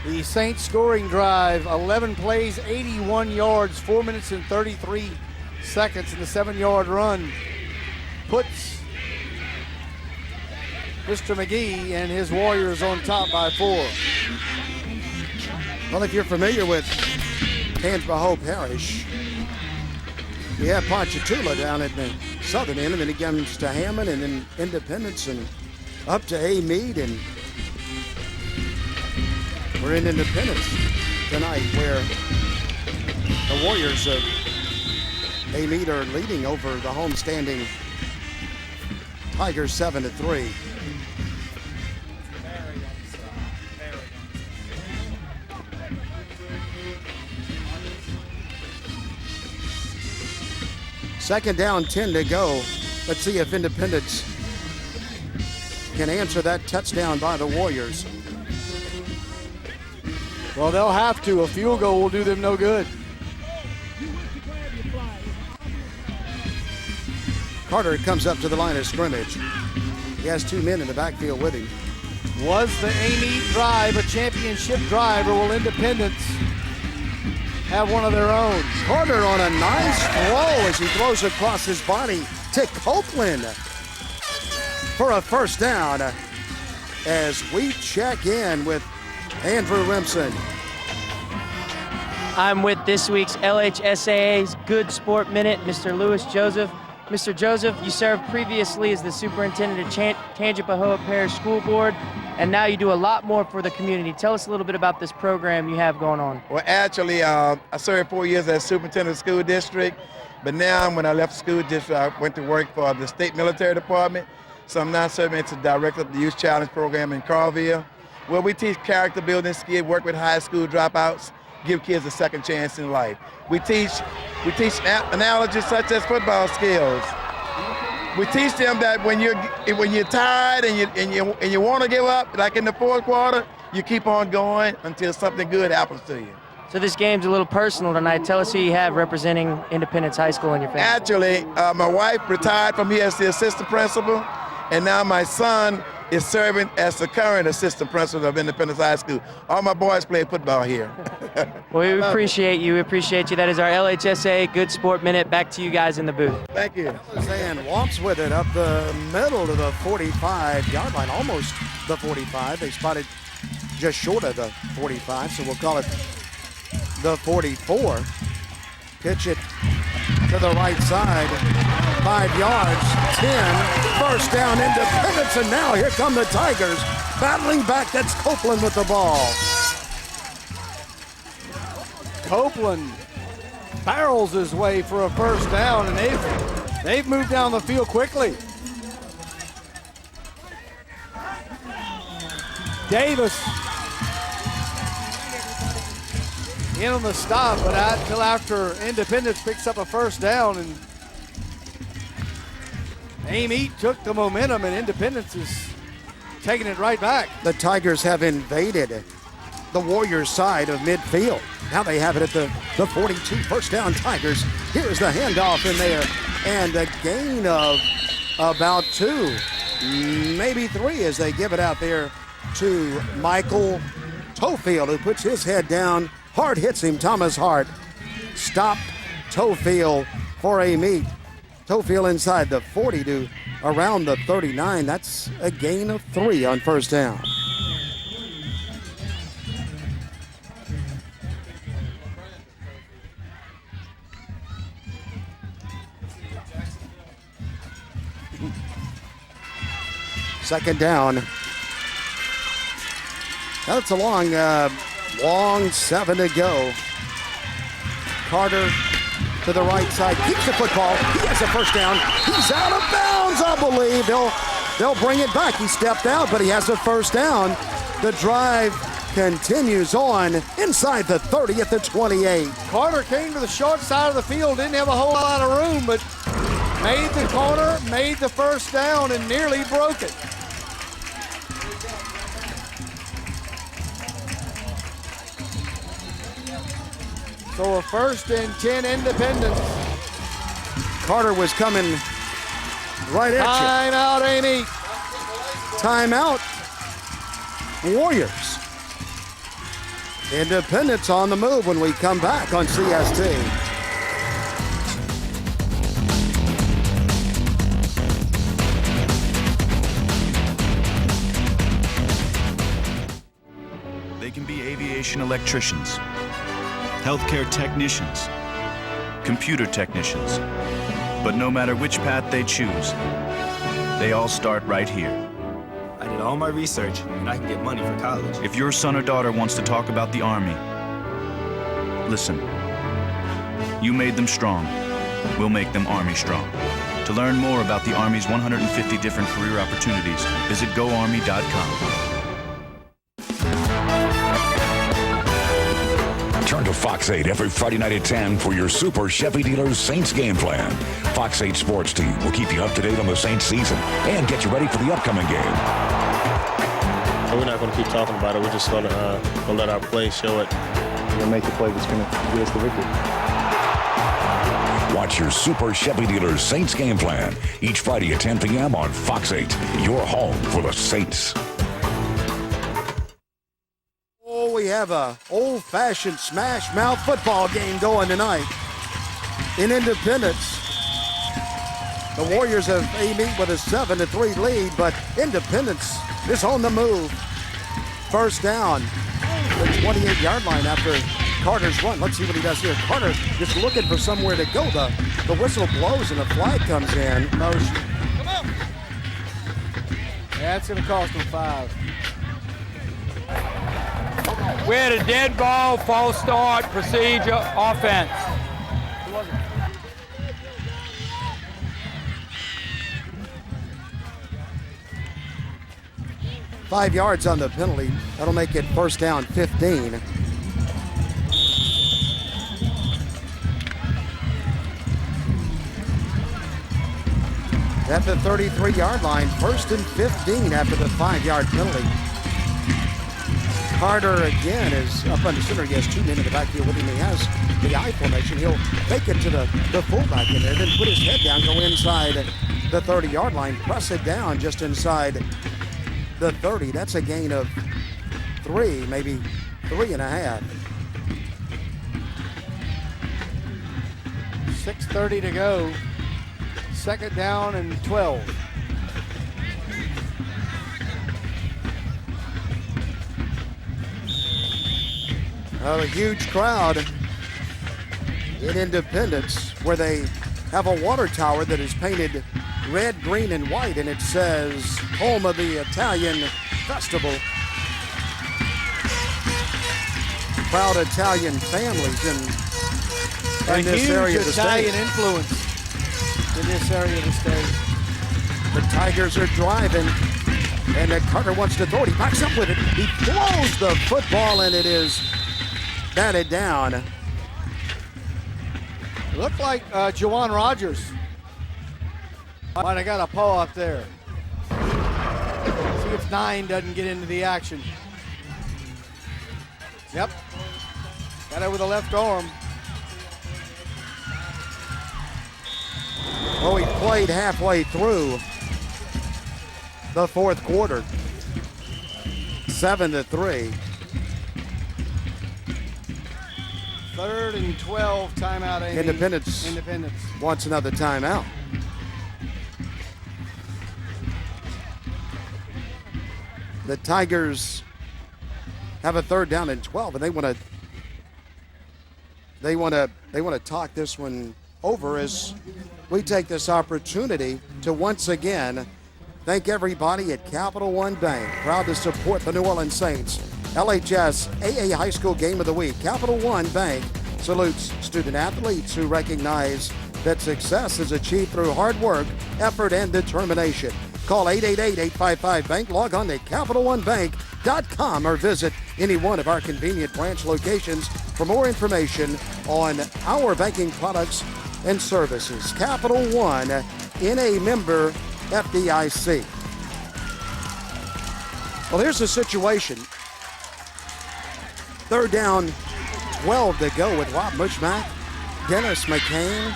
The Saints scoring drive, 11 plays, 81 yards, 4 minutes and 33 seconds in the 7-yard run. Puts Mr. McGee and his Warriors on top by 4. Well, if you're familiar with Tangipahoa Parish, we have Ponchatoula down at the southern end, and then it comes to Hammond and then Independence and up to Amite, and we're in Independence tonight where the Warriors of Amite are leading over the homestanding Tigers 7-3. Second down, 10 to go. Let's see if Independence can answer that touchdown by the Warriors. Well, they'll have to. A field goal will do them no good. Carter comes up to the line of scrimmage. He has 2 men in the backfield with him. Was the Amite drive a championship drive, or will Independence have one of their own? Carter on a nice throw as he throws across his body to Copeland for a first down as we check in with Andrew Remsen. I'm with this week's LHSAA's Good Sport Minute, Mr. Lewis Joseph. Mr. Joseph, you served previously as the superintendent of Tangipahoa Parish School Board, and now you do a lot more for the community. Tell us a little bit about this program you have going on. Well, actually, I served 4 years as superintendent of the school district, but now when I left the school district, I went to work for the state military department. So I'm now serving as the director of the Youth Challenge program in Carville, where we teach character building skills, work with high school dropouts, give kids a second chance in life. We teach analogies such as football skills. We teach them that when you're tired and you want to give up, like in the 4th quarter, you keep on going until something good happens to you. So this game's a little personal tonight. Tell us who you have representing Independence High School in your family. Actually, my wife retired from here as the assistant principal, and now my son is serving as the current assistant principal of Independence High School. All my boys play football here. Well, we appreciate you. We appreciate you. That is our LHSAA Good Sport Minute. Back to you guys in the booth. Thank you. And walks with it up the middle to the 45-yard line, almost the 45. They spotted just short of the 45, so we'll call it the 44. Pitch it to the right side, 5 yards, 10, first down, Independence, and now here come the Tigers, battling back. That's Copeland with the ball. Copeland barrels his way for a first down, and they've moved down the field quickly. Davis in on the stop, but not until after Independence picks up a first down, and Amite took the momentum, and Independence is taking it right back. The Tigers have invaded the Warriors' side of midfield. Now they have it at the 42. First down, Tigers. Here's the handoff in there. And a gain of about 2, maybe 3 as they give it out there to Michael Tofield, who puts his head down. Hart hits him. Thomas Hart stopped Tofield for Amite. Tofield inside the 40 to around the 39. That's a gain of 3 on first down. Second down. That's a long 7 to go. Carter to the right side, keeps the football. He has a first down. He's out of bounds, I believe. They'll bring it back. He stepped out, but he has a first down. The drive continues on inside the 30 at the 28. Carter came to the short side of the field, didn't have a whole lot of room, but made the corner, made the first down, and nearly broke it. So a 1st and 10 Independence. Carter was coming right at you. Timeout, Amy. Timeout. Warriors. Independence on the move when we come back on CST. They can be aviation electricians, healthcare technicians, computer technicians. But no matter which path they choose, they all start right here. I did all my research, and I can get money for college. If your son or daughter wants to talk about the Army, listen. You made them strong. We'll make them Army strong. To learn more about the Army's 150 different career opportunities, visit GoArmy.com. Turn to Fox 8 every Friday night at 10 for your Super Chevy Dealers Saints game plan. Fox 8 Sports Team will keep you up to date on the Saints season and get you ready for the upcoming game. We're not going to keep talking about it. We're just going to let our play show it. We'll make the play that's going to get us the victory. Watch your Super Chevy Dealers Saints game plan each Friday at 10 p.m. on Fox 8, your home for the Saints. Oh, we have a old-fashioned smash mouth football game going tonight in Independence. The Warriors have Amite with a 7-3 lead, but Independence is on the move. First down, the 28-yard line after Carter's run. Let's see what he does here. Carter just looking for somewhere to go. The whistle blows and a flag comes in. Motion. Come on. Yeah, it's going to cost him 5. We had a dead ball, false start, procedure, offense. 5 yards on the penalty. That'll make it first down 15. At the 33-yard line, 1st and 15 after the 5-yard penalty. Carter again is up under center. He has 2 men in the backfield with him. He has the I formation. He'll take it to the fullback in there, then put his head down, go inside the 30-yard line, press it down just inside the 30. That's a gain of 3, maybe 3.5. 6:30 to go. 2nd down and 12. A huge crowd in Independence where they have a water tower that is painted red, green, and white, and it says home of the Italian festival. Proud Italian families in this area of the state. Italian influence in this area of the state. The Tigers are driving, and Carter wants to throw it. He backs up with it. He throws the football, and it is batted down. Looked like Juwan Rogers might have got a paw up there. See See if 9 doesn't get into the action. Yep. Got it with the left arm. Well, he played halfway through the fourth quarter. 7-3. 3rd and 12, timeout. Amy. Independence wants another timeout. The Tigers have a 3rd down and 12, and they want to talk this one over as we take this opportunity to once again thank everybody at Capital One Bank, proud to support the New Orleans Saints. LHSAA High School Game of the Week. Capital One Bank salutes student athletes who recognize that success is achieved through hard work, effort, and determination. Call 888-855-BANK, log on to CapitalOneBank.com, or visit any one of our convenient branch locations for more information on our banking products and services. Capital One, NA member FDIC. Well, here's the situation. 3rd down, 12 to go with Rob Mushmack, Dennis McCain,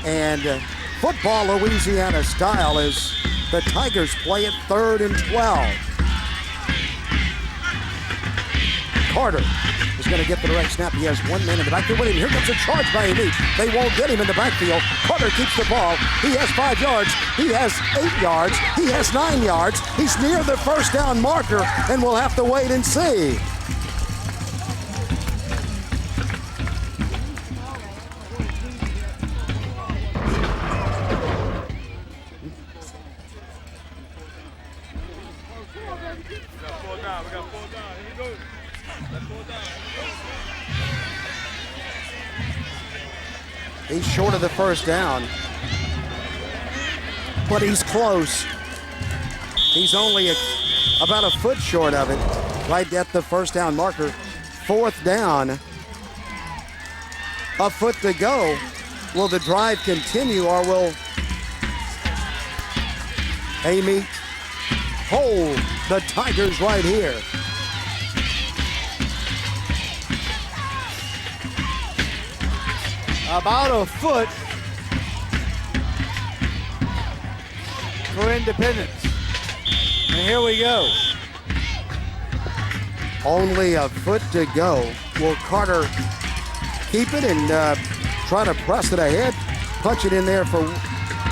and football Louisiana style as the Tigers play it 3rd and 12. Carter is going to get the direct snap. He has 1 man in the backfield with him. Here comes a charge by Amite. They won't get him in the backfield. Carter keeps the ball. He has 5 yards. He has 8 yards. He has 9 yards. He's near the 1st down marker, and we'll have to wait and see. He's short of the 1st down, but he's close. He's only about a foot short of it, right at the 1st down marker. 4th down, a foot to go. Will the drive continue, or will Amite hold the Tigers right here? About a foot for Independence. And here we go. Only a foot to go. Will Carter keep it and try to press it ahead? Punch it in there for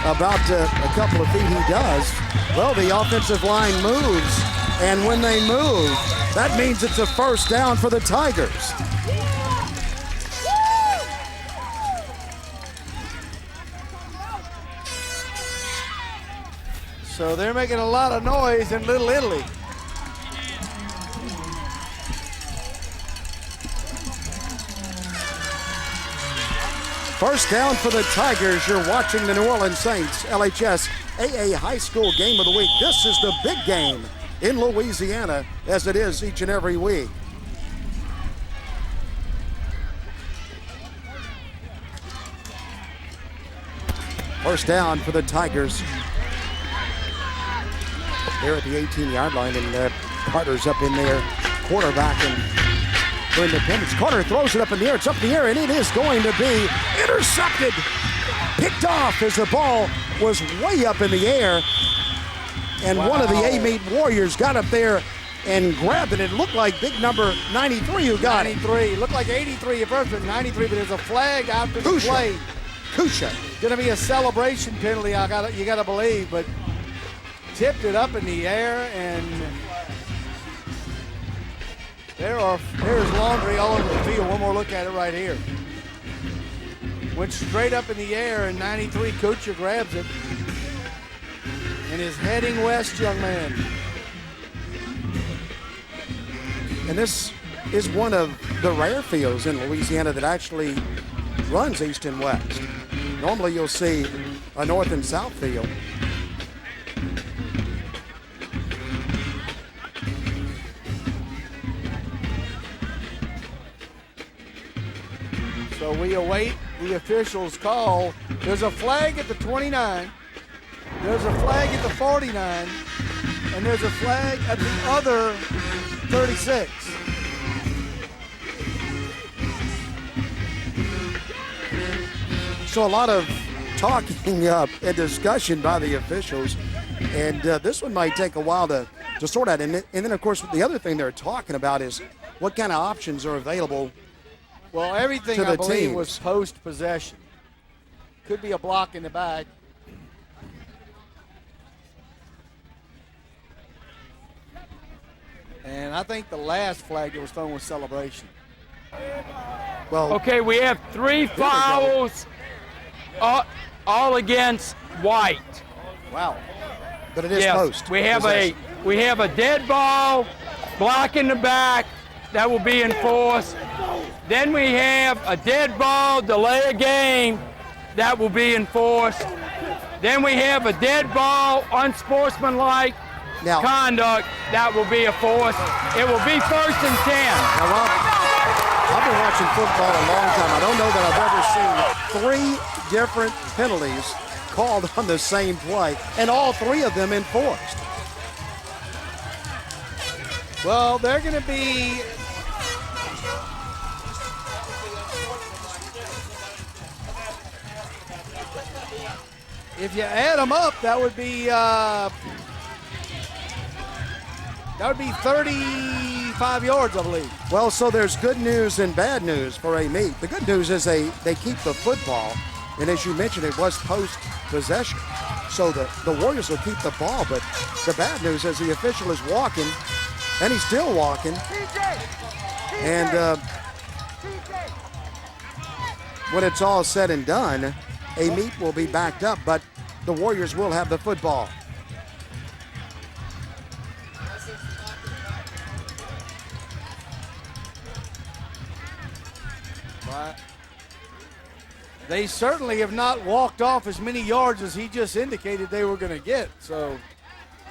about a couple of feet. He does. Well, the offensive line moves, and when they move, that means it's a 1st down for the Tigers. So they're making a lot of noise in Little Italy. First down for the Tigers. You're watching the New Orleans Saints LHSAA High School Game of the Week. This is the big game in Louisiana, as it is each and every week. First down for the Tigers. They're at the 18-yard line, and Carter's up in there, quarterback for Independence. Carter throws it up in the air. It's up in the air, and it is going to be intercepted. Picked off as the ball was way up in the air, and one of the Amite Warriors got up there and grabbed it. It looked like big number 93 who got 93. It looked like 83 at first, but 93, but there's a flag after the play. Kusha. Going to be a celebration penalty, you got to believe, but tipped it up in the air, and there's laundry all over the field. One more look at it right here. Went straight up in the air, and 93 Kucha grabs it and is heading west, young man. And this is one of the rare fields in Louisiana that actually runs east and west. Normally you'll see a north and south field. So we await the officials' call. There's a flag at the 29. There's a flag at the 49. And there's a flag at the other 36. So a lot of talking and discussion by the officials, and this one might take a while to sort out. And then, of course, the other thing they're talking about is what kind of options are available. Well, everything to the I believe teams. was post-possession. Could be a block in the back. And I think the last flag that was thrown was celebration. Well, okay, we have 3 fouls, all against White. Wow. But it is yes, post. We have a dead ball, block in the back, that will be enforced. Then we have a dead ball, delay a game, that will be enforced. Then we have a dead ball, unsportsmanlike conduct, that will be enforced. It will be 1st and 10. Now, Rob, I've been watching football a long time. I don't know that I've ever seen 3 different penalties called on the same play, and all 3 of them enforced. Well, they're going to be if you add them up, that would be 35 yards, I believe. Well, so there's good news and bad news for Amite. The good news is they keep the football, and as you mentioned, it was post-possession. So the Warriors will keep the ball, but the bad news is the official is walking, and he's still walking. And when it's all said and done, Amite will be backed up, but the Warriors will have the football. They certainly have not walked off as many yards as he just indicated they were going to get. So,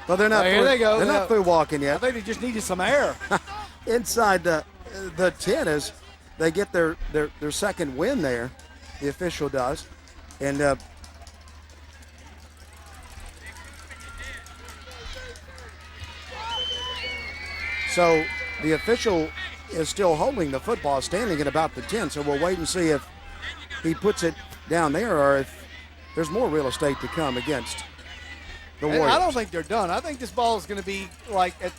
well, they're not. Here they go. They're not through walking yet. I think they just needed some air. Inside the 10 as they get their second win there. The official does, and so the official is still holding the football, standing at about the 10. So we'll wait and see if he puts it down there or if there's more real estate to come against the Warriors. I don't think they're done. I think this ball is going to be like at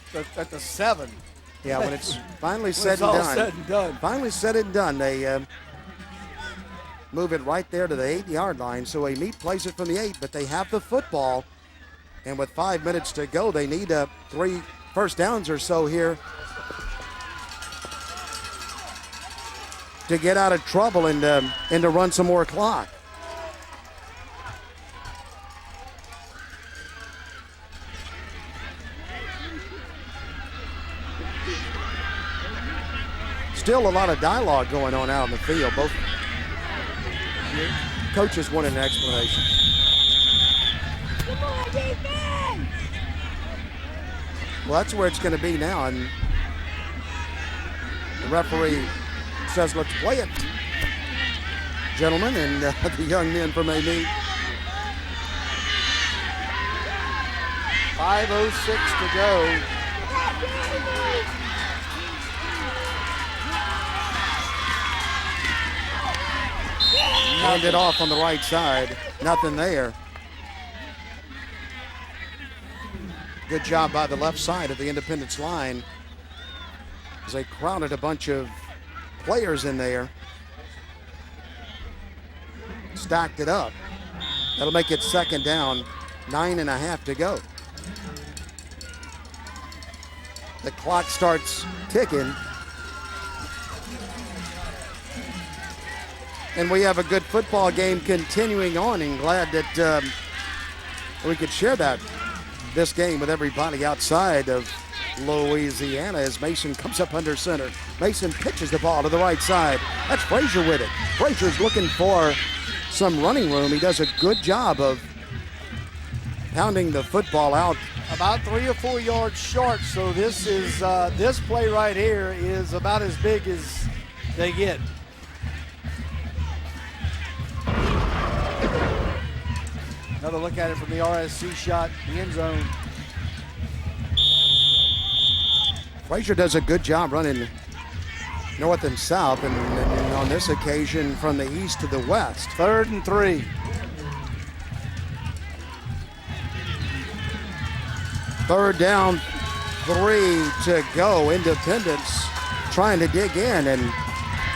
the 7. Yeah, when it's finally said and done. Finally said and done, they move it right there to the 8-yard line. So Amite plays it from the 8, but they have the football. And with 5 minutes to go, they need 3 first downs or so here to get out of trouble and to run some more clock. Still a lot of dialogue going on out in the field. Both coaches wanted an explanation. Well, that's where it's going to be now, and the referee says, let's play it, gentlemen, and the young men from Amite. 5:06 to go. Hand it off on the right side. Nothing there. Good job by the left side of the Independence line as they crowded a bunch of players in there. Stacked it up. That'll make it second down, 9.5 to go. The clock starts ticking. And we have a good football game continuing on, and glad that we could share this game with everybody outside of Louisiana as Mason comes up under center. Mason pitches the ball to the right side. That's Frazier with it. Frazier's looking for some running room. He does a good job of pounding the football out. About 3 or 4 yards short, so this is this play right here is about as big as they get. Another look at it from the RSC shot, the end zone. Frazier does a good job running north and south, and on this occasion from the east to the west. 3rd and 3. Third down, 3 to go. Independence trying to dig in, and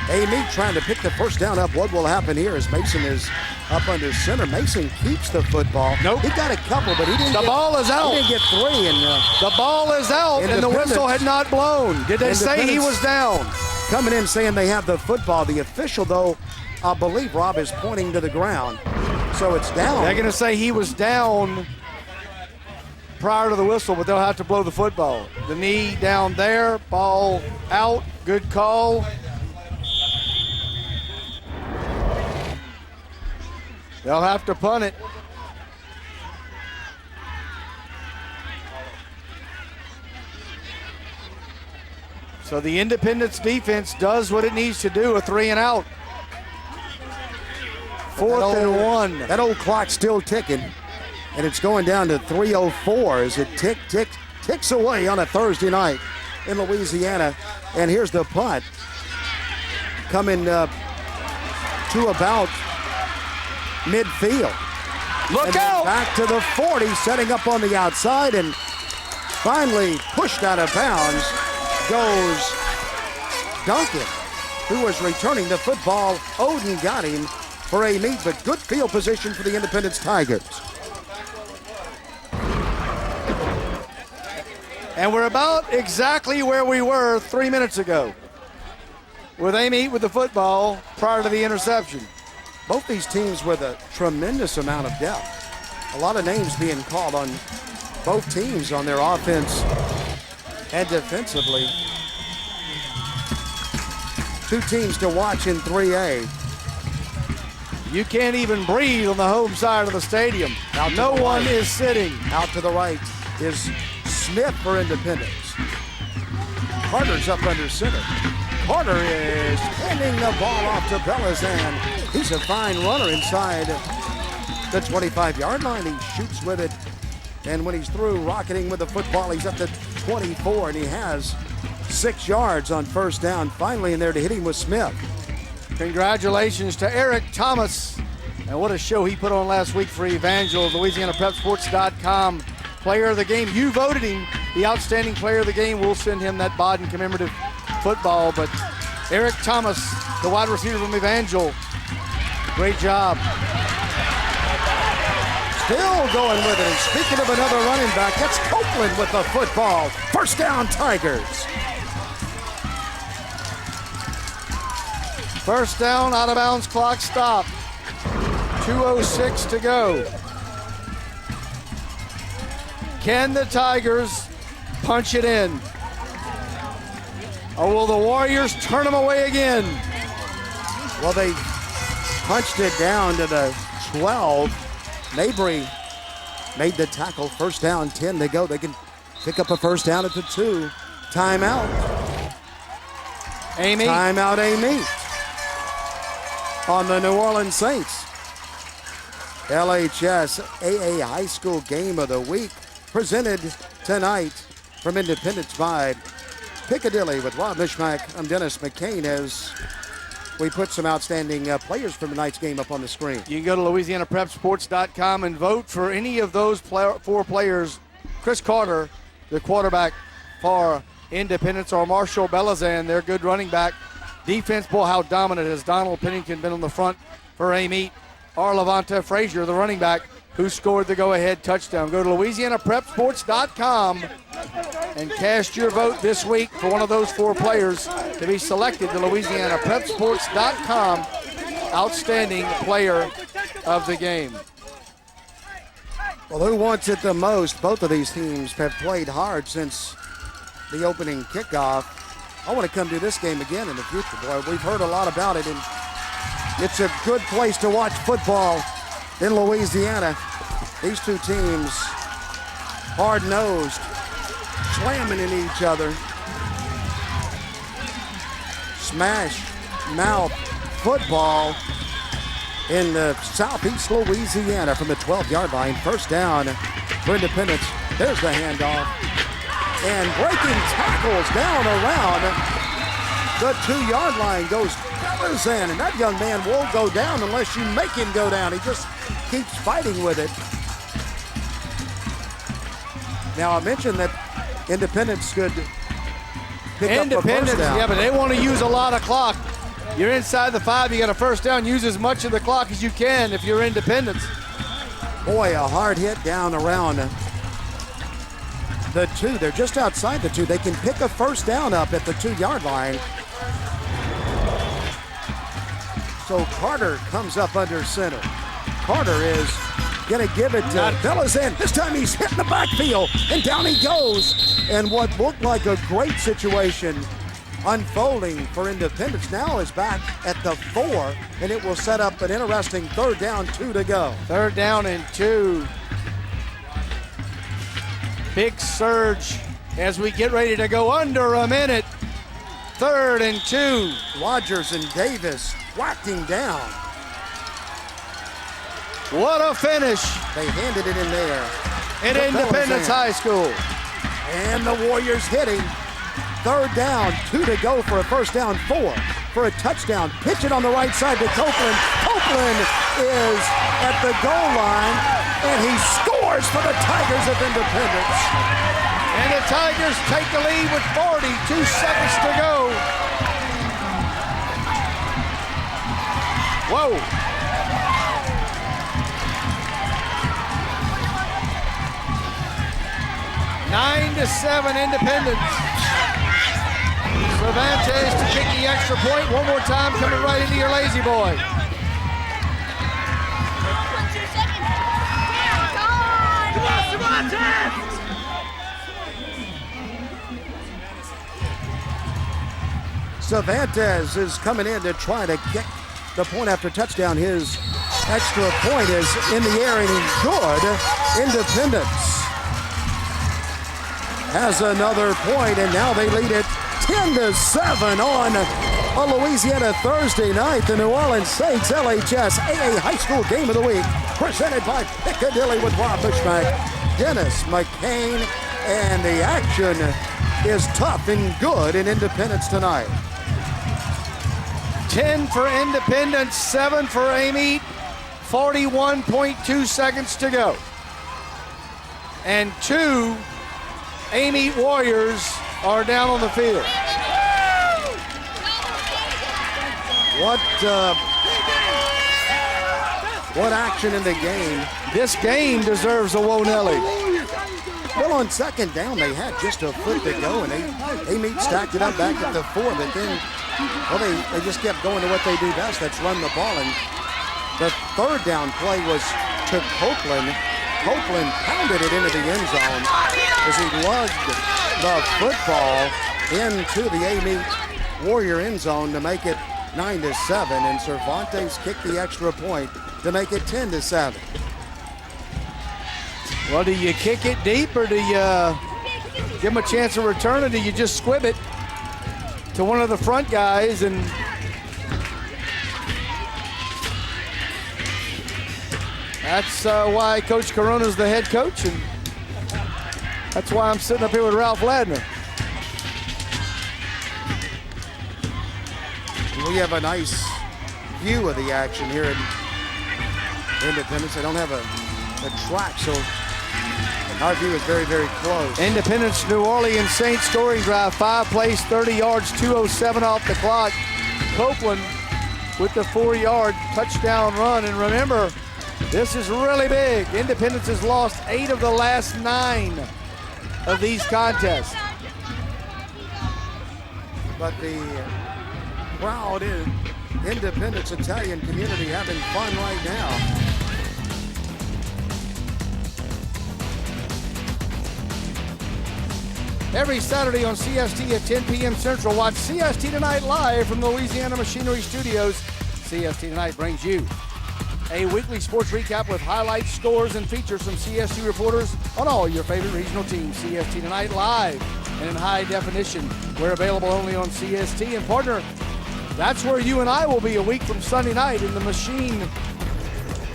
Amite trying to pick the first down up. What will happen here is Mason is up under center. Mason keeps the football. Nope. He got a couple, but he didn't. The ball is out. He didn't get 3. And the ball is out, and the whistle had not blown. Did they say he was down? Coming in saying they have the football. The official, though, I believe Rob is pointing to the ground, so it's down. They're going to say he was down prior to the whistle, but they'll have to blow the football. The knee down there, ball out. Good call. They'll have to punt it. So the Independence defense does what it needs to do, a 3 and out. 4th and 1. That old clock's still ticking, and it's going down to 3:04 as it ticks away on a Thursday night in Louisiana. And here's the punt. Coming to about midfield. Look out! Back to the 40, setting up on the outside, and finally pushed out of bounds goes Duncan, who was returning the football. Odin got him for a meet, but good field position for the Independence Tigers. And we're about exactly where we were 3 minutes ago, with Amite with the football prior to the interception. Both these teams with a tremendous amount of depth. A lot of names being called on both teams on their offense and defensively. 2 teams to watch in 3A. You can't even breathe on the home side of the stadium. No one is sitting. Out to the right is Smith for Independence. Carter's up under center. Carter is handing the ball off to Belazan. He's a fine runner inside the 25-yard line. He shoots with it, and when he's through rocketing with the football, he's up to 24, and he has 6 yards on first down. Finally in there to hit him with Smith. Congratulations to Eric Thomas. And what a show he put on last week for Evangel. LouisianaPrepSports.com player of the game. You voted him the outstanding player of the game. We'll send him that Bodden commemorative football. But Eric Thomas, the wide receiver from Evangel, great job. Still going with it. And speaking of another running back, that's Copeland with the football. First down, Tigers. First down, out of bounds, clock stopped. 2:06 to go. Can the Tigers punch it in? Or will the Warriors turn them away again? Well, they punched it down to the 12. Mabry made the tackle. First down, 10 to go. They can pick up a first down at the 2. Timeout. Amite. Timeout, Amite. On the New Orleans Saints. LHSAA High School Game of the Week presented tonight from Independence by Piccadilly with Rob Mishmack. I'm Dennis McCain as we put some outstanding players from tonight's game up on the screen. You can go to LouisianaPrepSports.com and vote for any of those 4 players. Chris Carter, the quarterback for Independence, or Marshall Belazan, their good running back. Defense, boy, how dominant has Donald Pennington been on the front for Amite. Or Levante Frazier, the running back, who scored the go-ahead touchdown. Go to LouisianaPrepSports.com and cast your vote this week for one of those 4 players to be selected to LouisianaPrepSports.com outstanding player of the game. Well, who wants it the most? Both of these teams have played hard since the opening kickoff. I want to come to this game again in the future, boy. We've heard a lot about it, and it's a good place to watch football in Louisiana. These 2 teams, hard-nosed, slamming in each other. Smash mouth football in the southeast Louisiana from the 12-yard line. First down for Independence. There's the handoff And breaking tackles down around the 2-yard line goes Belizan, and that young man won't go down unless you make him go down. He just keeps fighting with it. Now, I mentioned that Independence could pick up a first down. Yeah, but they want to use a lot of clock. You're inside the 5, you got a first down, use as much of the clock as you can if you're Independence. Boy, a hard hit down around the 2. They're just outside the 2. They can pick a first down up at the 2-yard line. So Carter comes up under center. Carter is going to give it to Belizan. This time he's hitting the backfield, and down he goes. And what looked like a great situation unfolding for Independence now is back at the 4, and it will set up an interesting 3rd down, 2 to go. 3rd down and 2. Big surge as we get ready to go under a minute. 3rd and 2. Rogers and Davis whacked him down. What a finish. They handed it in there. At Independence High School. And the Warriors hitting. 3rd down, 2 to go for a first down, 4 for a touchdown. Pitch it on the right side to Copeland. Copeland is at the goal line, and he scores for the Tigers of Independence. And the Tigers take the lead with 42 seconds to go. Whoa. Nine to 7 Independence. Cervantes to kick the extra point. One more time, coming right into your lazy boy. Cervantes is coming in to try to get the point after touchdown. His extra point is in the air and he's good. Independence has another point, and now they lead it 10-7 on a Louisiana Thursday night. The New Orleans Saints LHSAA High School Game of the Week, presented by Piccadilly with Rob Bushmack, Dennis McCain, and the action is tough and good in Independence tonight. 10 for Independence, 7 for Amite, 41.2 seconds to go. And 2 Amite Warriors are down on the field. What action in the game? This game deserves a Whoa Nelly. Well, on 2nd down, they had just a foot to go, and Amite stacked it up back at the 4, but then, well, they just kept going to what they do best. That's run the ball, and the 3rd down play was to Copeland. Copeland pounded it into the end zone as he lugged the football into the Amite Warrior end zone to make it 9-7, and Cervantes kicked the extra point to make it 10-7. Well, do you kick it deep, or do you give him a chance to return, or do you just squib it to one of the front guys? And that's why Coach Corona's the head coach, and that's why I'm sitting up here with Ralph Ladner. We have a nice view of the action here at Independence. They don't have a track, so our view is very, very close. Independence New Orleans Saints scoring drive, 5 plays, 30 yards, 2:07 off the clock. Copeland with the 4-yard touchdown run. And remember, this is really big. Independence has lost 8 of the last 9 of these contests. But the crowd in Independence Italian community having fun right now. Every Saturday on CST at 10 p.m. Central, watch CST Tonight live from the Louisiana Machinery Studios. CST Tonight brings you a weekly sports recap with highlights, scores, and features from CST reporters on all your favorite regional teams. CST Tonight live and in high definition. We're available only on CST. And partner, that's where you and I will be a week from Sunday night in the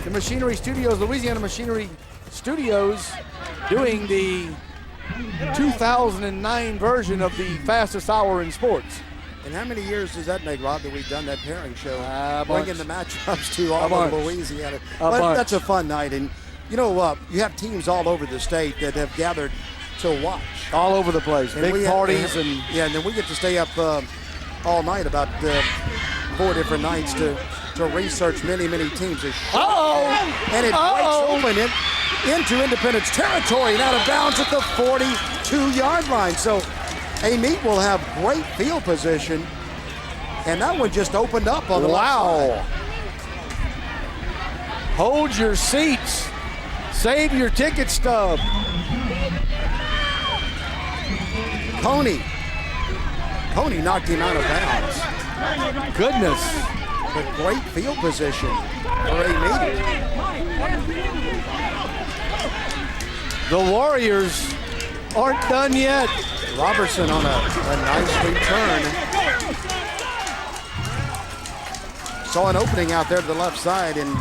Machinery Studios, Louisiana Machinery Studios, doing the 2009 version of the fastest hour in sports. And how many years does that make, Rob, that we've done that pairing show? Bringing the matchups to all over Louisiana. But that's a fun night. And, you know, you have teams all over the state that have gathered to watch. All over the place. And big parties. Yeah, and then we get to stay up all night, about 4 different nights to research many teams. And it breaks open into Independence territory and out of bounds at the 42-yard line. So Amite will have great field position, and that one just opened up on the left side. Hold your seats. Save your ticket stub. Coney knocked him out of bounds. Goodness. But great field position for Amite. The Warriors aren't done yet. Robertson on a nice return. Saw an opening out there to the left side and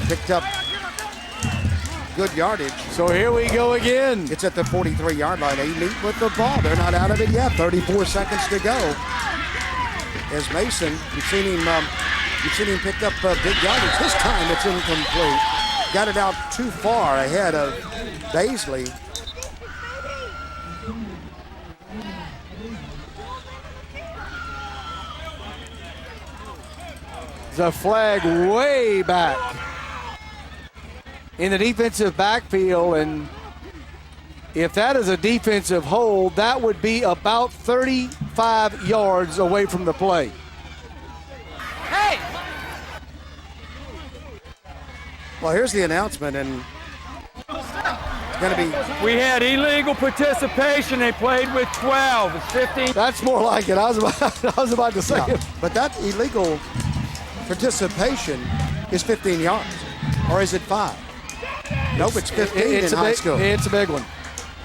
picked up good yardage. So here we go again. It's at the 43-yard line. Amite with the ball. They're not out of it yet. 34 seconds to go. As Mason, you've seen him pick up big yardage. This time it's incomplete. Got it out too far ahead of Baisley. The flag way back in the defensive backfield, and if that is a defensive hold, that would be about 35 yards away from the play. Hey! Well, here's the announcement, and it's going to be... We had illegal participation. They played with 12. It's 15. That's more like it. I was about to say it. But that illegal participation is 15 yards, or is it 5? Nope, it's 15 in high school. It's a big one.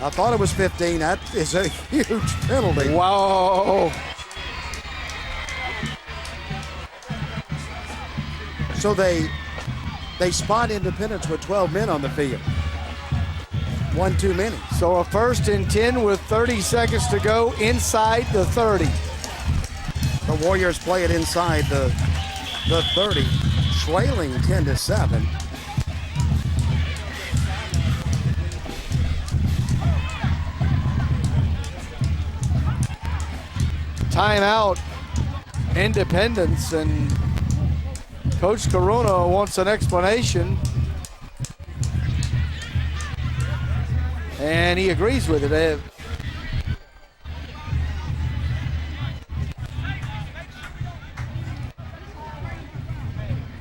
I thought it was 15. That is a huge penalty. Wow. So they spot Independence with 12 men on the field. One too many. So a 1st and 10 with 30 seconds to go inside the 30. The Warriors play it inside the 30, trailing 10-7. Timeout, Independence, and Coach Corona wants an explanation. And he agrees with it.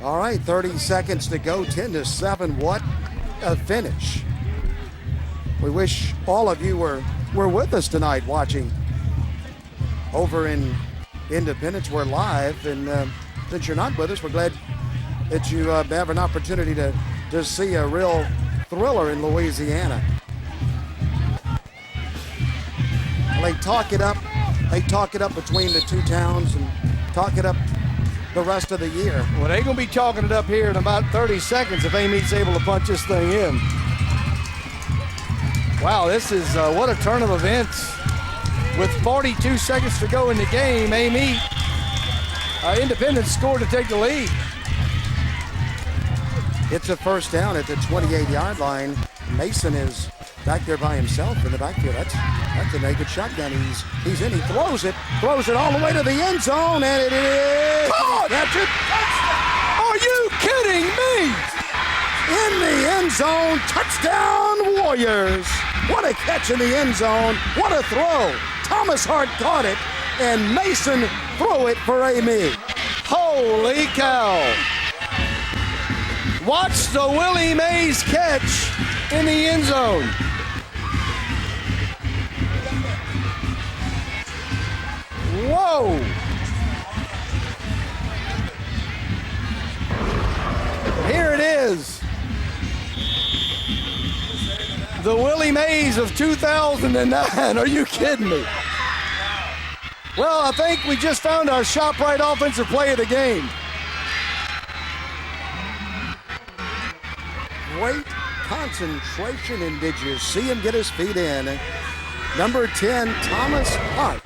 All right, 30 seconds to go, 10-7. What a finish. We wish all of you were with us tonight watching over in Independence. We're live, and since you're not with us, we're glad that you have an opportunity to see a real thriller in Louisiana. They talk it up. They talk it up between the two towns and talk it up the rest of the year. Well, they're going to be talking it up here in about 30 seconds if Amite's able to punch this thing in. Wow, this is what a turn of events. With 42 seconds to go in the game, Amite, Independence scored to take the lead. It's a first down at the 28-yard line. Mason is back there by himself in the backfield. That's a naked shotgun. He's in. He throws it all the way to the end zone, and it is caught. Catch it. Are you kidding me? In the end zone, touchdown Warriors. What a catch in the end zone. What a throw. Thomas Hart caught it, and Mason threw it for Amite. Holy cow. Watch the Willie Mays catch in the end zone. Whoa. Here it is. The Willie Mays of 2009. Are you kidding me? Well, I think we just found our ShopRite offensive play of the game. Great concentration, and did you see him get his feet in? Number 10, Thomas Hart.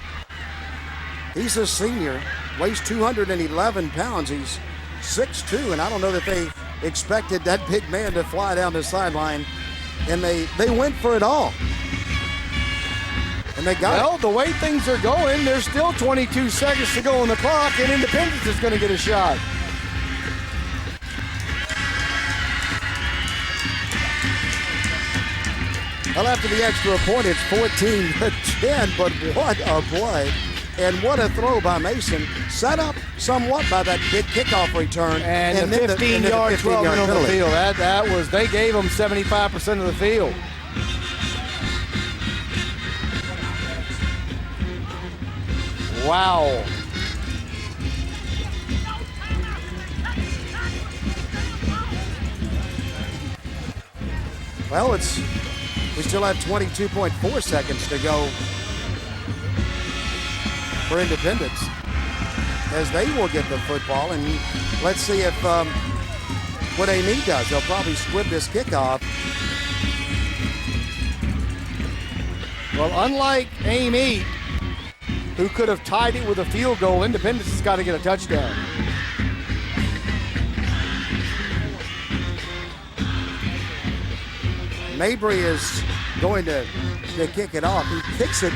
He's a senior, weighs 211 pounds. He's 6'2", and I don't know that they expected that big man to fly down the sideline, and they went for it all. And they got it. The way things are going, there's still 22 seconds to go on the clock, and Independence is going to get a shot. Well, after the extra point, it's 14-10, but what a play. And what a throw by Mason. Set up somewhat by that big kickoff return. And the 15-yard, 12 on the field. That was, they gave them 75% of the field. Wow. Well, we still have 22.4 seconds to go for Independence as they will get the football. And let's see if what Amite does. They'll probably squib this kickoff. Well, unlike Amite, who could have tied it with a field goal, Independence has got to get a touchdown. Mabry is going to kick it off. He kicks it,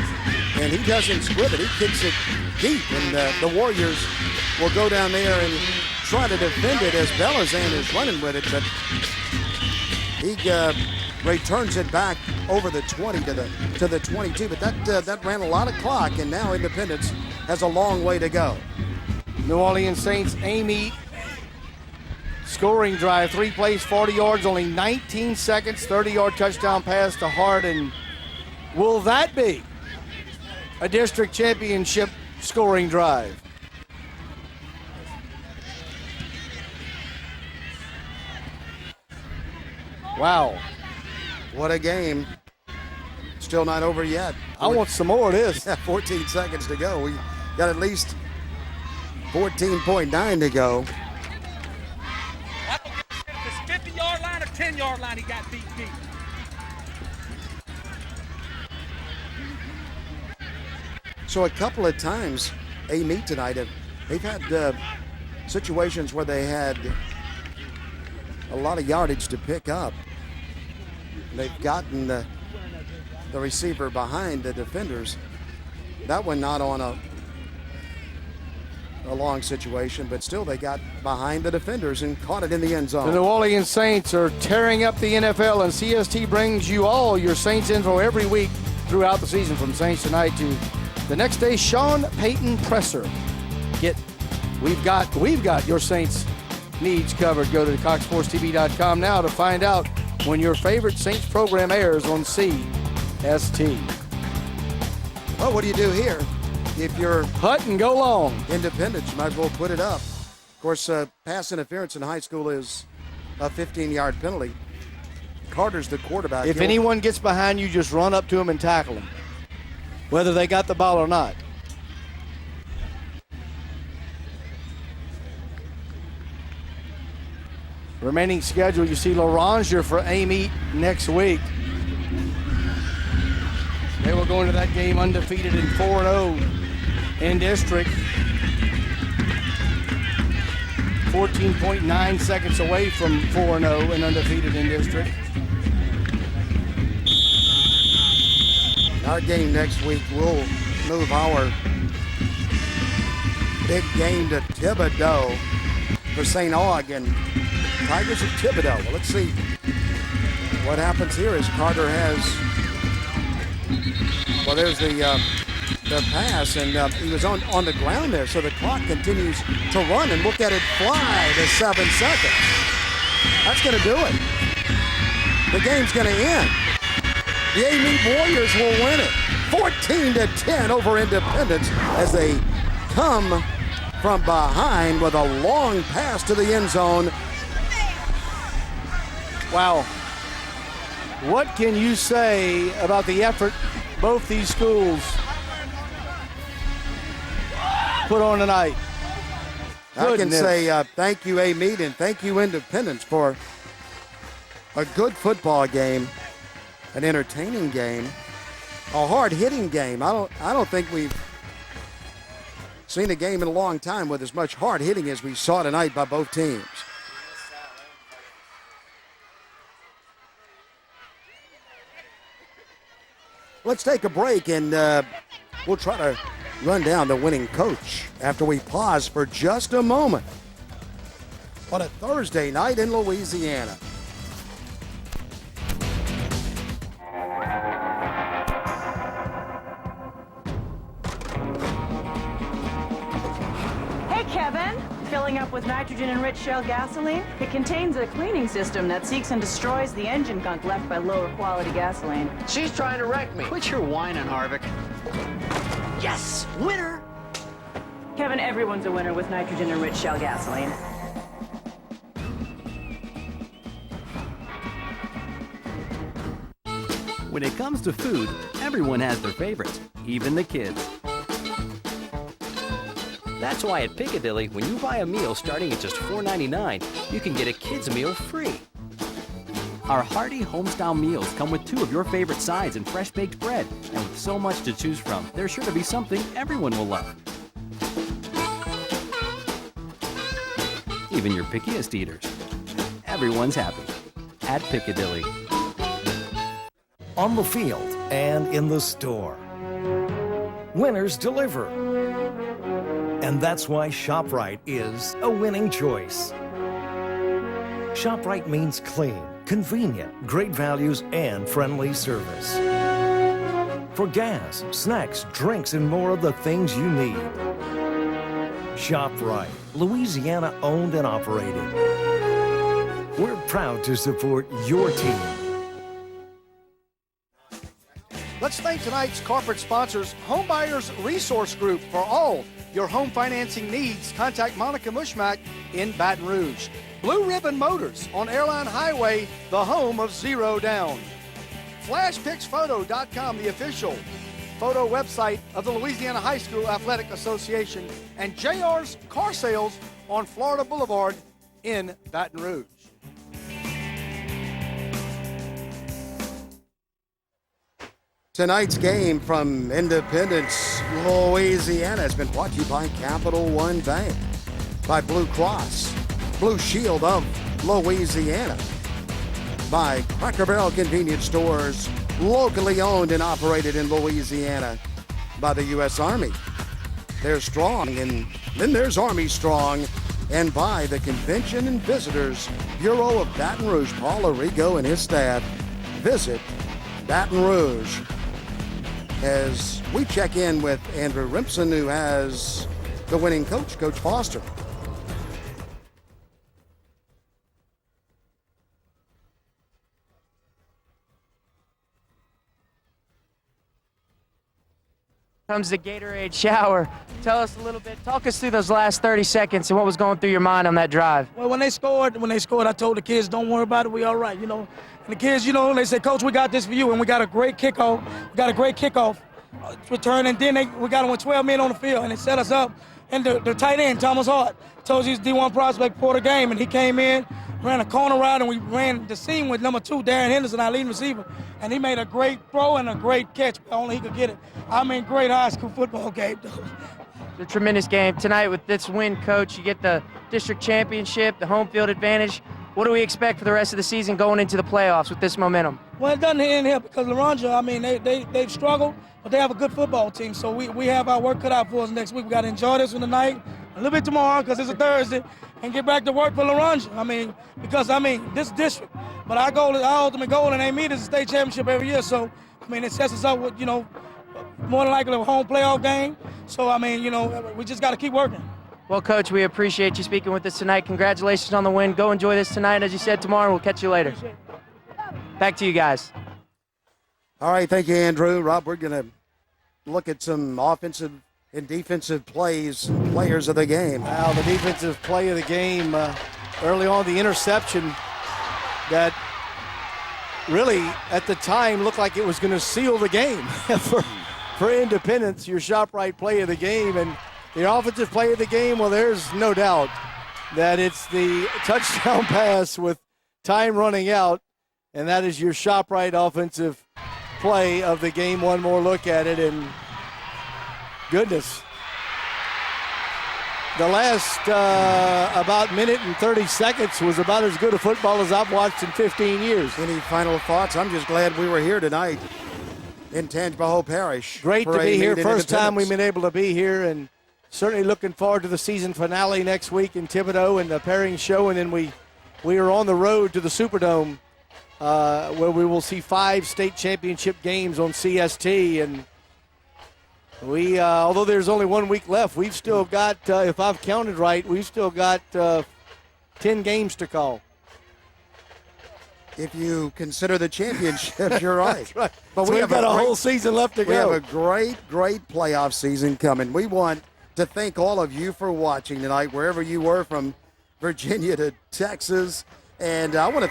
and he doesn't squib it. He kicks it deep, and the Warriors will go down there and try to defend it as Belazan is running with it, but he returns it back over the 20 to the 22. But that ran a lot of clock, and now Independence has a long way to go. New Orleans Saints, Amite. Scoring drive, 3 plays, 40 yards, only 19 seconds, 30-yard touchdown pass to Hart. And will that be a district championship scoring drive? Wow. What a game. Still not over yet. I want some more of this. 14 seconds to go. We got at least 14.9 to go. 50-yard line or 10-yard line, he got beat deep. So a couple of times, Amite tonight, they've had situations where they had a lot of yardage to pick up. They've gotten the receiver behind the defenders. That one not on a long situation, but still they got behind the defenders and caught it in the end zone. The New Orleans Saints are tearing up the NFL, and CST brings you all your Saints info every week throughout the season, from Saints Tonight to the next day. Sean Payton Presser. We've got your Saints needs covered. Go to coxsportstv.com now to find out when your favorite Saints program airs on CST. Well, what do you do here? If you're hut and go long, Independence, you might as well put it up. Of course, pass interference in high school is a 15-yard penalty. Carter's the quarterback. If anyone gets behind you, just run up to them and tackle them, whether they got the ball or not. Remaining schedule, you see Loranger for Amite next week. They will go into that game undefeated and 4-0 in district. 14.9 seconds away from 4-0 and undefeated in district. Our game next week will move our big game to Thibodaux for St. Aug, and Tigers of Thibodaux. Well, let's see what happens here as Carter has. Well, there's the pass, and he was on the ground there, so the clock continues to run, and look at it fly to 7 seconds. That's going to do it. The game's going to end. The Amite Warriors will win it 14-10 over Independence as they come from behind with a long pass to the end zone. Wow. What can you say about the effort both these schools put on tonight? I can say thank you, Amite, and thank you, Independence, for a good football game, an entertaining game, a hard-hitting game. I don't think we've seen a game in a long time with as much hard hitting as we saw tonight by both teams. Let's take a break, and we'll try to run down the winning coach after we pause for just a moment on a Thursday night in Louisiana. Hey, Kevin. Filling up with nitrogen-enriched shell gasoline? It contains a cleaning system that seeks and destroys the engine gunk left by lower-quality gasoline. She's trying to wreck me. Quit your whining, Harvick. Yes! Winner! Kevin, everyone's a winner with nitrogen-enriched shell gasoline. When it comes to food, everyone has their favorites, even the kids. That's why at Piccadilly, when you buy a meal starting at just $4.99, you can get a kid's meal free. Our hearty homestyle meals come with 2 of your favorite sides and fresh baked bread. And with so much to choose from, there's sure to be something everyone will love. Even your pickiest eaters. Everyone's happy at Piccadilly. On the field and in the store. Winners deliver. And that's why ShopRite is a winning choice. ShopRite means clean, convenient, great values, and friendly service. For gas, snacks, drinks, and more of the things you need. ShopRite, Louisiana owned and operated. We're proud to support your team. Let's thank tonight's corporate sponsors, Homebuyers Resource Group, for all your home financing needs. Contact Monica Mushmack in Baton Rouge. Blue Ribbon Motors on Airline Highway, the home of Zero Down. FlashPicsPhoto.com, the official photo website of the Louisiana High School Athletic Association. And JR's Car Sales on Florida Boulevard in Baton Rouge. Tonight's game from Independence, Louisiana has been brought to you by Capital One Bank, by Blue Cross, Blue Shield of Louisiana, by Cracker Barrel Convenience Stores, locally owned and operated in Louisiana, by the U.S. Army. They're strong, and then there's Army Strong, and by the Convention and Visitors Bureau of Baton Rouge. Paul Arrigo and his staff visit Baton Rouge. As we check in with Andrew Rimpson, who has the winning coach, Coach Foster. Comes the Gatorade shower. Tell us a little bit, talk us through those last 30 seconds and what was going through your mind on that drive. Well, when they scored, I told the kids, don't worry about it, we all right, you know. And the kids, you know, they said, Coach, we got this for you, and we got a great kickoff. Return, and then we got them with 12 men on the field, and they set us up. And the tight end, Thomas Hart, told you he's D1 prospect for the game, and he came in, ran a corner route, and we ran the seam with number 2, Darren Henderson, our leading receiver, and he made a great throw and a great catch. Only he could get it. I mean, great high school football game. A tremendous game tonight with this win, Coach. You get the district championship, the home field advantage. What do we expect for the rest of the season going into the playoffs with this momentum? Well, it doesn't end here because Laranja, I mean, they've struggled, but they have a good football team. So we have our work cut out for us next week. We got to enjoy this one tonight, a little bit tomorrow because it's a Thursday, and get back to work for Laranja. I mean, because, this district. But our ultimate goal in Amite is a state championship every year. So, it sets us up with, more than likely a home playoff game. So, we just got to keep working. Well, Coach, we appreciate you speaking with us tonight. Congratulations on the win. Go enjoy this tonight. As you said, tomorrow, we'll catch you later. Back to you guys. All right, thank you, Andrew. Rob, we're going to look at some offensive and defensive plays and players of the game. Well, the defensive play of the game, early on, the interception that really, at the time, looked like it was going to seal the game for Independence, your ShopRite play of the game. And the offensive play of the game, well, there's no doubt that it's the touchdown pass with time running out And that is your ShopRite offensive play of the game. One more look at it, and goodness. The last about minute and 30 seconds was about as good a football as I've watched in 15 years. Any final thoughts? I'm just glad we were here tonight in Tangipahoa Parish. Great to be here. First time we've been able to be here, and certainly looking forward to the season finale next week in Thibodaux and the pairing show. And then we are on the road to the Superdome where we will see 5 state championship games on CST. And we, although there's only 1 week left, we've still got, if I've counted right, we've still got 10 games to call. If you consider the championship, you're right. That's right. But So we we've have got a whole season left to go. We have a great playoff season coming. We want to thank all of you for watching tonight, wherever you were, from Virginia to Texas. And I want to